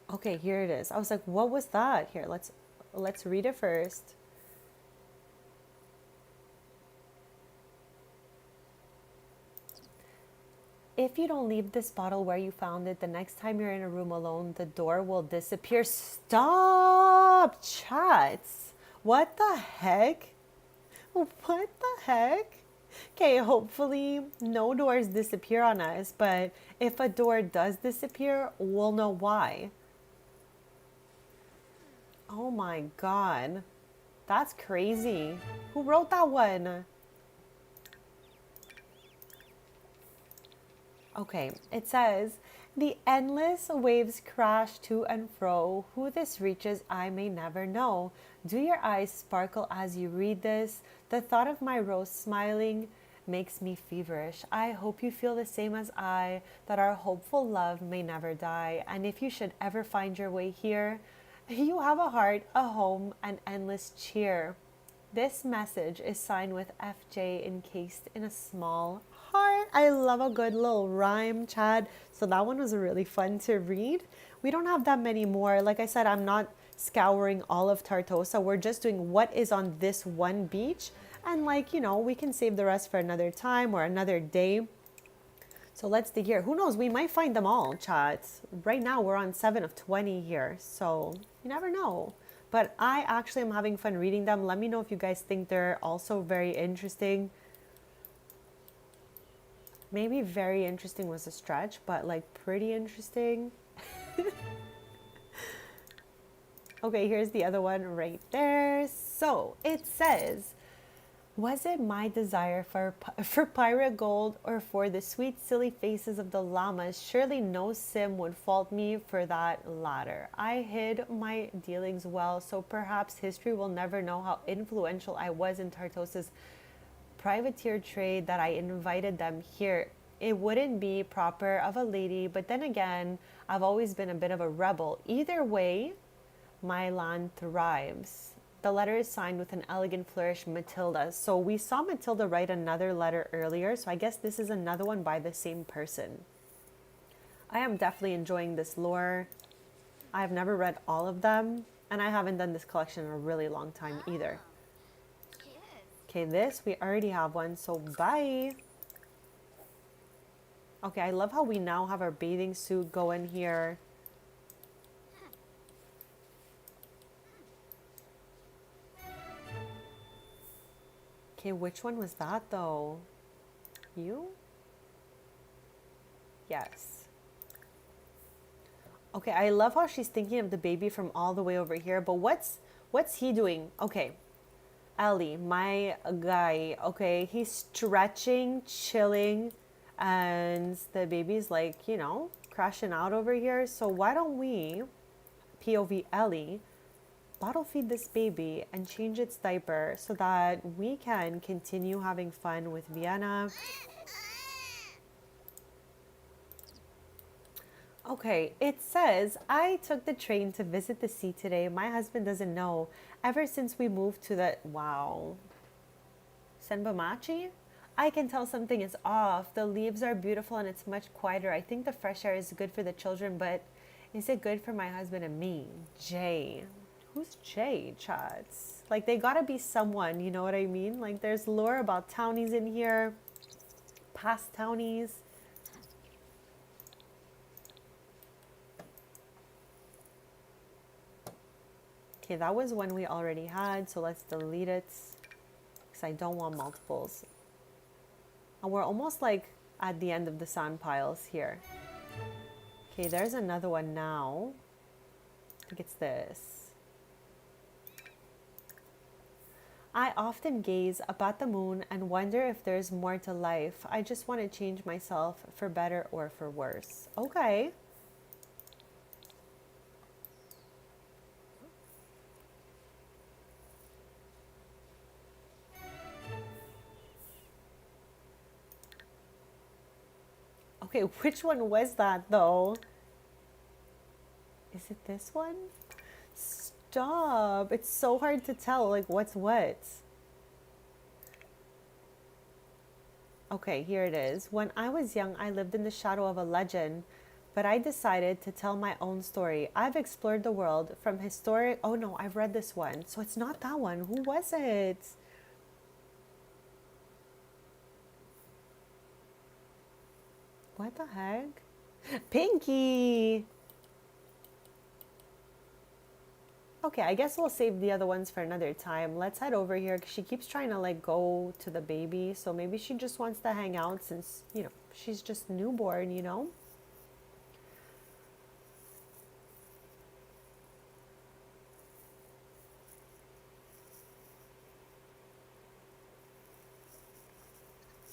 Okay, here it is. I was like, what was that? Here, let's read it first. If you don't leave this bottle where you found it, the next time you're in a room alone, the door will disappear. Stop, chats. What the heck? What the heck? Okay, hopefully no doors disappear on us, but if a door does disappear, we'll know why. Oh my God. That's crazy. Who wrote that one? Okay, it says, the endless waves crash to and fro. Who this reaches, I may never know. Do your eyes sparkle as you read this? The thought of my rose smiling makes me feverish. I hope you feel the same as I, that our hopeful love may never die. And if you should ever find your way here, you have a heart, a home, and endless cheer. This message is signed with FJ encased in a small heart. I love a good little rhyme, Chad. So that one was really fun to read. We don't have that many more. Like I said, I'm not scouring all of Tartosa. We're just doing what is on this one beach. And like, you know, we can save the rest for another time or another day. So let's dig here. Who knows? We might find them all, chats. Right now we're on 7 of 20 here. So you never know. But I actually am having fun reading them. Let me know if you guys think they're also very interesting. Maybe very interesting was a stretch, but like pretty interesting. Okay, here's the other one right there. So it says, was it my desire for pirate gold or for the sweet silly faces of the llamas? Surely no sim would fault me for that latter. I hid my dealings well, so perhaps history will never know how influential I was in Tartosa's privateer trade that I invited them here. It wouldn't be proper of a lady, but then again, I've always been a bit of a rebel. Either way, my land thrives. The letter is signed with an elegant flourish, Matilda. So we saw Matilda write another letter earlier, so I guess this is another one by the same person. I am definitely enjoying this lore. I've never read all of them, and I haven't done this collection in a really long time either. Okay, this, we already have one, so bye. Okay, I love how we now have our bathing suit going here. Okay, which one was that though? You? Yes. Okay, I love how she's thinking of the baby from all the way over here, but what's he doing? Okay, Ellie, my guy, okay, he's stretching, chilling, and the baby's like, you know, crashing out over here. So why don't we, POV Ellie, bottle feed this baby and change its diaper so that we can continue having fun with Vienna. Okay, it says, I took the train to visit the sea today. My husband doesn't know. Ever since we moved to the, wow, Senbamachi? I can tell something is off. The leaves are beautiful and it's much quieter. I think the fresh air is good for the children, but is it good for my husband and me? Jay. Who's Jay, chats? Like, they gotta be someone, you know what I mean? Like, there's lore about townies in here, past townies. Okay, that was one we already had, so let's delete it because I don't want multiples. And we're almost like at the end of the sand piles here. Okay, there's another one now. I think it's this. I often gaze up at the moon and wonder if there's more to life. I just want to change myself for better or for worse. Okay. Okay, which one was that though? Is it this one? Stop. It's so hard to tell, like, what's what. Okay, here it is. When I was young, I lived in the shadow of a legend, but I decided to tell my own story. I've explored the world from historic... Oh no, I've read this one. So it's not that one. Who was it? What the heck? Pinky! Okay, I guess we'll save the other ones for another time. Let's head over here because she keeps trying to like go to the baby. So maybe she just wants to hang out since, you know, she's just newborn, you know?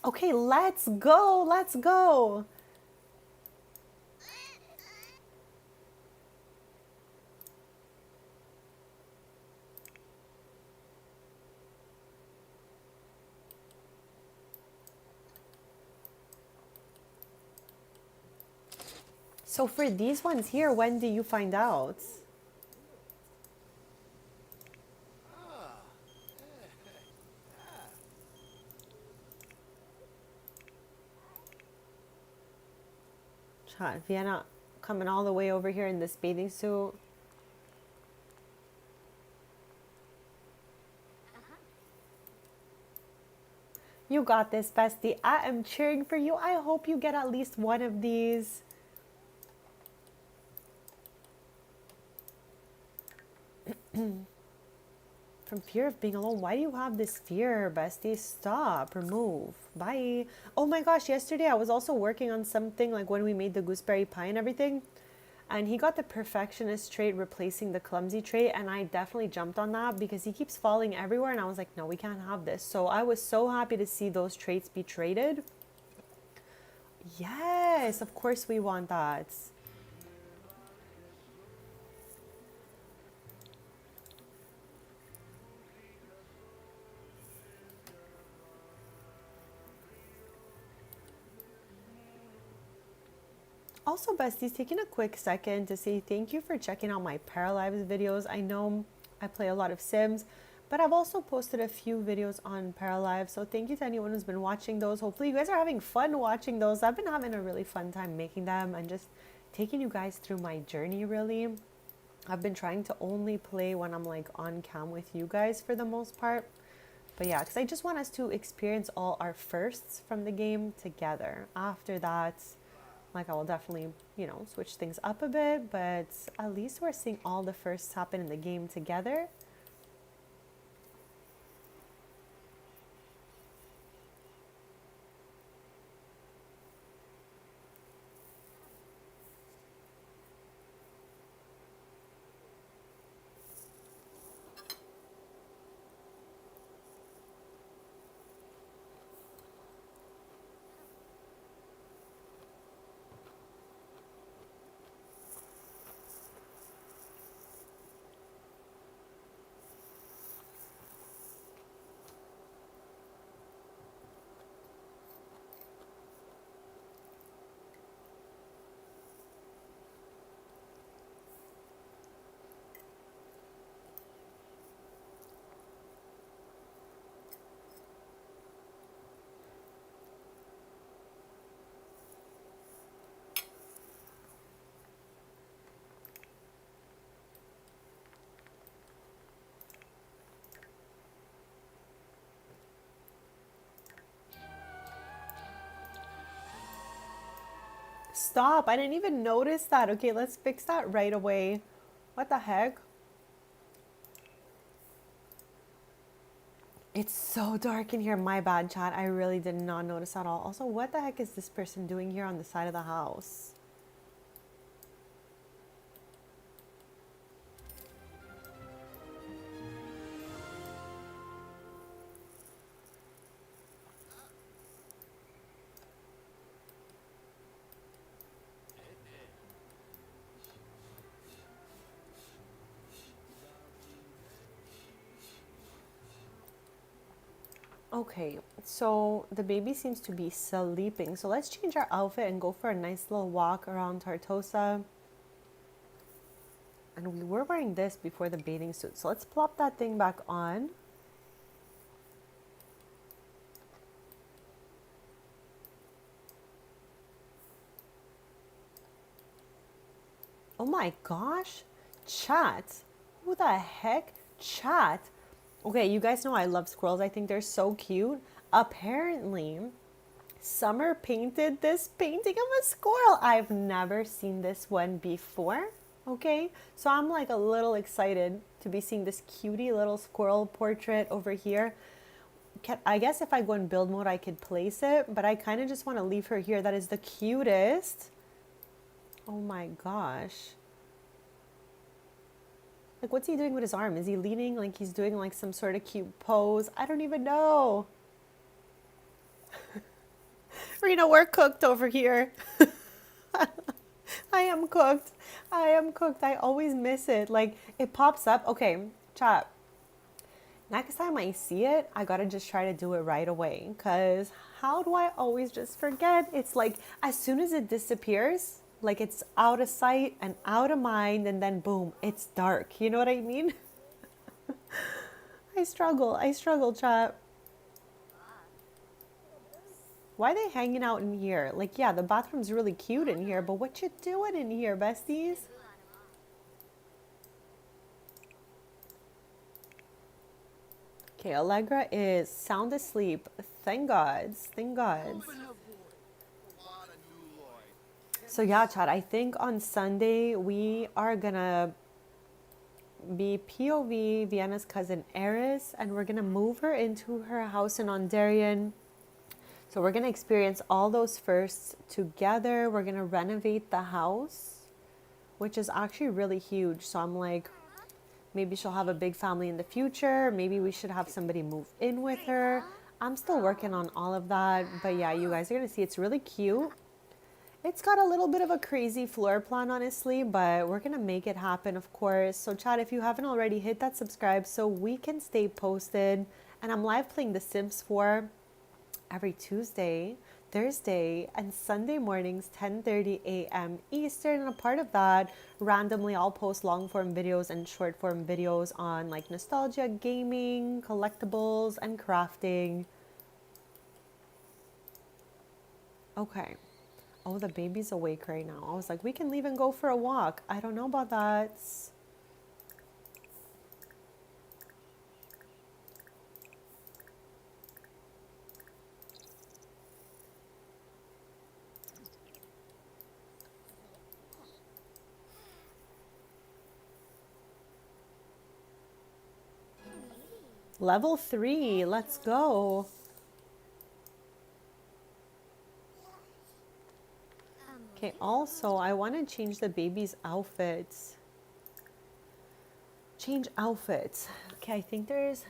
Okay, let's go. Let's go. So for these ones here, when do you find out? Chat, Vienna coming all the way over here in this bathing suit. You got this, bestie. I am cheering for you. I hope you get at least one of these. From fear of being alone. Why do you have this fear, bestie? Stop. Remove. Bye. Oh my gosh, yesterday I was also working on something like when we made the gooseberry pie and everything. And he got the perfectionist trait replacing the clumsy trait. And I definitely jumped on that because he keeps falling everywhere. And I was like, no, we can't have this. So I was so happy to see those traits be traded. Yes, of course we want that. Also, besties, taking a quick second to say thank you for checking out my Paralives videos. I know I play a lot of Sims, but I've also posted a few videos on Paralives. So thank you to anyone who's been watching those. Hopefully you guys are having fun watching those. I've been having a really fun time making them and just taking you guys through my journey, really. I've been trying to only play when I'm like on cam with you guys for the most part. But yeah, because I just want us to experience all our firsts from the game together. After that, like I will definitely, you know, switch things up a bit, but at least we're seeing all the firsts happen in the game together. Stop, I didn't even notice that. Okay, let's fix that right away. What the heck? It's so dark in here. My bad, chat. I really did not notice at all. Also, what the heck is this person doing here on the side of the house? Okay, so the baby seems to be sleeping. So let's change our outfit and go for a nice little walk around Tartosa. And we were wearing this before the bathing suit. So let's plop that thing back on. Oh my gosh, chat. Who the heck? Chat. Okay, you guys know I love squirrels. I think they're so cute. Apparently, Summer painted this painting of a squirrel. I've never seen this one before. Okay, so I'm like a little excited to be seeing this cutie little squirrel portrait over here. I guess if I go in build mode, I could place it, but I kind of just want to leave her here. That is the cutest. Oh my gosh. Like, what's he doing with his arm? Is he leaning like he's doing like some sort of cute pose? I don't even know. Rena, we're cooked over here. I am cooked. I am cooked. I always miss it. Like, it pops up. Okay, chat. Next time I see it, I gotta just try to do it right away. Because how do I always just forget? It's like, as soon as it disappears, Like it's out of sight and out of mind, and then boom, it's dark. You know what I mean? I struggle, chat. Why are they hanging out in here? Like, yeah, the bathroom's really cute in here, but what you doing in here, besties? Okay, Allegra is sound asleep. Thank gods. Thank gods. So yeah, Chad, I think on Sunday we are gonna be POV Vienna's cousin Eris, and we're gonna move her into her house in Ondarian. So we're gonna experience all those firsts together. We're gonna renovate the house, which is actually really huge. So I'm like, maybe she'll have a big family in the future. Maybe we should have somebody move in with her. I'm still working on all of that. But yeah, you guys are going to see it's really cute. It's got a little bit of a crazy floor plan, honestly, but we're going to make it happen, of course. So chat, if you haven't already, hit that subscribe so we can stay posted. And I'm live playing The Sims 4 every Tuesday, Thursday, and Sunday mornings, 10:30 a.m. Eastern. And a part of that, randomly, I'll post long form videos and short form videos on like nostalgia, gaming, collectibles, and crafting. Okay. Oh, the baby's awake right now. I was like, we can leave and go for a walk. I don't know about that. Level 3, let's go. Okay, also, I want to change the baby's outfits. Change outfits. Okay, I think there's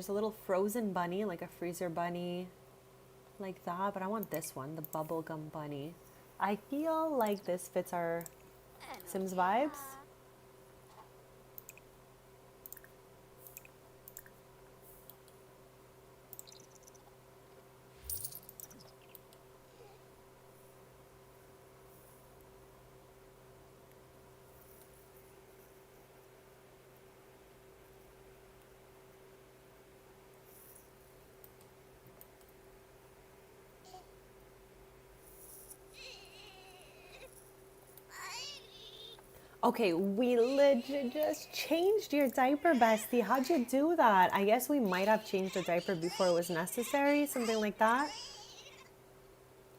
a little frozen bunny, like a freezer bunny, like that, but I want this one, the bubblegum bunny. I feel like this fits our Sims vibes. Okay, we legit just changed your diaper, bestie. How'd you do that? I guess we might have changed the diaper before it was necessary, something like that.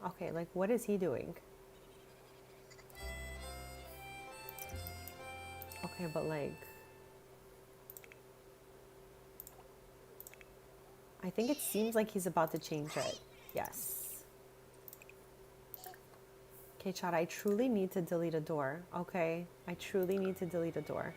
Okay, like what is he doing? Okay, but like, I think it seems like he's about to change it. Yes. Okay, Chad, I truly need to delete a door. Okay, I truly need to delete a door.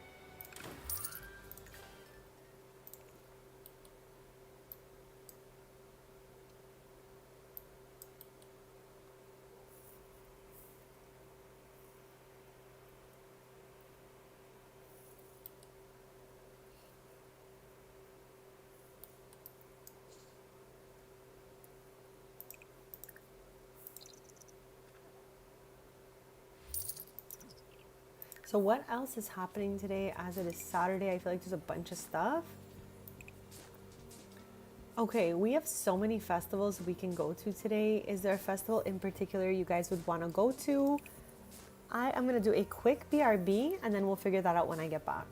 So what else is happening today as it is Saturday? I feel like there's a bunch of stuff. Okay, we have so many festivals we can go to today. Is there a festival in particular you guys would want to go to? I am going to do a quick BRB and then we'll figure that out when I get back.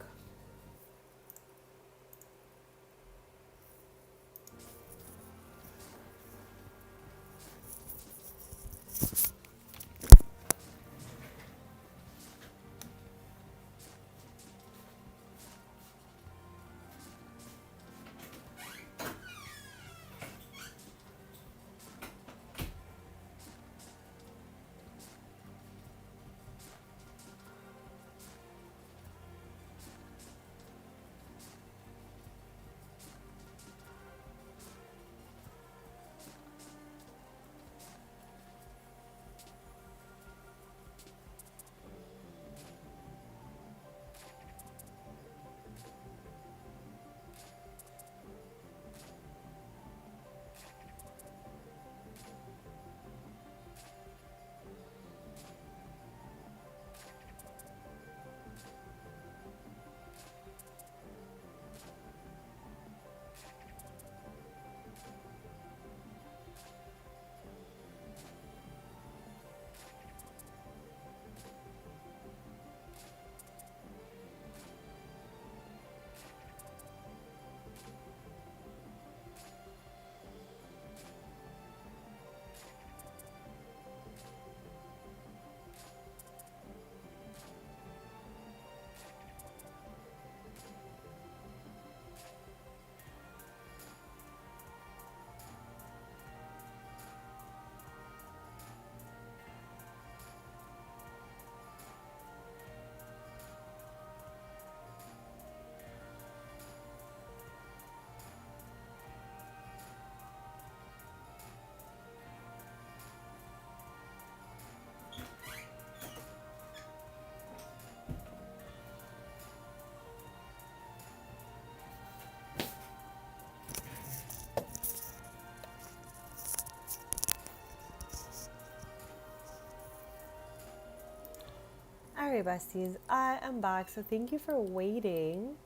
Alright, besties, I am back. So thank you for waiting.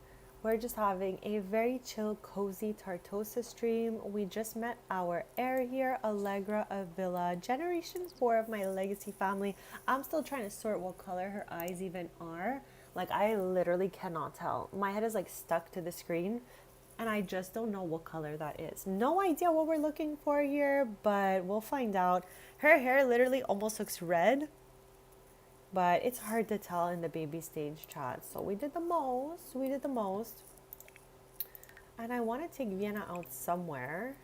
We're just having a very chill, cozy Tartosa stream. We just met our heir here, Allegra of Villa, Generation 4 of my legacy family. I'm still trying to sort what color her eyes even are. Like, I literally cannot tell. My head is like stuck to the screen, and I just don't know what color that is. No idea what we're looking for here, but we'll find out. Her hair literally almost looks red, but it's hard to tell in the baby stage chat. So we did the most. We did the most. And I want to take Vienna out somewhere.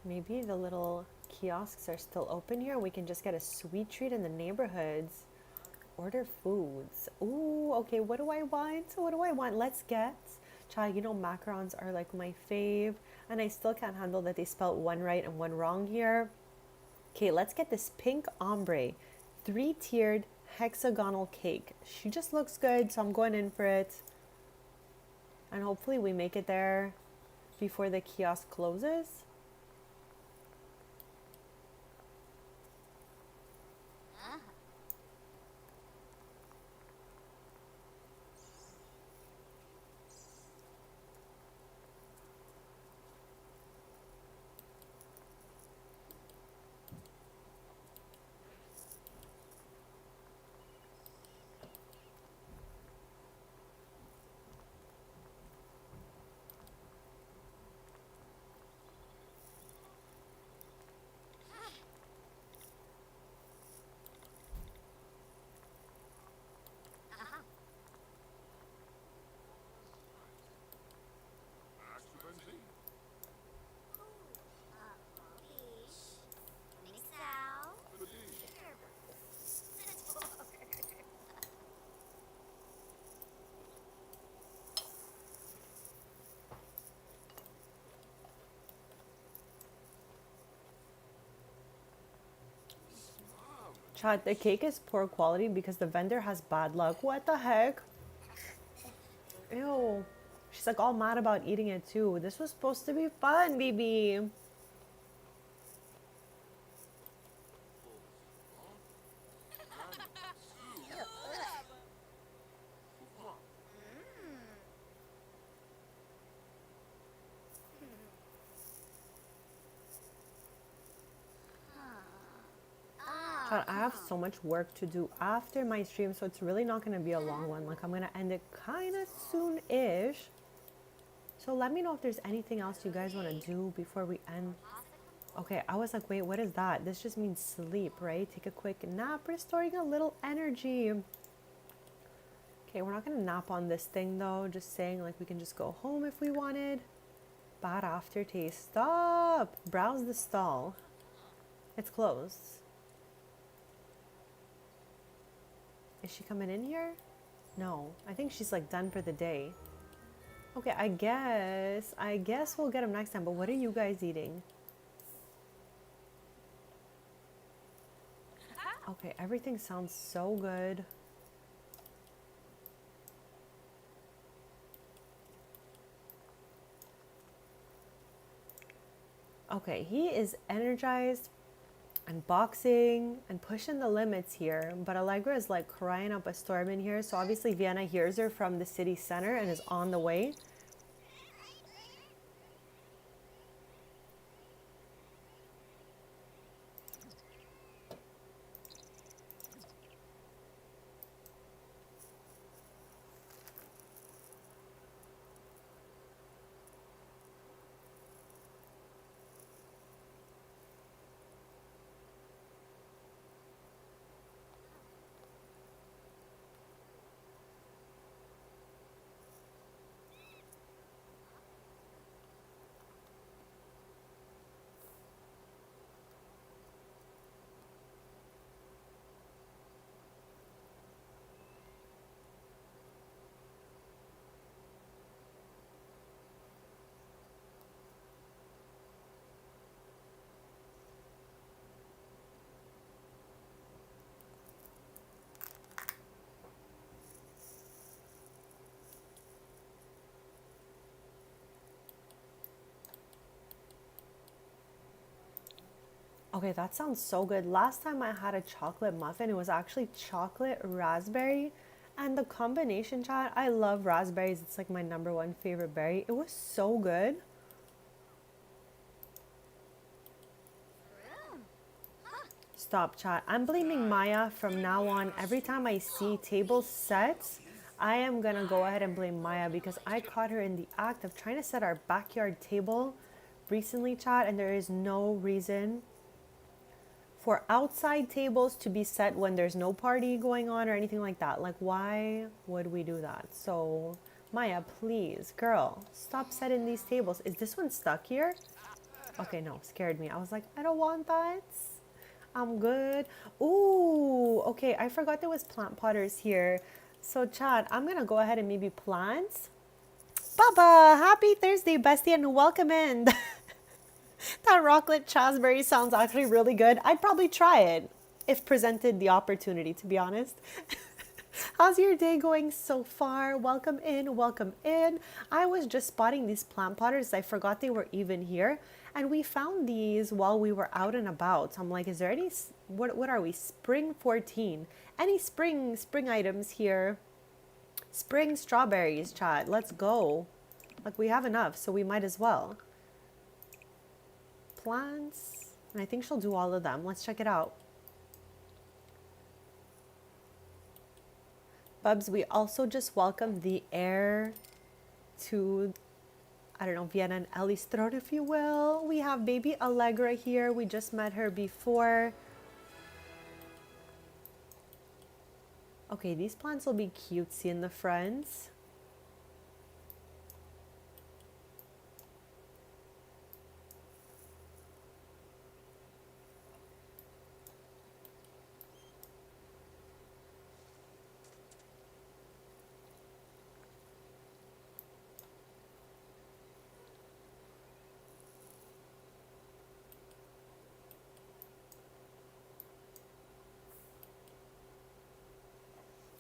Maybe the little kiosks are still open here. We can just get a sweet treat in the neighborhoods. Order foods. Ooh, okay, what do I want? What do I want? Let's get. Child, you know macarons are like my fave. And I still can't handle that they spelled one right and one wrong here. Okay, let's get this pink ombre. 3-tiered hexagonal cake. She just looks good, so I'm going in for it. And hopefully we make it there before the kiosk closes. Chat, the cake is poor quality because the vendor has bad luck. What the heck? Ew. She's like all mad about eating it too. This was supposed to be fun, baby. Chat, I have so much work to do after my stream, so it's really not going to be a long one. Like, I'm going to end it kind of soon-ish. So let me know if there's anything else you guys want to do before we end. Okay, I was like, wait, what is that? This just means sleep, right? Take a quick nap, restoring a little energy. Okay, we're not going to nap on this thing, though. Just saying, like, we can just go home if we wanted. Bad aftertaste. Stop! Browse the stall. It's closed. Is she coming in here? No. I think she's, like, done for the day. Okay, I guess we'll get them next time. But what are you guys eating? Okay, everything sounds so good. Okay, he is energized and boxing and pushing the limits here. But Allegra is like crying up a storm in here. So obviously Vienna hears her from the city center and is on the way. Okay, that sounds so good. Last time I had a chocolate muffin, it was actually chocolate raspberry. And the combination, chat, I love raspberries. It's like my number one favorite berry. It was so good. Stop, chat. I'm blaming Maya from now on. Every time I see table sets, I am gonna go ahead and blame Maya because I caught her in the act of trying to set our backyard table recently, chat, and there is no reason for outside tables to be set when there's no party going on or anything like that. Like, why would we do that? So, Maya, please, girl, stop setting these tables. Is this one stuck here? Okay, no, scared me. I was like, I don't want that. I'm good. Ooh, okay, I forgot there was plant potters here. So, Chad, I'm gonna go ahead and maybe plant. Baba, happy Thursday, bestie, and welcome in. That rocklet chasberry sounds actually really good. I'd probably try it if presented the opportunity, to be honest. How's your day going so far? Welcome in, welcome in. I was just spotting these plant potters. I forgot they were even here. And we found these while we were out and about. I'm like, is there any, what are we? Spring 14. Any spring items here? Spring strawberries, chat. Let's go. Like, we have enough, so we might as well. Plants. And I think she'll do all of them. Let's check it out. Bubs, we also just welcomed the heir to, I don't know, Vienna and Ellie's throat, if you will. We have baby Allegra here. We just met her before. Okay, these plants will be cutesy in the front.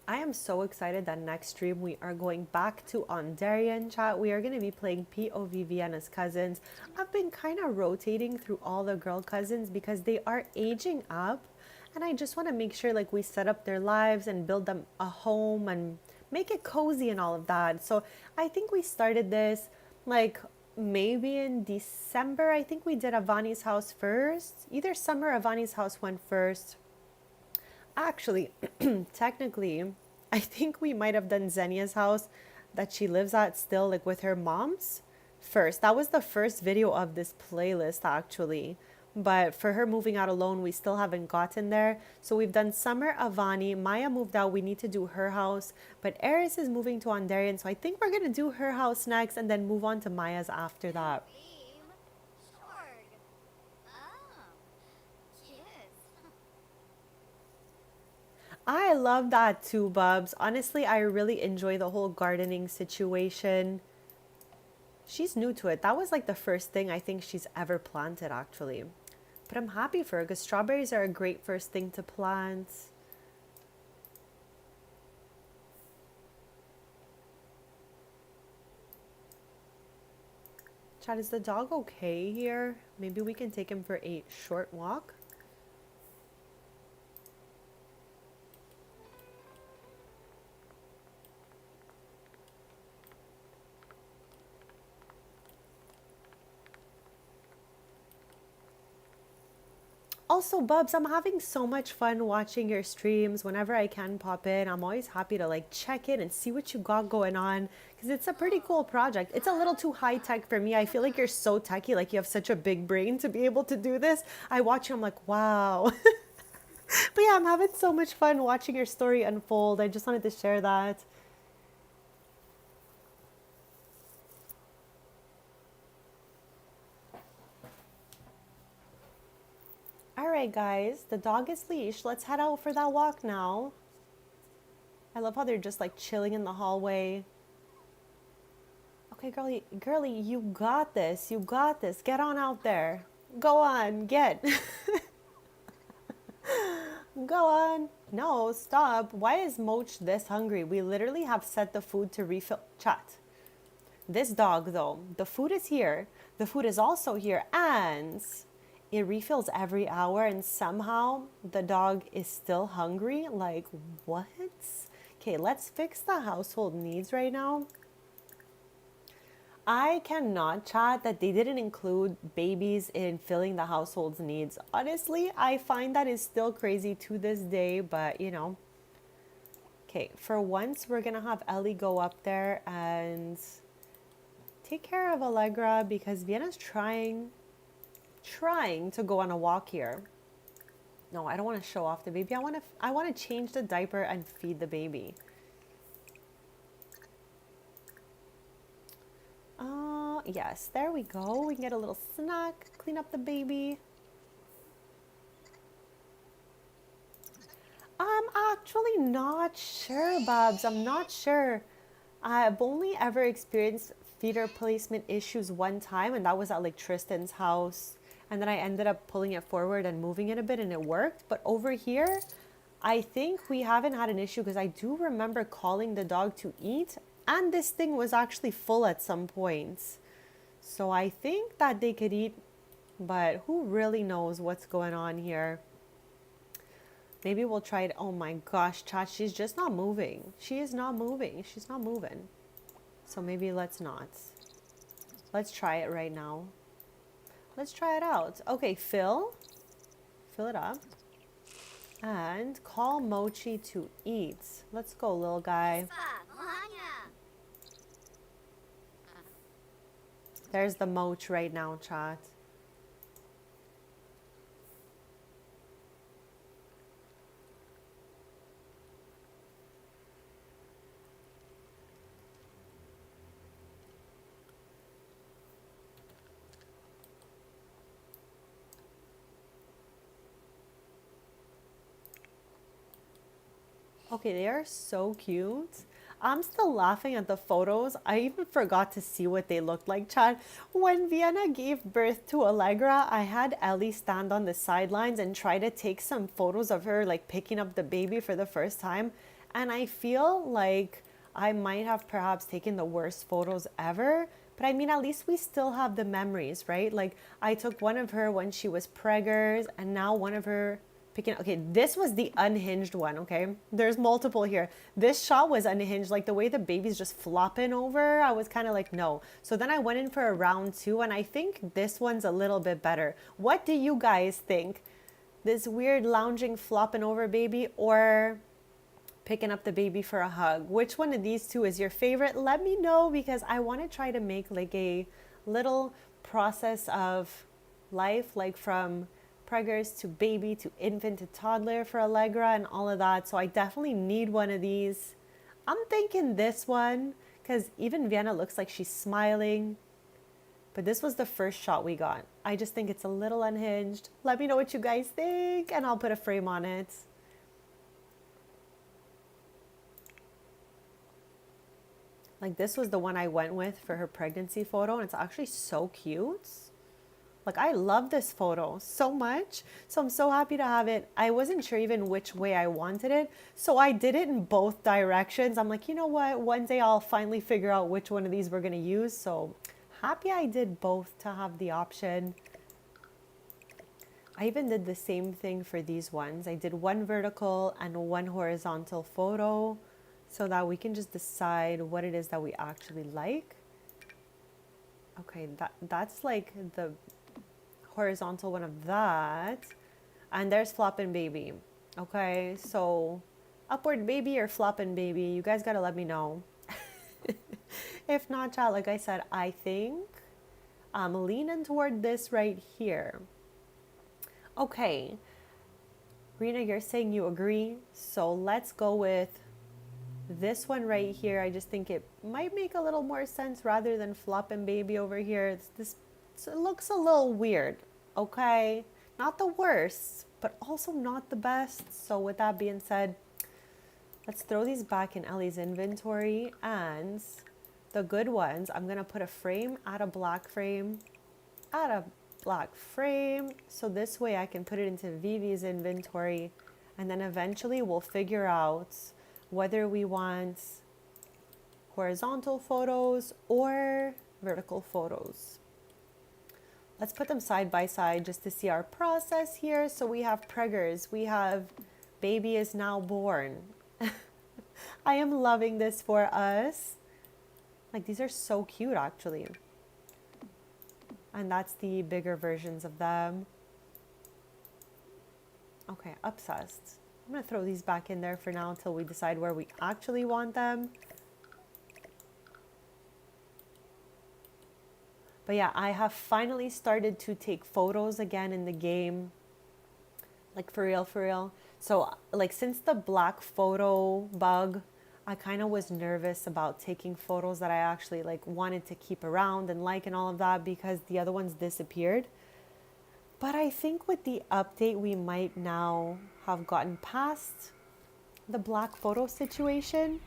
I am so excited that next stream we are going back to Ondarian, chat. We are going to be playing POV Vienna's cousins. I've been kind of rotating through all the girl cousins because they are aging up, and I just want to make sure like we set up their lives and build them a home and make it cozy and all of that. So I think we started this like maybe in December. I think we did Avani's house first. Either summer Avani's house went first. Actually, technically, I think we might have done Xenia's house that she lives at still, like with her mom's first. That was the first video of this playlist, actually. But for her moving out alone, we still haven't gotten there. So we've done Summer Avani. Maya moved out. We need to do her house. But Eris is moving to Ondarian. So I think we're going to do her house next and then move on to Maya's after that. I love that too, Bubs. Honestly, I really enjoy the whole gardening situation. She's new to it. That was like the first thing I think she's ever planted, actually. But I'm happy for her because strawberries are a great first thing to plant. Chad, is the dog okay here? Maybe we can take him for a short walk. Also, Bubs, I'm having so much fun watching your streams. Whenever I can pop in, I'm always happy to like check in and see what you got going on because it's a pretty cool project. It's a little too high tech for me. I feel like you're so techy, like you have such a big brain to be able to do this. I watch you, I'm like, wow. But yeah, I'm having so much fun watching your story unfold. I just wanted to share that. All right, guys, the dog is leashed. Let's head out for that walk now. I love how they're just like chilling in the hallway. Okay, girly, you got this. You got this. Get on out there. Go on, get. Go on. No, stop. Why is Moch this hungry? We literally have set the food to refill. Chat. This dog, though, the food is here. The food is also here. And it refills every hour and somehow the dog is still hungry. Like, what? Okay, let's fix the household needs right now. I cannot chat that they didn't include babies in filling the household's needs. Honestly, I find that is still crazy to this day, but you know. Okay, for once, we're gonna have Ellie go up there and take care of Allegra because Vienna's trying to go on a walk here. No, I don't want to show off the baby. I want to change the diaper and feed the baby. Yes, there we go. We can get a little snack, clean up the baby. I'm actually not sure, Babs. I'm not sure. I've only ever experienced feeder placement issues one time, and that was at like Tristan's house. And then I ended up pulling it forward and moving it a bit, and it worked. But over here, I think we haven't had an issue because I do remember calling the dog to eat, and this thing was actually full at some points. So I think that they could eat, but who really knows what's going on here? Maybe we'll try it. Oh my gosh, chat, she's just not moving. She is not moving. She's not moving. So maybe let's not. Let's try it right now. Let's try it out. Okay, fill it up. And call Mochi to eat. Let's go, little guy. There's the Moch right now, chat. Okay, they are so cute. I'm still laughing at the photos. I even forgot to see what they looked like, Chad. When Vienna gave birth to Allegra, I had Ellie stand on the sidelines and try to take some photos of her like picking up the baby for the first time. And I feel like I might have perhaps taken the worst photos ever. But I mean, at least we still have the memories, right? Like I took one of her when she was preggers and now one of her picking. Okay, this was the unhinged one. Okay, there's multiple here. This shot was unhinged, like the way the baby's just flopping over. I was kind of like, no. So then I went in for a round two, and I think this one's a little bit better. What do you guys think? This weird lounging flopping over baby, or picking up the baby for a hug? Which one of these two is your favorite? Let me know, because I want to try to make like a little process of life, like from preggers to baby to infant to toddler for Allegra and all of that. So I definitely need one of these. I'm thinking this one because even Vienna looks like she's smiling. But this was the first shot we got. I just think it's a little unhinged. Let me know what you guys think and I'll put a frame on it. Like this was the one I went with for her pregnancy photo, and it's actually so cute. Like I love this photo so much. So I'm so happy to have it. I wasn't sure even which way I wanted it. So I did it in both directions. I'm like, you know what? One day I'll finally figure out which one of these we're going to use. So happy I did both to have the option. I even did the same thing for these ones. I did one vertical and one horizontal photo so that we can just decide what it is that we actually like. Okay, that's like the horizontal one of that, and there's flopping baby. Okay, so upward baby or flopping baby, you guys gotta let me know. If not, chat, like I said, I think I'm leaning toward this right here. Okay, Rena, you're saying you agree, so let's go with this one right here. I just think it might make a little more sense rather than flopping baby over here. So it looks a little weird, okay? Not the worst, but also not the best. So with that being said, let's throw these back in Ellie's inventory, and the good ones, I'm gonna put a frame, add a black frame, so this way I can put it into Vivi's inventory, and then eventually we'll figure out whether we want horizontal photos or vertical photos. Let's put them side by side just to see our process here. So we have preggers, we have baby is now born. I am loving this for us. Like these are so cute actually. And that's the bigger versions of them. Okay, obsessed. I'm gonna throw these back in there for now until we decide where we actually want them. But yeah, I have finally started to take photos again in the game. Like for real, for real. So like since the black photo bug, I kind of was nervous about taking photos that I actually like wanted to keep around and like and all of that because the other ones disappeared. But I think with the update, we might now have gotten past the black photo situation.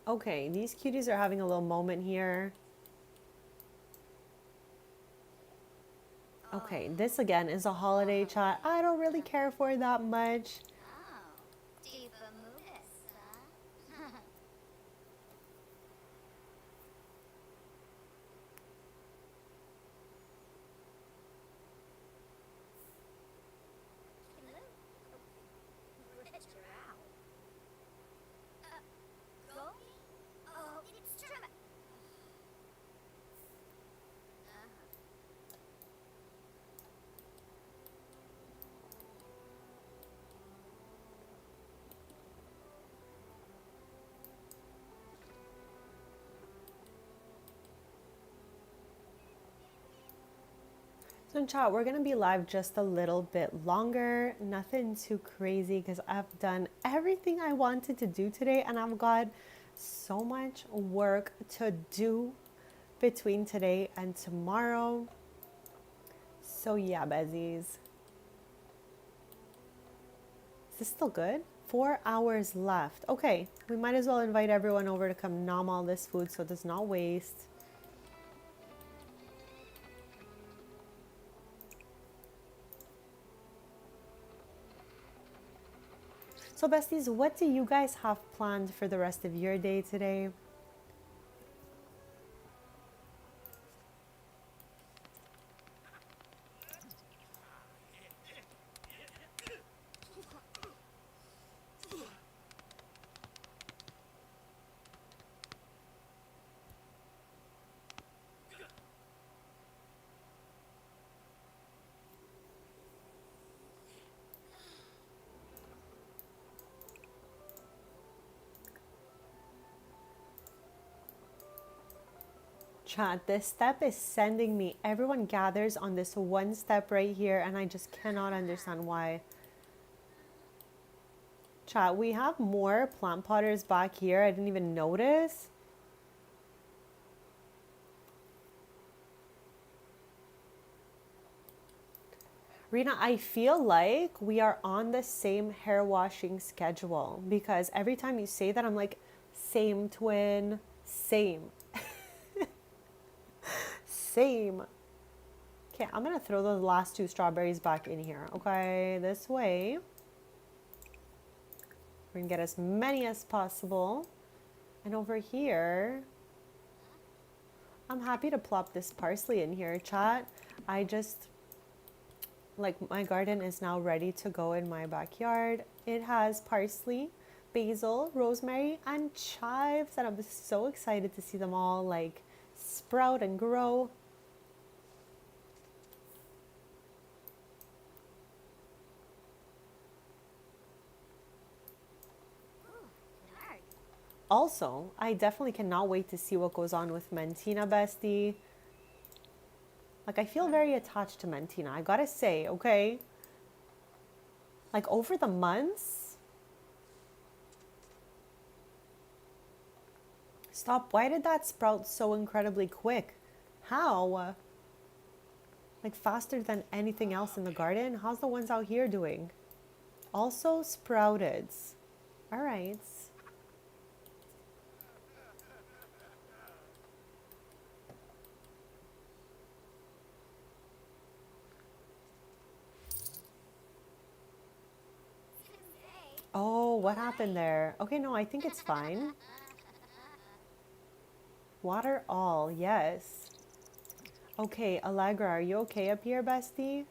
Okay, these cuties are having a little moment here. Okay, this again is a holiday chat. I don't really care for that much. So in chat, we're gonna be live just a little bit longer. Nothing too crazy because I've done everything I wanted to do today and I've got so much work to do between today and tomorrow. So yeah, Bezies. Is this still good? 4 hours left. Okay, we might as well invite everyone over to come nom all this food so it does not waste. So besties, what do you guys have planned for the rest of your day today? Chat, this step is sending me. Everyone gathers on this one step right here, and I just cannot understand why. Chat, we have more plant potters back here. I didn't even notice. Rena, I feel like we are on the same hair washing schedule because every time you say that, I'm like, same twin, same. Same. Okay, I'm gonna throw those last 2 strawberries back in here. Okay, this way. We're gonna get as many as possible. And over here, I'm happy to plop this parsley in here, chat. I just, like, my garden is now ready to go in my backyard. It has parsley, basil, rosemary, and chives. And I'm so excited to see them all, like, sprout and grow. Also, I definitely cannot wait to see what goes on with Mentina, bestie. Like, I feel very attached to Mentina, I gotta say, okay? Like, over the months... Stop, why did that sprout so incredibly quick? How? Like faster than anything else in the garden. How's the ones out here doing? Also sprouted. All right. Oh, what happened there? Okay, no, I think it's fine. Water all, yes. Okay, Allegra, are you okay up here, bestie?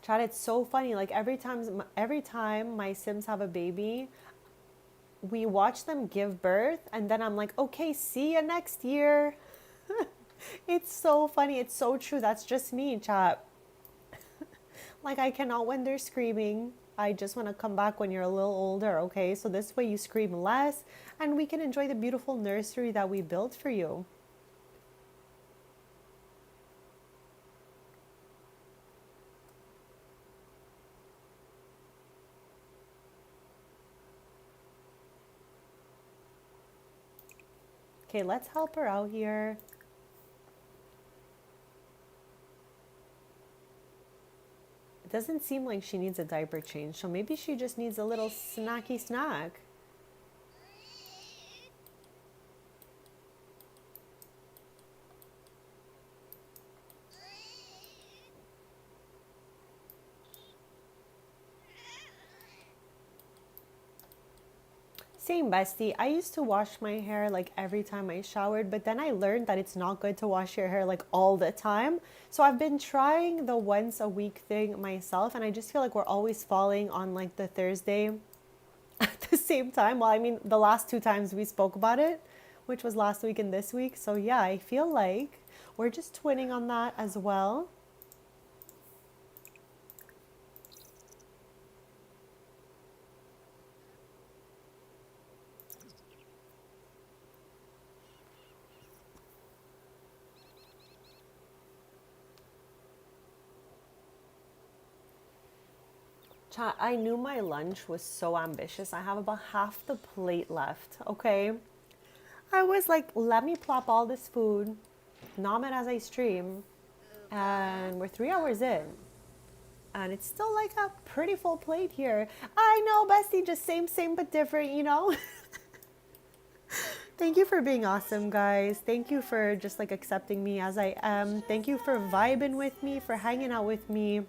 Chad, it's so funny. Like every time my Sims have a baby, we watch them give birth, and then I'm like, okay, see you next year. It's so funny. It's so true. That's just me, chat. Like I cannot when they're screaming. I just want to come back when you're a little older, okay? So this way you scream less and we can enjoy the beautiful nursery that we built for you. Okay, let's help her out here. It doesn't seem like she needs a diaper change, so maybe she just needs a little snacky snack. Same, bestie. I used to wash my hair like every time I showered, but then I learned that it's not good to wash your hair like all the time. So I've been trying the once a week thing myself, and I just feel like we're always falling on like the Thursday at the same time. Well, I mean, the last two times we spoke about it, which was last week and this week. So yeah, I feel like we're just twinning on that as well. Chat, I knew my lunch was so ambitious. I have about half the plate left, okay? I was like, let me plop all this food, nom it as I stream, and we're 3 hours in. And it's still like a pretty full plate here. I know, bestie, just same, but different, you know? Thank you for being awesome, guys. Thank you for just like accepting me as I am. Thank you for vibing with me, for hanging out with me.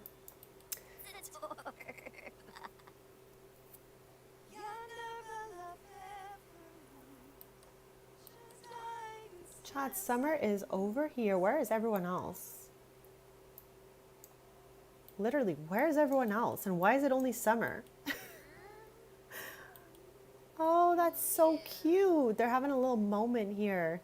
Chat, summer is over here. Where is everyone else? Literally, where is everyone else? And why is it only summer? Oh, that's so cute. They're having a little moment here.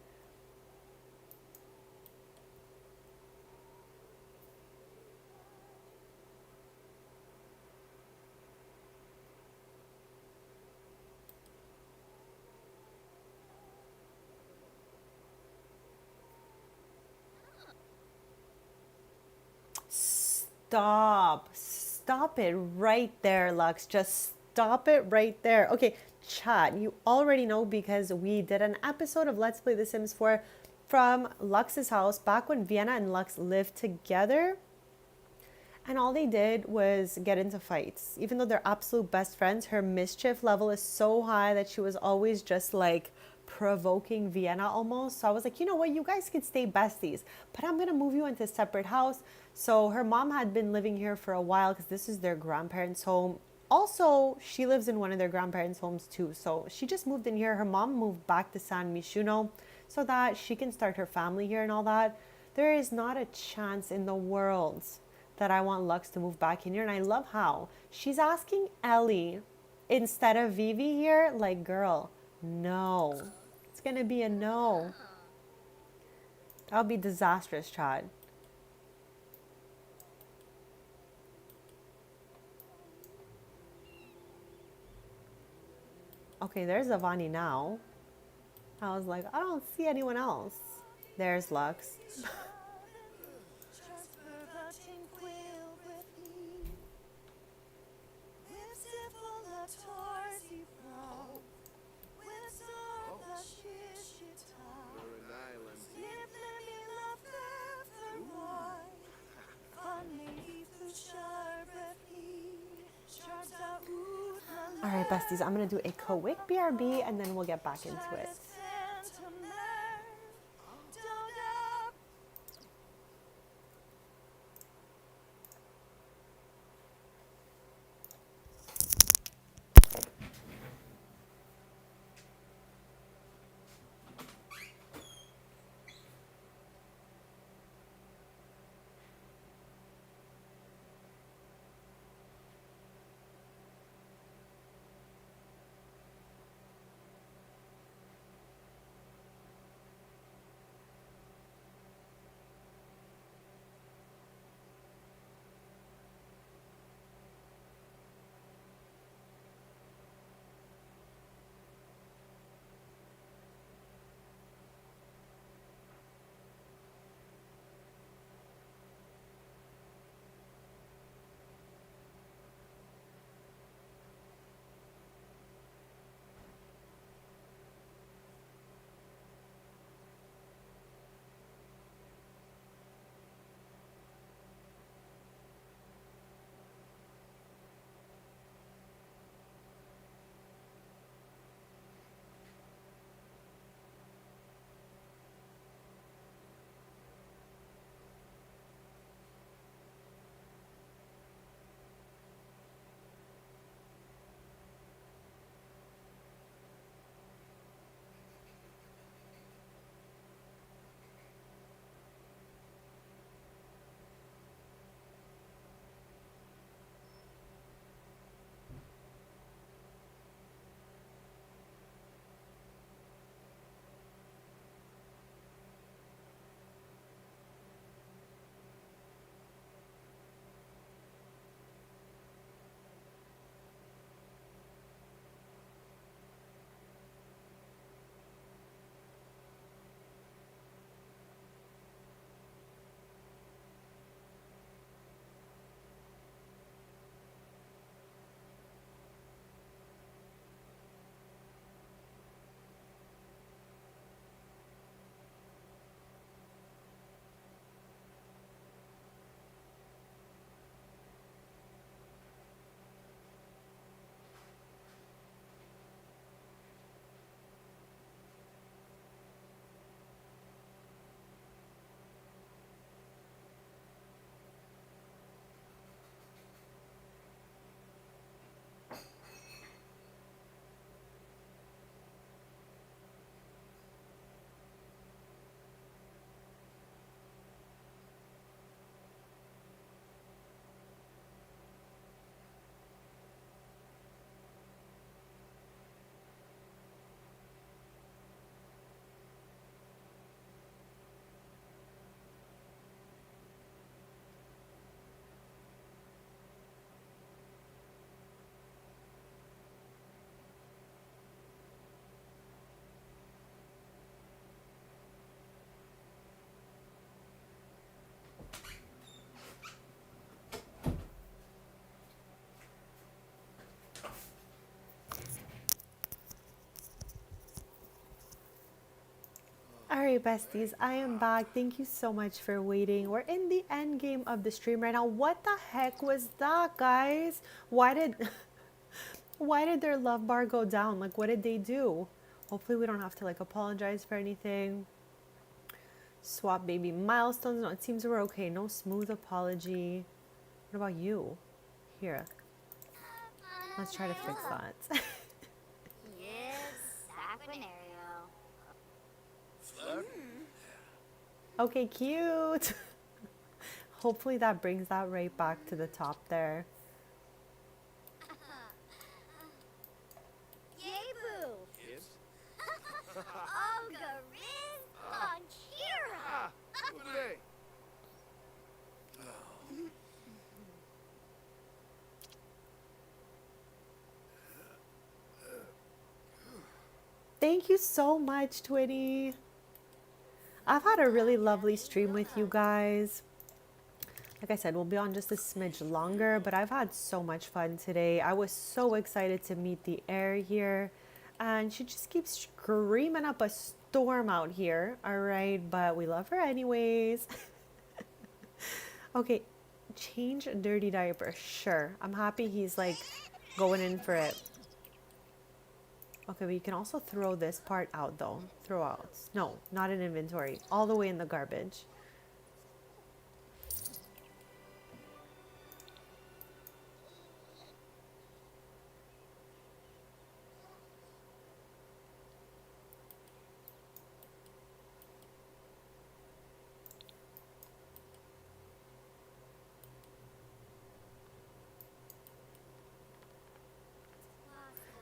Stop. Stop it right there, Lux. Just stop it right there. Okay, chat. You already know because we did an episode of Let's Play The Sims 4 from Lux's house back when Vienna and Lux lived together. And all they did was get into fights. Even though they're absolute best friends, her mischief level is so high that she was always just like provoking Vienna almost. So I was like, you know what, you guys could stay besties, but I'm gonna move you into a separate house. So her mom had been living here for a while because this is their grandparents' home. Also, she lives in one of their grandparents' homes too. So she just moved in here. Her mom moved back to San Mishuno so that she can start her family here and all that. There is not a chance in the world that I want Lux to move back in here. And I love how she's asking Ellie instead of Vivi here. Like, girl, no. It's going to be a no. That would be disastrous, Chad. Okay, there's Avani now. I was like, I don't see anyone else. There's Lux. All right, besties, I'm going to do a quick BRB and then we'll get back into it. All right, besties, I am back. Thank you so much for waiting. We're in the end game of the stream right now. What the heck was that, guys? Why did why did their love bar go down? Like, what did they do? Hopefully we don't have to like apologize for anything. Swap baby milestones. No, it seems we're okay. No smooth apology. What about you? Here, let's try to fix that. Okay, cute. Hopefully that brings that right back to the top there. Thank you so much, Twitty. I've had a really lovely stream with you guys. Like I said, we'll be on just a smidge longer, but I've had so much fun today. I was so excited to meet the heir here, and she just keeps screaming up a storm out here. All right, but we love her anyways. Okay, change dirty diaper. Sure, I'm happy he's like going in for it. Okay, but you can also throw this part out though. Throw out. No, not in inventory. All the way in the garbage.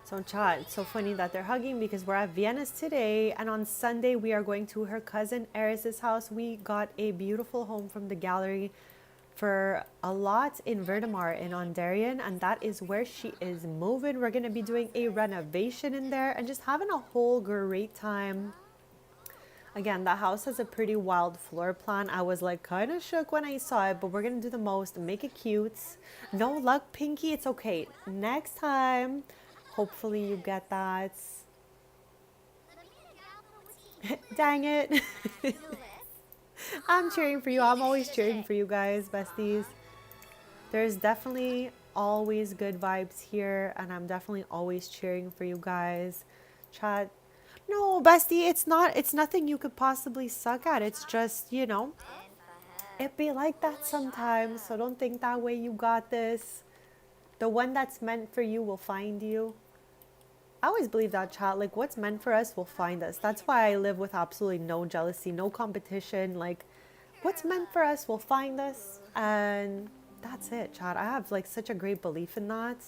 So chat, it's so funny that they're hugging because we're at Vienna's today, and on Sunday we are going to her cousin Eris's house. We got a beautiful home from the gallery for a lot in Verdemar in Ondarian, and that is where she is moving. We're gonna be doing a renovation in there and just having a whole great time. Again, that house has a pretty wild floor plan. I was like kind of shook when I saw it, but we're gonna do the most, make it cute. No luck, Pinky, it's okay. Next time, hopefully you get that. Dang it. I'm cheering for you. I'm always cheering for you guys, besties. There's definitely always good vibes here, and I'm definitely always cheering for you guys. Chat. No, bestie, it's nothing you could possibly suck at. It's just, it be like that sometimes, so don't think that way. You got this. The one that's meant for you will find you. I always believe that, chat. Like, what's meant for us will find us. That's why I live with absolutely no jealousy, no competition. Like, what's meant for us will find us, and that's it, chat. I have like such a great belief in that.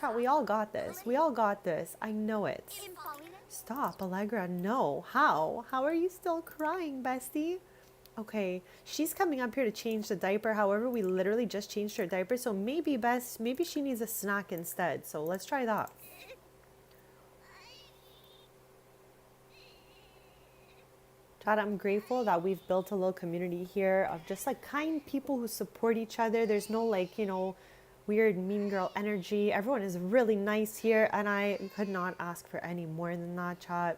Chat, we all got this. We all got this. I know it. Stop, Allegra. No. How? How are you still crying, bestie? Okay, she's coming up here to change the diaper. However, we literally just changed her diaper. So maybe maybe she needs a snack instead. So let's try that. Chad, I'm grateful that we've built a little community here of just like kind people who support each other. There's no like, weird mean girl energy. Everyone is really nice here, and I could not ask for any more than that, chat.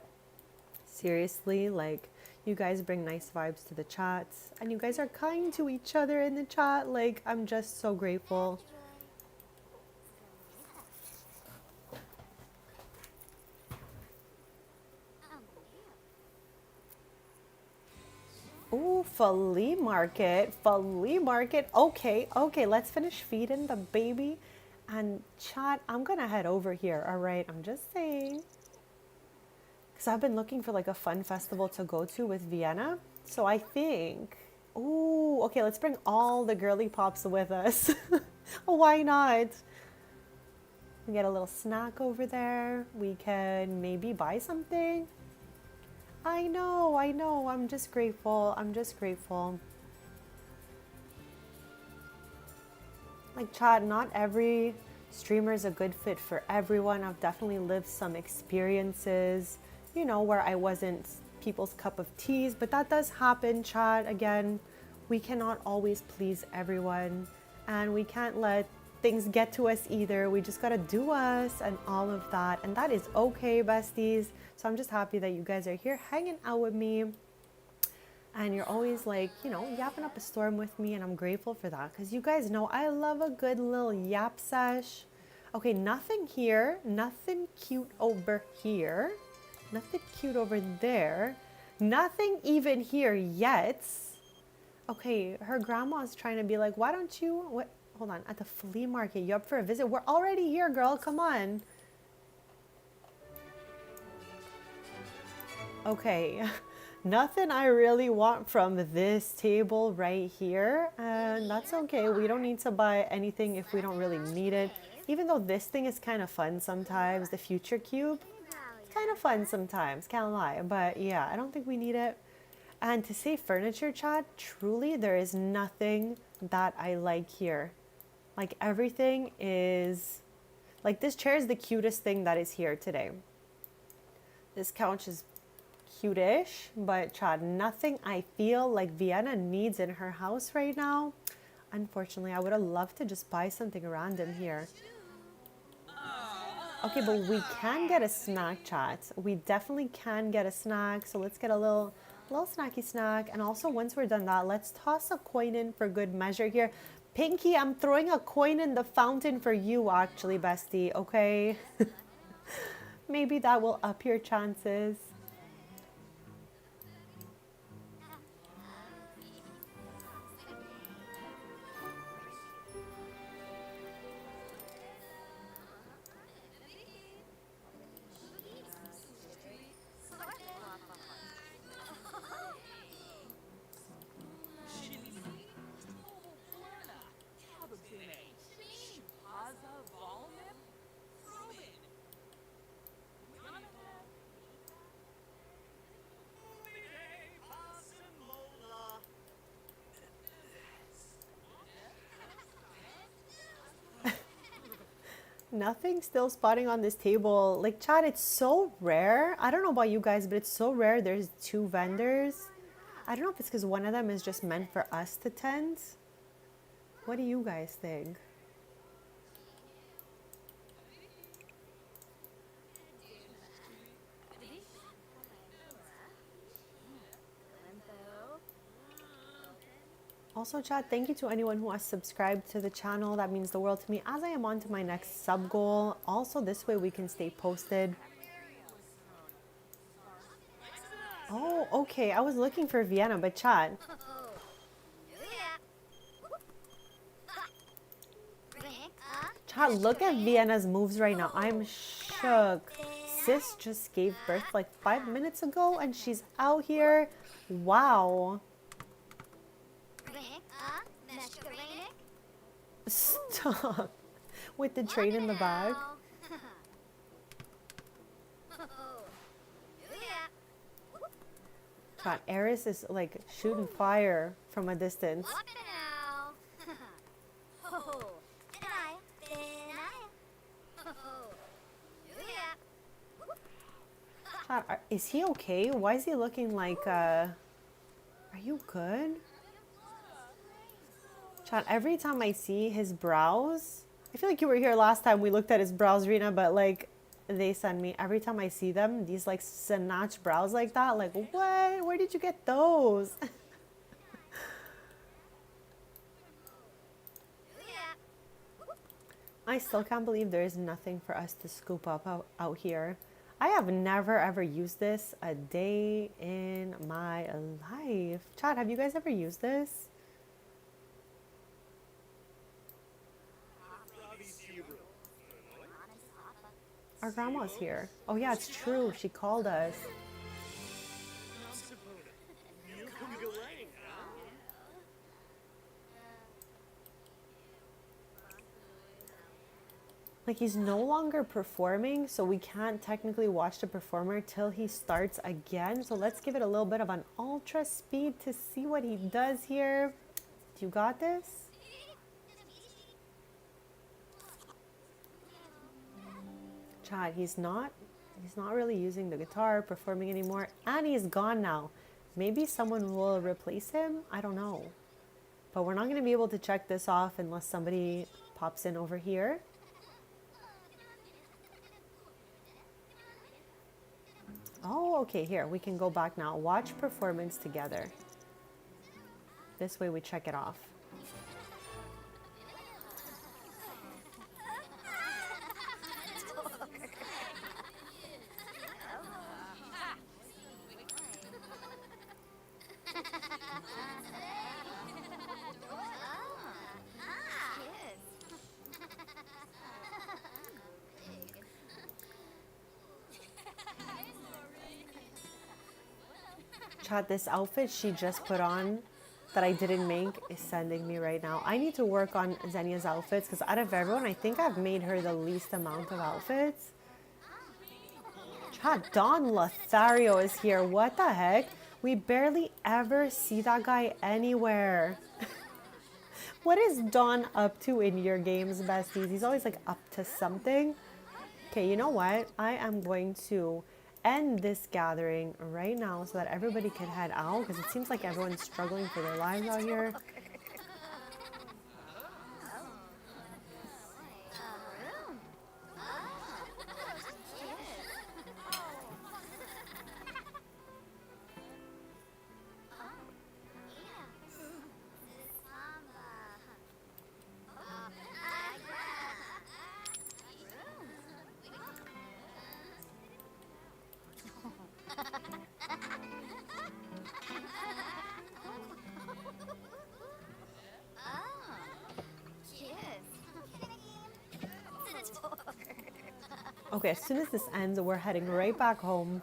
Seriously, like, you guys bring nice vibes to the chats, and you guys are kind to each other in the chat. Like, I'm just so grateful. Ooh, flea market. Flea market. Okay, let's finish feeding the baby. And chat, I'm gonna head over here, all right? I'm just saying. Because I've been looking for like a fun festival to go to with Vienna. So I think, ooh, okay, let's bring all the girly pops with us. Why not? We get a little snack over there. We can maybe buy something. I know. I'm just grateful. Like, Chad, not every streamer is a good fit for everyone. I've definitely lived some experiences, where I wasn't people's cup of teas, but that does happen, Chad. Again, we cannot always please everyone, and we can't let things get to us either. We just gotta do us and all of that, and that is okay, besties. So I'm just happy that you guys are here hanging out with me, and you're always like, yapping up a storm with me, and I'm grateful for that, because you guys know I love a good little yap sesh. Okay, nothing here, nothing cute over here, nothing cute over there, nothing even here yet. Okay, her grandma's trying to be like, why don't you, what? Hold on, at the flea market, you up for a visit? We're already here, girl, come on. Okay, nothing I really want from this table right here, and that's okay. We don't need to buy anything if we don't really need it. Even though this thing is kind of fun sometimes, the future cube, it's kind of fun sometimes, can't lie. But yeah, I don't think we need it. And to say furniture, chat, truly, there is nothing that I like here. Like, everything is, like, this chair is the cutest thing that is here today. This couch is cute-ish, but Chad, nothing I feel like Vienna needs in her house right now. Unfortunately, I would have loved to just buy something random here. Okay, but we can get a snack, chat. We definitely can get a snack. So let's get a little snacky snack. And also, once we're done that, let's toss a coin in for good measure here. Pinky, I'm throwing a coin in the fountain for you, actually, bestie, okay? Maybe that will up your chances. Nothing still spotting on this table. Like, chat, it's so rare. I don't know about you guys, but it's so rare there's two vendors. I don't know if it's because one of them is just meant for us to tend. What do you guys think? Also, chat, thank you to anyone who has subscribed to the channel. That means the world to me as I am on to my next sub goal. Also, this way we can stay posted. Oh, okay. I was looking for Vienna, but chat. Chat, look at Vienna's moves right now. I'm shook. Sis just gave birth like 5 minutes ago and she's out here. Wow. Stop. With the train in the back. God, Eris is like shooting fire from a distance. God, is he okay? Why is he looking like, are you good? Chad, every time I see his brows, I feel like you were here last time we looked at his brows, Rena, but like, they send me, every time I see them, these like snatch brows like that, like, what? Where did you get those? I still can't believe there is nothing for us to scoop up out here. I have never ever used this a day in my life. Chad, have you guys ever used this? Our grandma's here. Oh yeah, it's true. She called us. Like, he's no longer performing, so we can't technically watch the performer till he starts again. So let's give it a little bit of an ultra speed to see what he does here. You got this? Chad, he's not really using the guitar, performing anymore, and he's gone now. Maybe someone will replace him? I don't know. But we're not going to be able to check this off unless somebody pops in over here. Oh, okay, here, we can go back now. Watch performance together. This way we check it off. Chat, this outfit she just put on that I didn't make is sending me right now. I need to work on Xenia's outfits because out of everyone, I think I've made her the least amount of outfits. Chat, Don Lothario is here. What the heck? We barely ever see that guy anywhere. What is Don up to in your games, besties? He's always like up to something. Okay, you know what? I am going to end this gathering right now so that everybody can head out because it seems like everyone's struggling for their lives out here. Okay, as soon as this ends, we're heading right back home.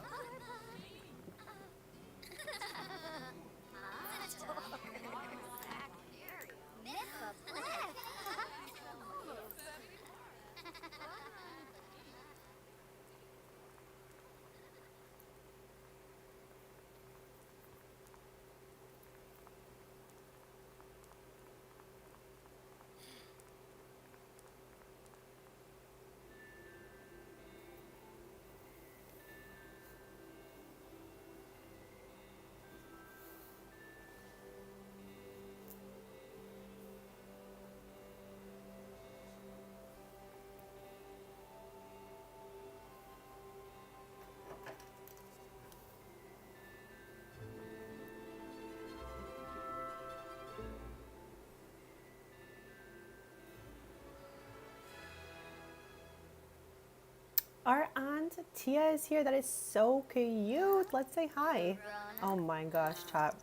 Our Aunt Tia is here. That is so cute. Let's say hi. Oh my gosh, chat.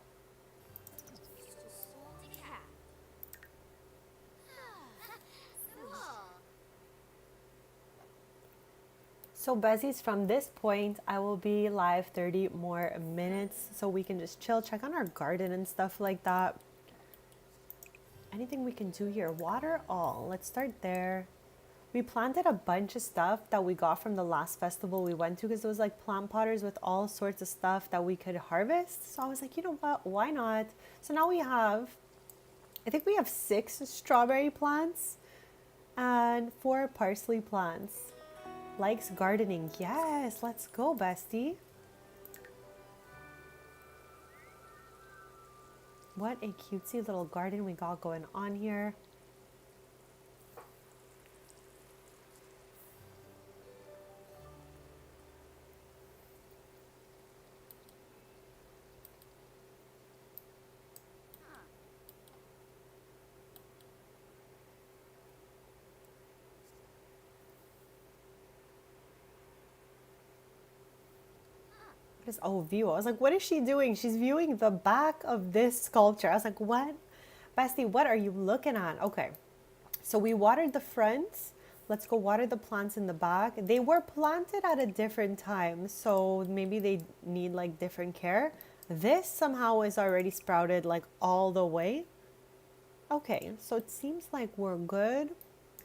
So Besties, from this point, I will be live 30 more minutes so we can just chill, check on our garden and stuff like that. Anything we can do here? Water all. Let's start there. We planted a bunch of stuff that we got from the last festival we went to because it was like plant potters with all sorts of stuff that we could harvest. So I was like, you know what? Why not? So now we have, I think we have 6 strawberry plants and 4 parsley plants. Likes gardening. Yes, let's go, bestie. What a cutesy little garden we got going on here. Oh, view. I was like, what is she doing? She's viewing the back of this sculpture. I was like, what? Bestie, what are you looking at? Okay, so we watered the front. Let's go water the plants in the back. They were planted at a different time, so maybe they need like different care. This somehow is already sprouted like all the way. Okay, so it seems like we're good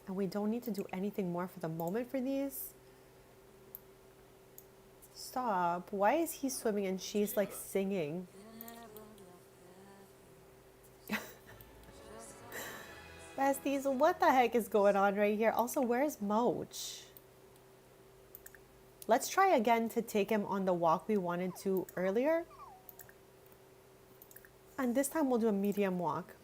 and we don't need to do anything more for the moment for these. Stop. Why is he swimming and she's like singing? Besties, what the heck is going on right here? Also, where's Moch? Let's try again to take him on the walk we wanted to earlier. And this time we'll do a medium walk.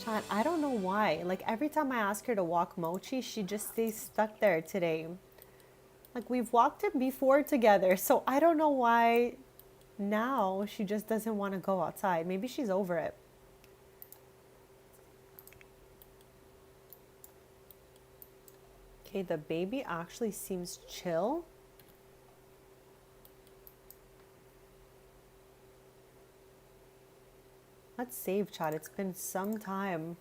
Chat, I don't know why. Like every time I ask her to walk Mochi, she just stays stuck there today. Like we've walked it before together, so I don't know why now she just doesn't want to go outside. Maybe she's over it. Okay, the baby actually seems chill. Let's save, chat. It's been some time.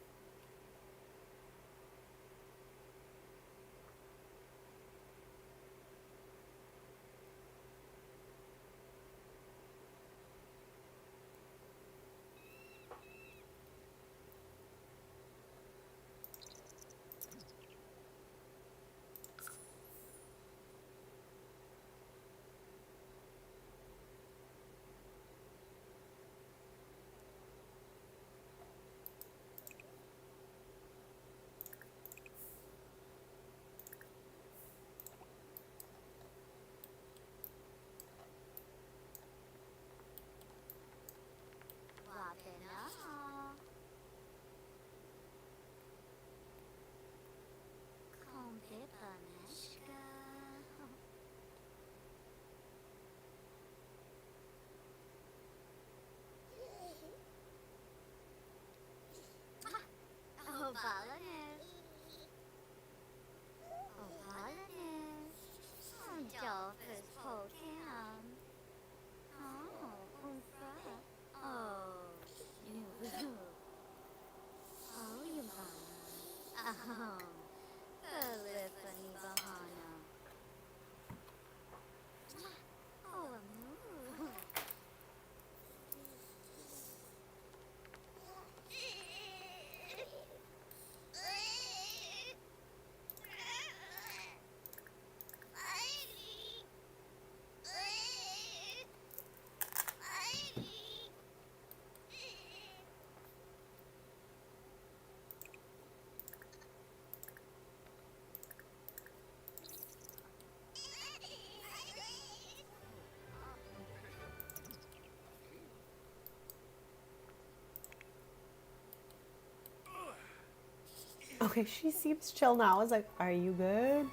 Okay, she seems chill now. I was like, are you good?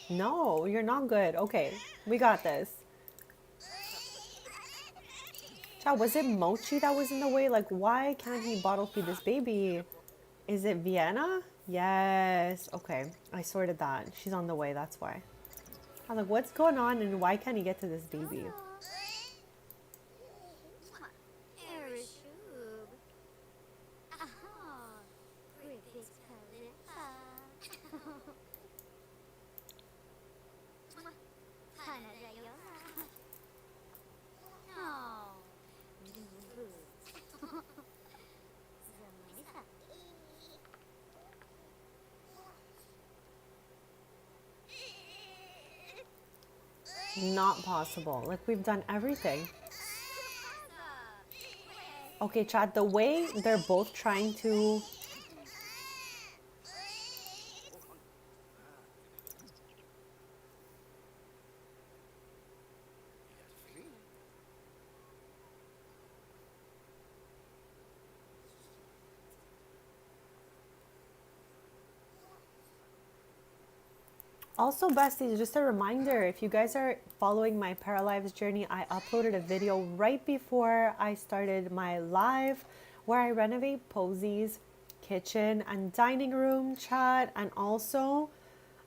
No, you're not good. Okay, we got this. Child, was it Mochi that was in the way? Like, why can't he bottle feed this baby? Is it Vienna? Yes. Okay, I sorted that. She's on the way, that's why. I was like, what's going on and why can't he get to this baby? Not possible. Like, we've done everything. Okay, Chad, the way they're both trying to... Also, besties, just a reminder, if you guys are following my Paralives journey, I uploaded a video right before I started my live where I renovate Posey's kitchen and dining room, chat. And also,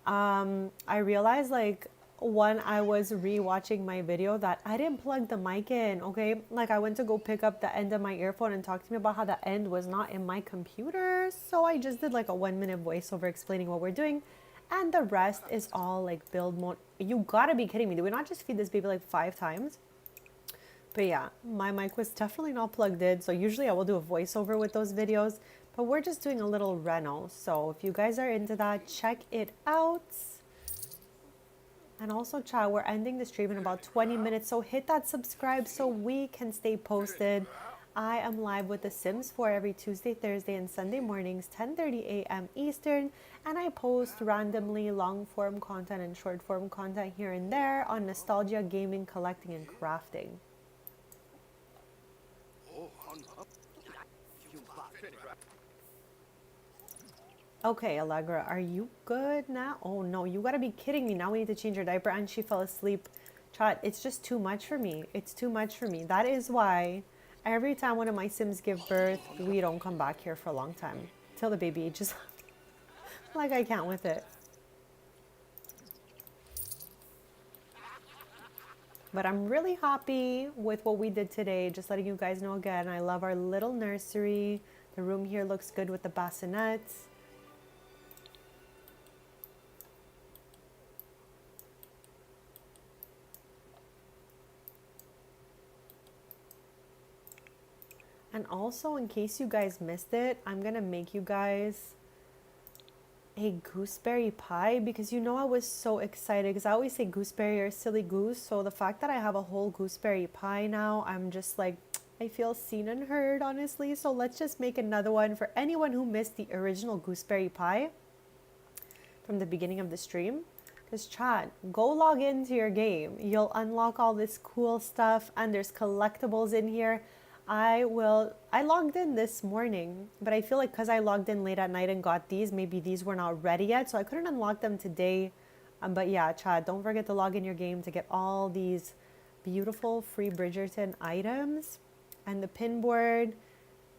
I realized like when I was re-watching my video that I didn't plug the mic in, okay? Like I went to go pick up the end of my earphone and talk to me about how the end was not in my computer. So I just did like a 1-minute voiceover explaining what we're doing. And the rest is all like build mode. You gotta be kidding me. Did we not just feed this baby like 5 times? But yeah, my mic was definitely not plugged in. So usually I will do a voiceover with those videos. But we're just doing a little reno. So if you guys are into that, check it out. And also, chat, we're ending the stream in about 20 minutes. So hit that subscribe so we can stay posted. I am live with The Sims 4 every Tuesday, Thursday, and Sunday mornings, 10:30 a.m. Eastern. And I post randomly long-form content and short-form content here and there on nostalgia, gaming, collecting, and crafting. Okay, Allegra, are you good now? Oh no, you gotta be kidding me. Now we need to change her diaper and she fell asleep. Chat, it's just too much for me. It's too much for me. That is why every time one of my Sims give birth, we don't come back here for a long time. Till the baby ages like I can't with it. But I'm really happy with what we did today. Just letting you guys know again, I love our little nursery. The room here looks good with the bassinets. And also, in case you guys missed it, I'm gonna make you guys a gooseberry pie because you know I was so excited because I always say gooseberry or silly goose. So the fact that I have a whole gooseberry pie now, I'm just like, I feel seen and heard, honestly. So let's just make another one for anyone who missed the original gooseberry pie from the beginning of the stream. Because chat, go log into your game. You'll unlock all this cool stuff and there's collectibles in here. I logged in this morning, but I feel like because I logged in late at night and got these, maybe these were not ready yet, so I couldn't unlock them today. But yeah, chat, don't forget to log in your game to get all these beautiful free Bridgerton items. And the pin board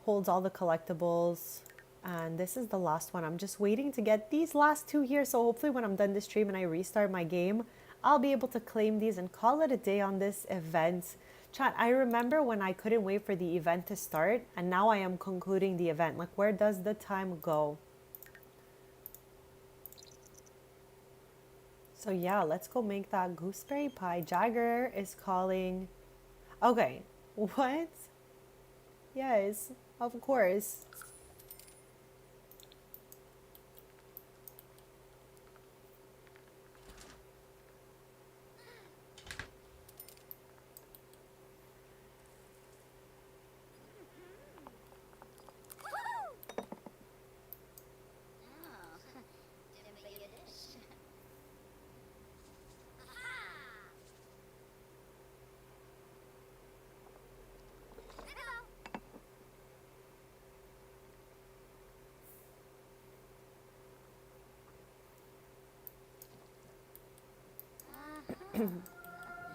holds all the collectibles. And this is the last one. I'm just waiting to get these last 2 here, so hopefully when I'm done this stream and I restart my game, I'll be able to claim these and call it a day on this event. Chat, I remember when I couldn't wait for the event to start, and now I am concluding the event. Like, where does the time go? So yeah, let's go make that gooseberry pie. Jagger is calling. Okay, what? Yes, of course.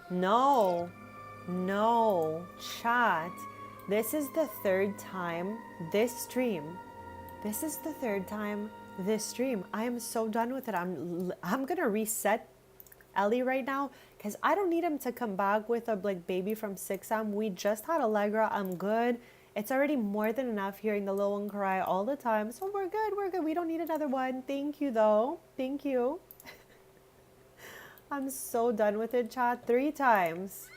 No, no, chat. This is the third time this stream. This is the third time this stream. I am so done with it. I'm gonna reset Ellie right now because I don't need him to come back with a like baby from 6M. We just had Allegra. I'm good. It's already more than enough hearing the little one cry all the time. So we're good. We're good. We don't need another one. Thank you though. Thank you. I'm so done with it, chat. 3 times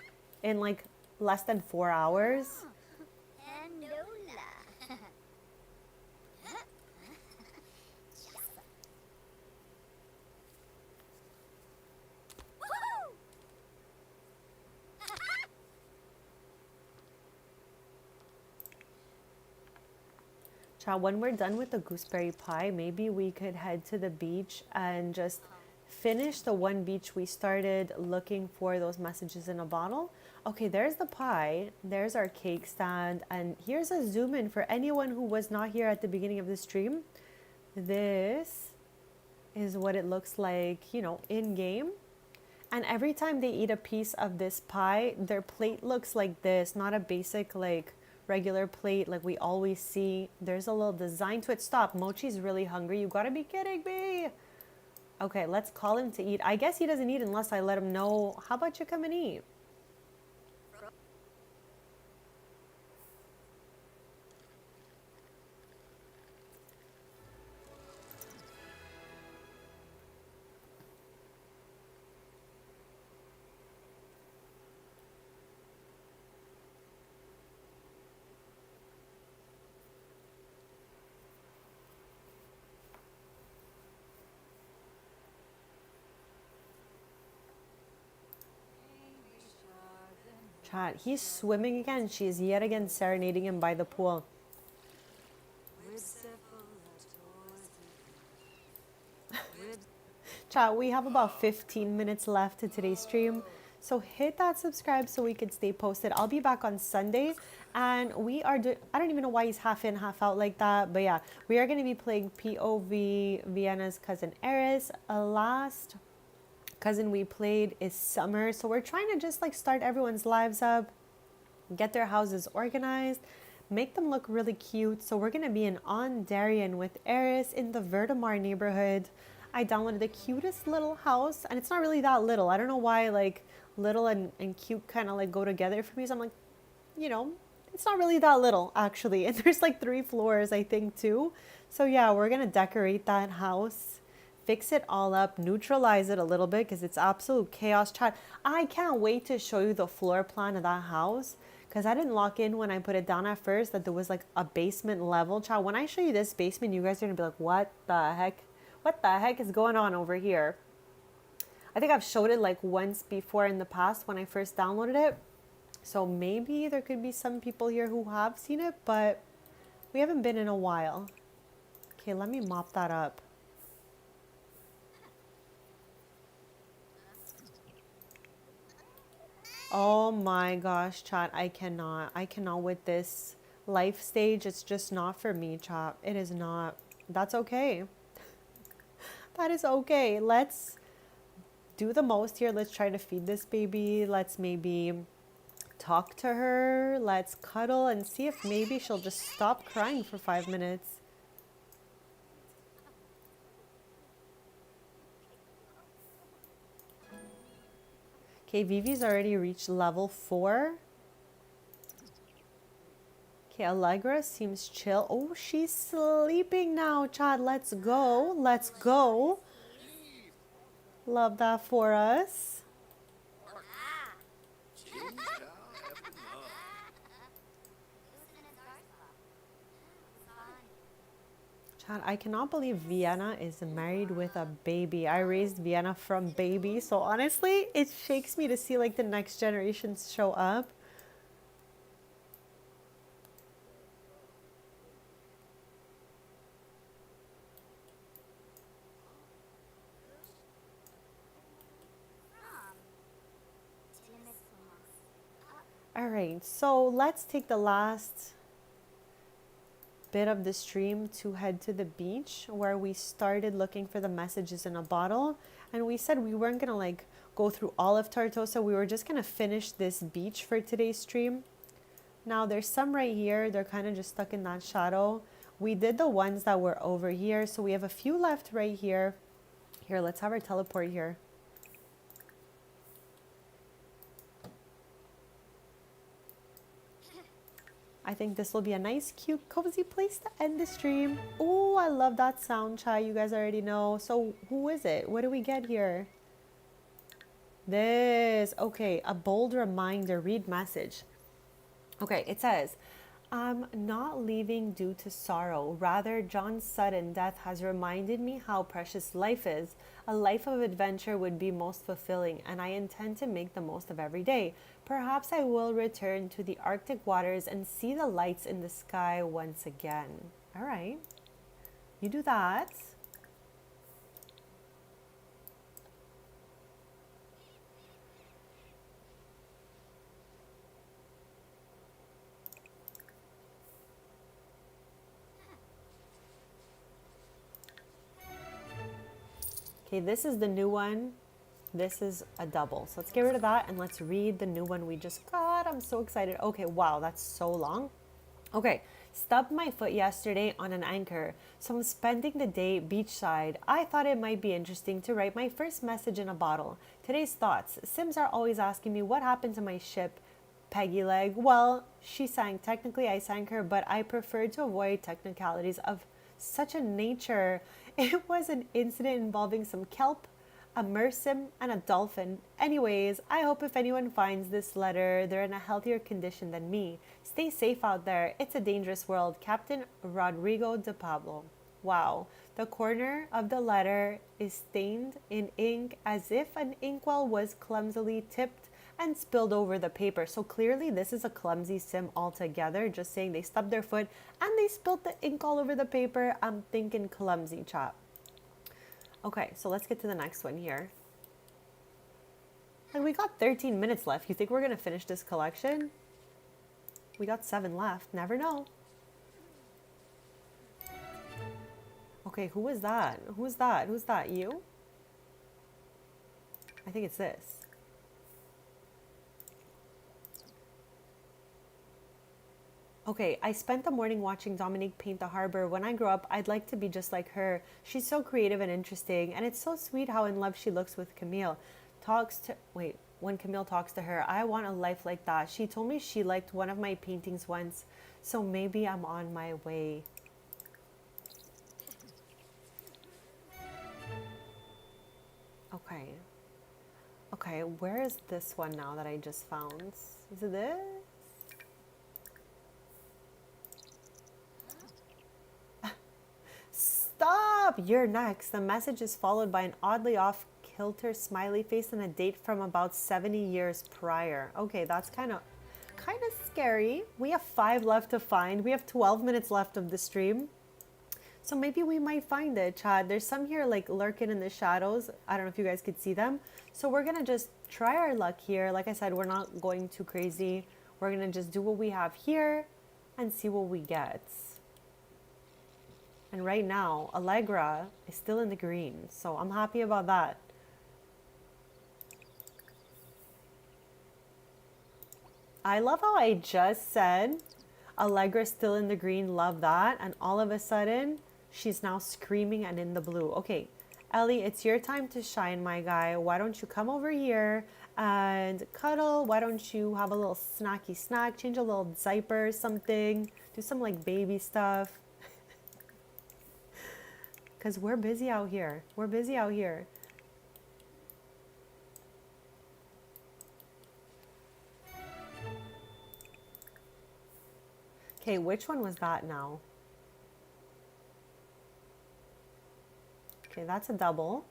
in like less than 4 hours. Chat, when we're done with the gooseberry pie, maybe we could head to the beach and just finish the one beach we started looking for those messages in a bottle. Okay, there's the pie. There's our cake stand. And here's a zoom in for anyone who was not here at the beginning of the stream. This is what it looks like, you know, in game. And every time they eat a piece of this pie, their plate looks like this, not a basic like regular plate like we always see. There's a little design to it. Stop, Mochi's really hungry. You gotta be kidding me. Okay, let's call him to eat. I guess he doesn't eat unless I let him know. How about you come and eat? Chat, he's swimming again. She's yet again serenading him by the pool. Chat, we have about 15 minutes left to today's stream. So hit that subscribe so we can stay posted. I'll be back on Sunday. And we are I don't even know why he's half in, half out like that. But yeah, we are going to be playing POV Vienna's cousin Eris. Last cousin we played is Summer. So we're trying to just like start everyone's lives up, get their houses organized, make them look really cute. So we're going to be in On Darien with Eris in the Vertimar neighborhood. I downloaded the cutest little house, and it's not really that little. I don't know why like little and cute kind of like go together for me. So I'm like, you know, it's not really that little actually. And there's like 3 floors, I think, too. So yeah, we're going to decorate that house, fix it all up, neutralize it a little bit because it's absolute chaos. Chat, I can't wait to show you the floor plan of that house because I didn't lock in when I put it down at first that there was like a basement level. Chat, when I show you this basement, you guys are going to be like, what the heck? What the heck is going on over here? I think I've showed it like once before in the past when I first downloaded it. So maybe there could be some people here who have seen it, but we haven't been in a while. Okay, let me mop that up. Oh my gosh, chat, I cannot with this life stage. It's just not for me, chat. It is not. That's okay. That is okay. Let's do the most here. Let's try to feed this baby. Let's maybe talk to her. Let's cuddle and see if maybe she'll just stop crying for 5 minutes. Okay, Vivi's already reached level 4. Okay, Allegra seems chill. Oh, she's sleeping now, Chad. Let's go. Let's go. Love that for us. Chad, I cannot believe Vienna is married with a baby. I raised Vienna from baby, so honestly, it shakes me to see like the next generations show up. All right, so let's take the last bit of the stream to head to the beach where we started looking for the messages in a bottle, and we said we weren't gonna like go through all of Tartosa. We were just gonna finish this beach for today's stream. Now there's some right here, they're kind of just stuck in that shadow. We did the ones that were over here, so we have a few left right here. Here, let's have our teleport here. I think this will be a nice, cute, cozy place to end the stream. Oh, I love that sound, Chai. You guys already know. So who is it? What do we get here? This. Okay, a bold reminder. Read message. Okay, it says, I'm not leaving due to sorrow. Rather, John's sudden death has reminded me how precious life is. A life of adventure would be most fulfilling, and I intend to make the most of every day. Perhaps I will return to the Arctic waters and see the lights in the sky once again. All right, you do that. Okay, this is the new one. This is a double. So let's get rid of that and let's read the new one we just got. I'm so excited. Okay, wow, that's so long. Okay, stubbed my foot yesterday on an anchor, so I'm spending the day beachside. I thought it might be interesting to write my first message in a bottle. Today's thoughts. Sims are always asking me what happened to my ship, Peggy Leg. Well, she sank. Technically, I sank her, but I preferred to avoid technicalities of such a nature. It was an incident involving some kelp, a mersim, and a dolphin. Anyways, I hope if anyone finds this letter, they're in a healthier condition than me. Stay safe out there. It's a dangerous world. Captain Rodrigo de Pablo. Wow. The corner of the letter is stained in ink as if an inkwell was clumsily tipped and spilled over the paper. So clearly this is a clumsy sim altogether. Just saying they stubbed their foot and they spilled the ink all over the paper. I'm thinking clumsy, chap. Okay, so let's get to the next one here. And we got 13 minutes left. You think we're gonna finish this collection? We got 7 left. Never know. Okay, who is that? Who's that? Who's that? You? I think it's this. Okay, I spent the morning watching Dominique paint the harbor. When I grow up, I'd like to be just like her. She's so creative and interesting, and it's so sweet how in love she looks with Camille. When Camille talks to her, I want a life like that. She told me she liked one of my paintings once, so maybe I'm on my way. Okay. Okay, where is this one now that I just found? Is it this? Stop! You're next. The message is followed by an oddly off-kilter smiley face and a date from about 70 years prior. Okay, that's kind of scary. We have 5 left to find. We have 12 minutes left of the stream. So maybe we might find it, Chad. There's some here like lurking in the shadows. I don't know if you guys could see them. So we're going to just try our luck here. Like I said, we're not going too crazy. We're going to just do what we have here and see what we get. And right now, Allegra is still in the green. So I'm happy about that. I love how I just said Allegra's still in the green, love that. And all of a sudden, she's now screaming and in the blue. Okay, Ellie, it's your time to shine, my guy. Why don't you come over here And Cuddle, why don't you have a little snacky snack, change a little diaper or something, do some like baby stuff. Because we're busy out here. We're busy out here. Okay, which one was that now? Okay, that's a double.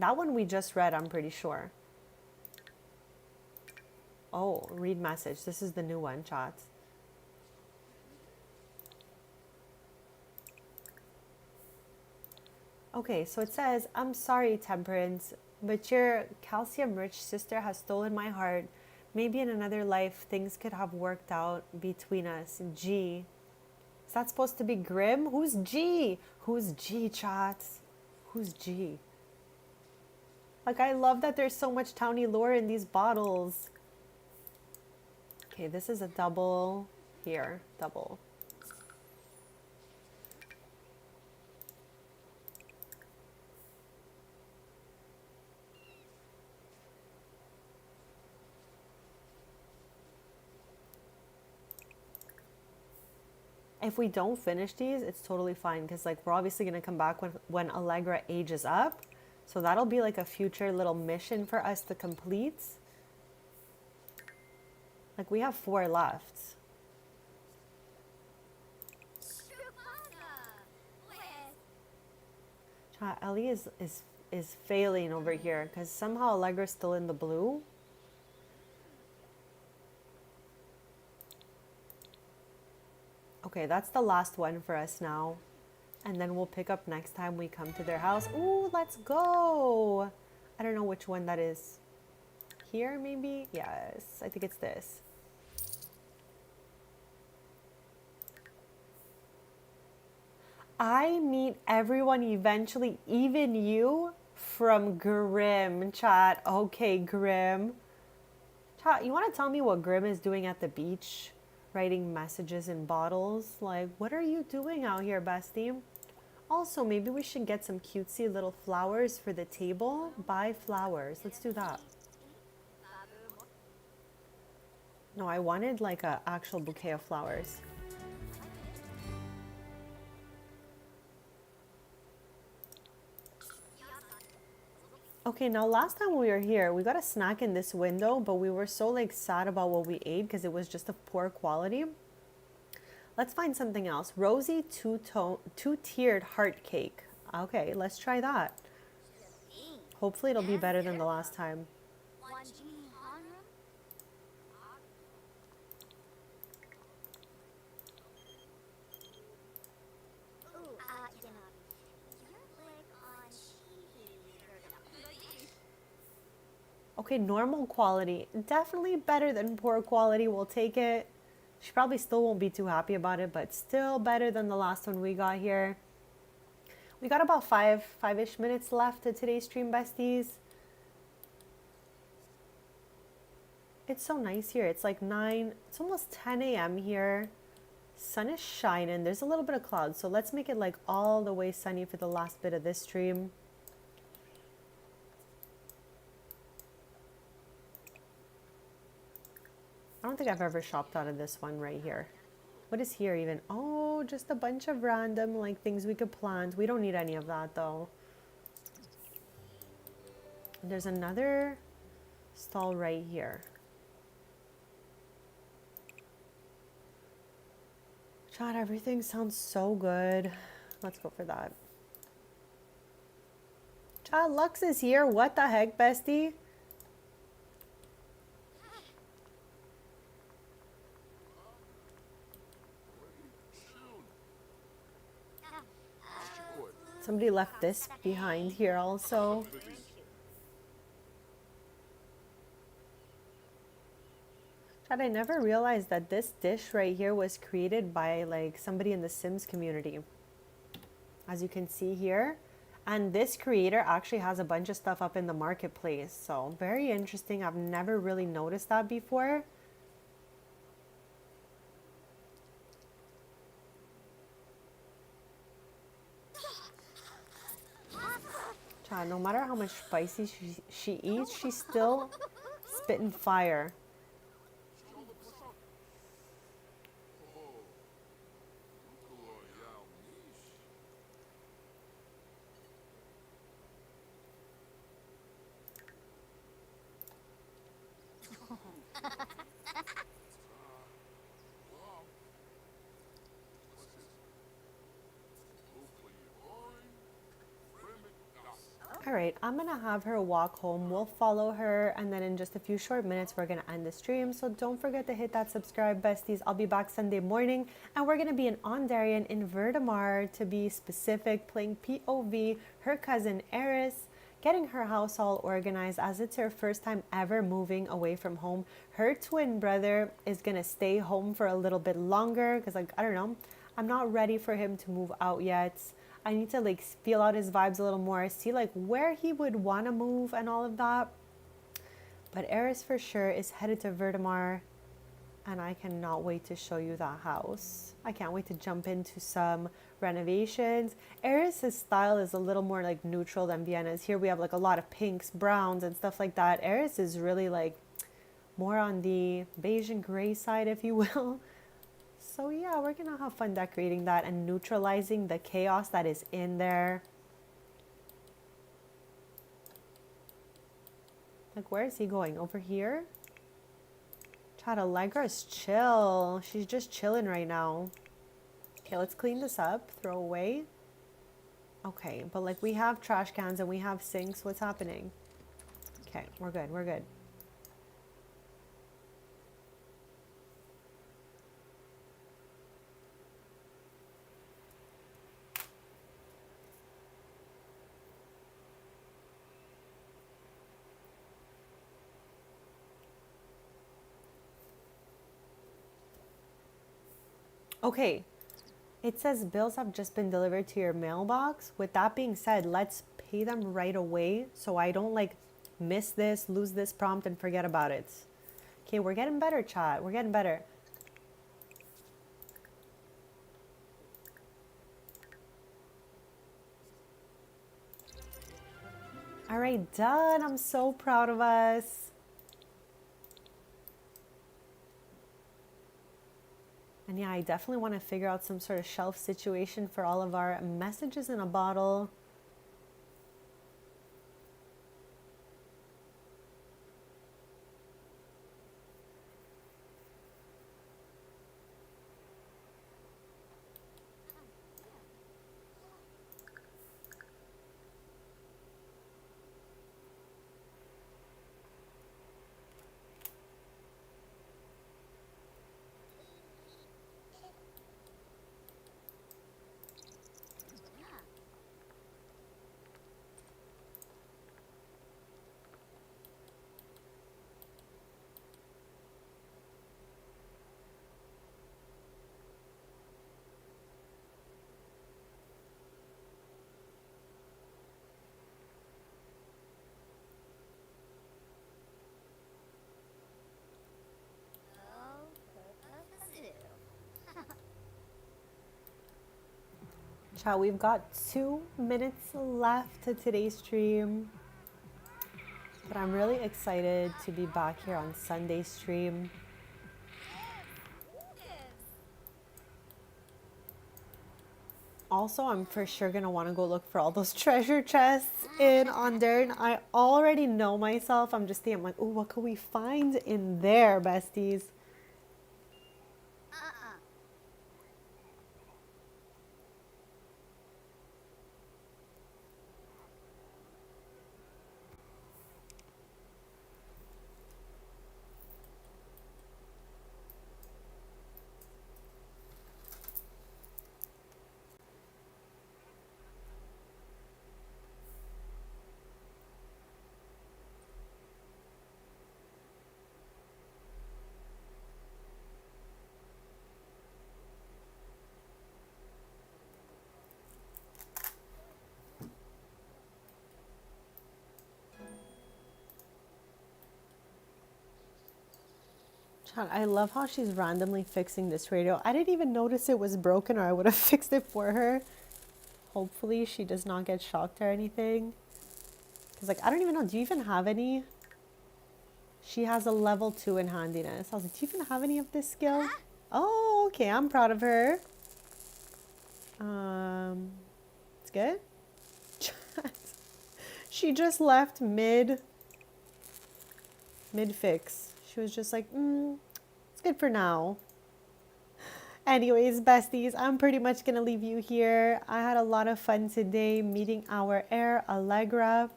That one we just read, I'm pretty sure. Oh, read message. This is the new one, chat. Okay, so it says, I'm sorry, Temperance, but your calcium-rich sister has stolen my heart. Maybe in another life, things could have worked out between us. G. Is that supposed to be Grim? Who's G? Who's G, chat? Who's G? Like, I love that there's so much towny lore in these bottles. Okay, this is a double here. Double. If we don't finish these, it's totally fine because like we're obviously going to come back when Allegra ages up. So that'll be like a future little mission for us to complete. Like we have 4 left. Ellie is failing over here because somehow Allegra's still in the blue. Okay, that's the last one for us now. And then we'll pick up next time we come to their house. Ooh, let's go. I don't know which one that is. Here, maybe? Yes, I think it's this. I meet everyone eventually, even you, from Grim, chat. Okay, Grim. Chat, you want to tell me what Grim is doing at the beach? Writing messages in bottles? Like, what are you doing out here, bestie? Also, maybe we should get some cutesy little flowers for the table. Buy flowers. Let's do that. No, I wanted like an actual bouquet of flowers. Okay, now last time we were here, we got a snack in this window, but we were so like sad about what we ate because it was just of poor quality. Let's find something else. Rosy two-tiered heart cake. Okay, let's try that. Hopefully it'll be better than the last time. Okay, normal quality. Definitely better than poor quality. We'll take it. She probably still won't be too happy about it, but still better than the last one we got here. We got about five-ish minutes left to today's stream, besties. It's so nice here. It's like 9, it's almost 10 a.m. here. Sun is shining. There's a little bit of clouds, so let's make it like all the way sunny for the last bit of this stream. I don't think I've ever shopped out of this one right here. What is here even? Oh, just a bunch of random like things we could plant. We don't need any of that though. There's another stall right here. Chad, everything sounds so good. Let's go for that. Chad, Lux is here. What the heck, bestie? Somebody left this behind here also. Chad, I never realized that this dish right here was created by like somebody in the Sims community. As you can see here. And this creator actually has a bunch of stuff up in the marketplace. So very interesting. I've never really noticed that before. Child, no matter how much spicy she eats, she's still spitting fire. All right, I'm gonna have her walk home. We'll follow her, and then in just a few short minutes, we're gonna end the stream. So don't forget to hit that subscribe, besties. I'll be back Sunday morning, and we're gonna be in Ondarian in Vertimar, to be specific, playing POV, her cousin Eris, getting her house all organized as it's her first time ever moving away from home. Her twin brother is gonna stay home for a little bit longer because, like, I don't know, I'm not ready for him to move out yet. I need to like feel out his vibes a little more, see like where he would want to move and all of that. But Eris for sure is headed to Vertimar, and I cannot wait to show you that house. I can't wait to jump into some renovations. Eris's style is a little more like neutral than Vienna's. Here we have like a lot of pinks, browns, and stuff like that. Eris is really like more on the beige and gray side, if you will. So yeah, we're gonna have fun decorating that and neutralizing the chaos that is in there. Like, where is he going? Over here? Chad, Allegra's chill. She's just chilling right now. Okay, let's clean this up. Throw away. Okay, but like we have trash cans and we have sinks. What's happening? Okay, we're good. We're good. Okay, it says bills have just been delivered to your mailbox. With that being said, let's pay them right away so I don't like miss this, lose this prompt, and forget about it. Okay, we're getting better, chat. We're getting better. All right, done. I'm so proud of us. And yeah, I definitely want to figure out some sort of shelf situation for all of our messages in a bottle. Chat, we've got 2 minutes left to today's stream. But I'm really excited to be back here on Sunday's stream. Also, I'm for sure gonna want to go look for all those treasure chests in Ondern. I already know myself. I'm just thinking, I'm like, oh, what could we find in there, besties? I love how she's randomly fixing this radio. I didn't even notice it was broken, or I would have fixed it for her. Hopefully she does not get shocked or anything. Because like, I don't even know, do you even have any? She has a level 2 in handiness. I was like, do you even have any of this skill? Oh, okay, I'm proud of her. It's good. She just left mid fix. She was just like, it's good for now. Anyways, besties, I'm pretty much gonna leave you here. I had a lot of fun today meeting our heir, Allegra,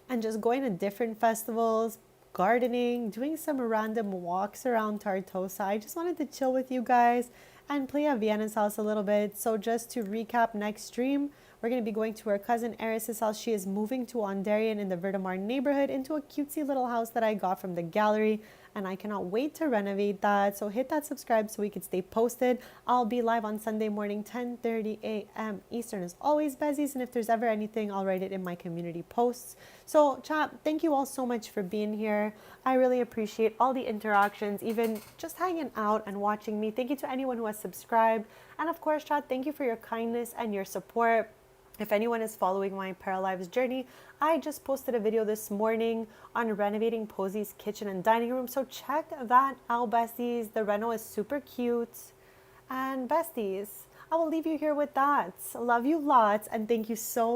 and just going to different festivals, gardening, doing some random walks around Tartosa. I just wanted to chill with you guys and play at Vienna's house a little bit. So just to recap, next stream, we're going to be going to our cousin Eris's house. She is moving to Ondarian in the Verdemar neighborhood into a cutesy little house that I got from the gallery. And I cannot wait to renovate that. So hit that subscribe so we can stay posted. I'll be live on Sunday morning, 10:30 a.m. Eastern as always, Besties. And if there's ever anything, I'll write it in my community posts. So chat, thank you all so much for being here. I really appreciate all the interactions, even just hanging out and watching me. Thank you to anyone who has subscribed. And of course, chat, thank you for your kindness and your support. If anyone is following my Paralives journey, I just posted a video this morning on renovating Posey's kitchen and dining room. So check that out, besties. The reno is super cute. And besties, I will leave you here with that. Love you lots and thank you so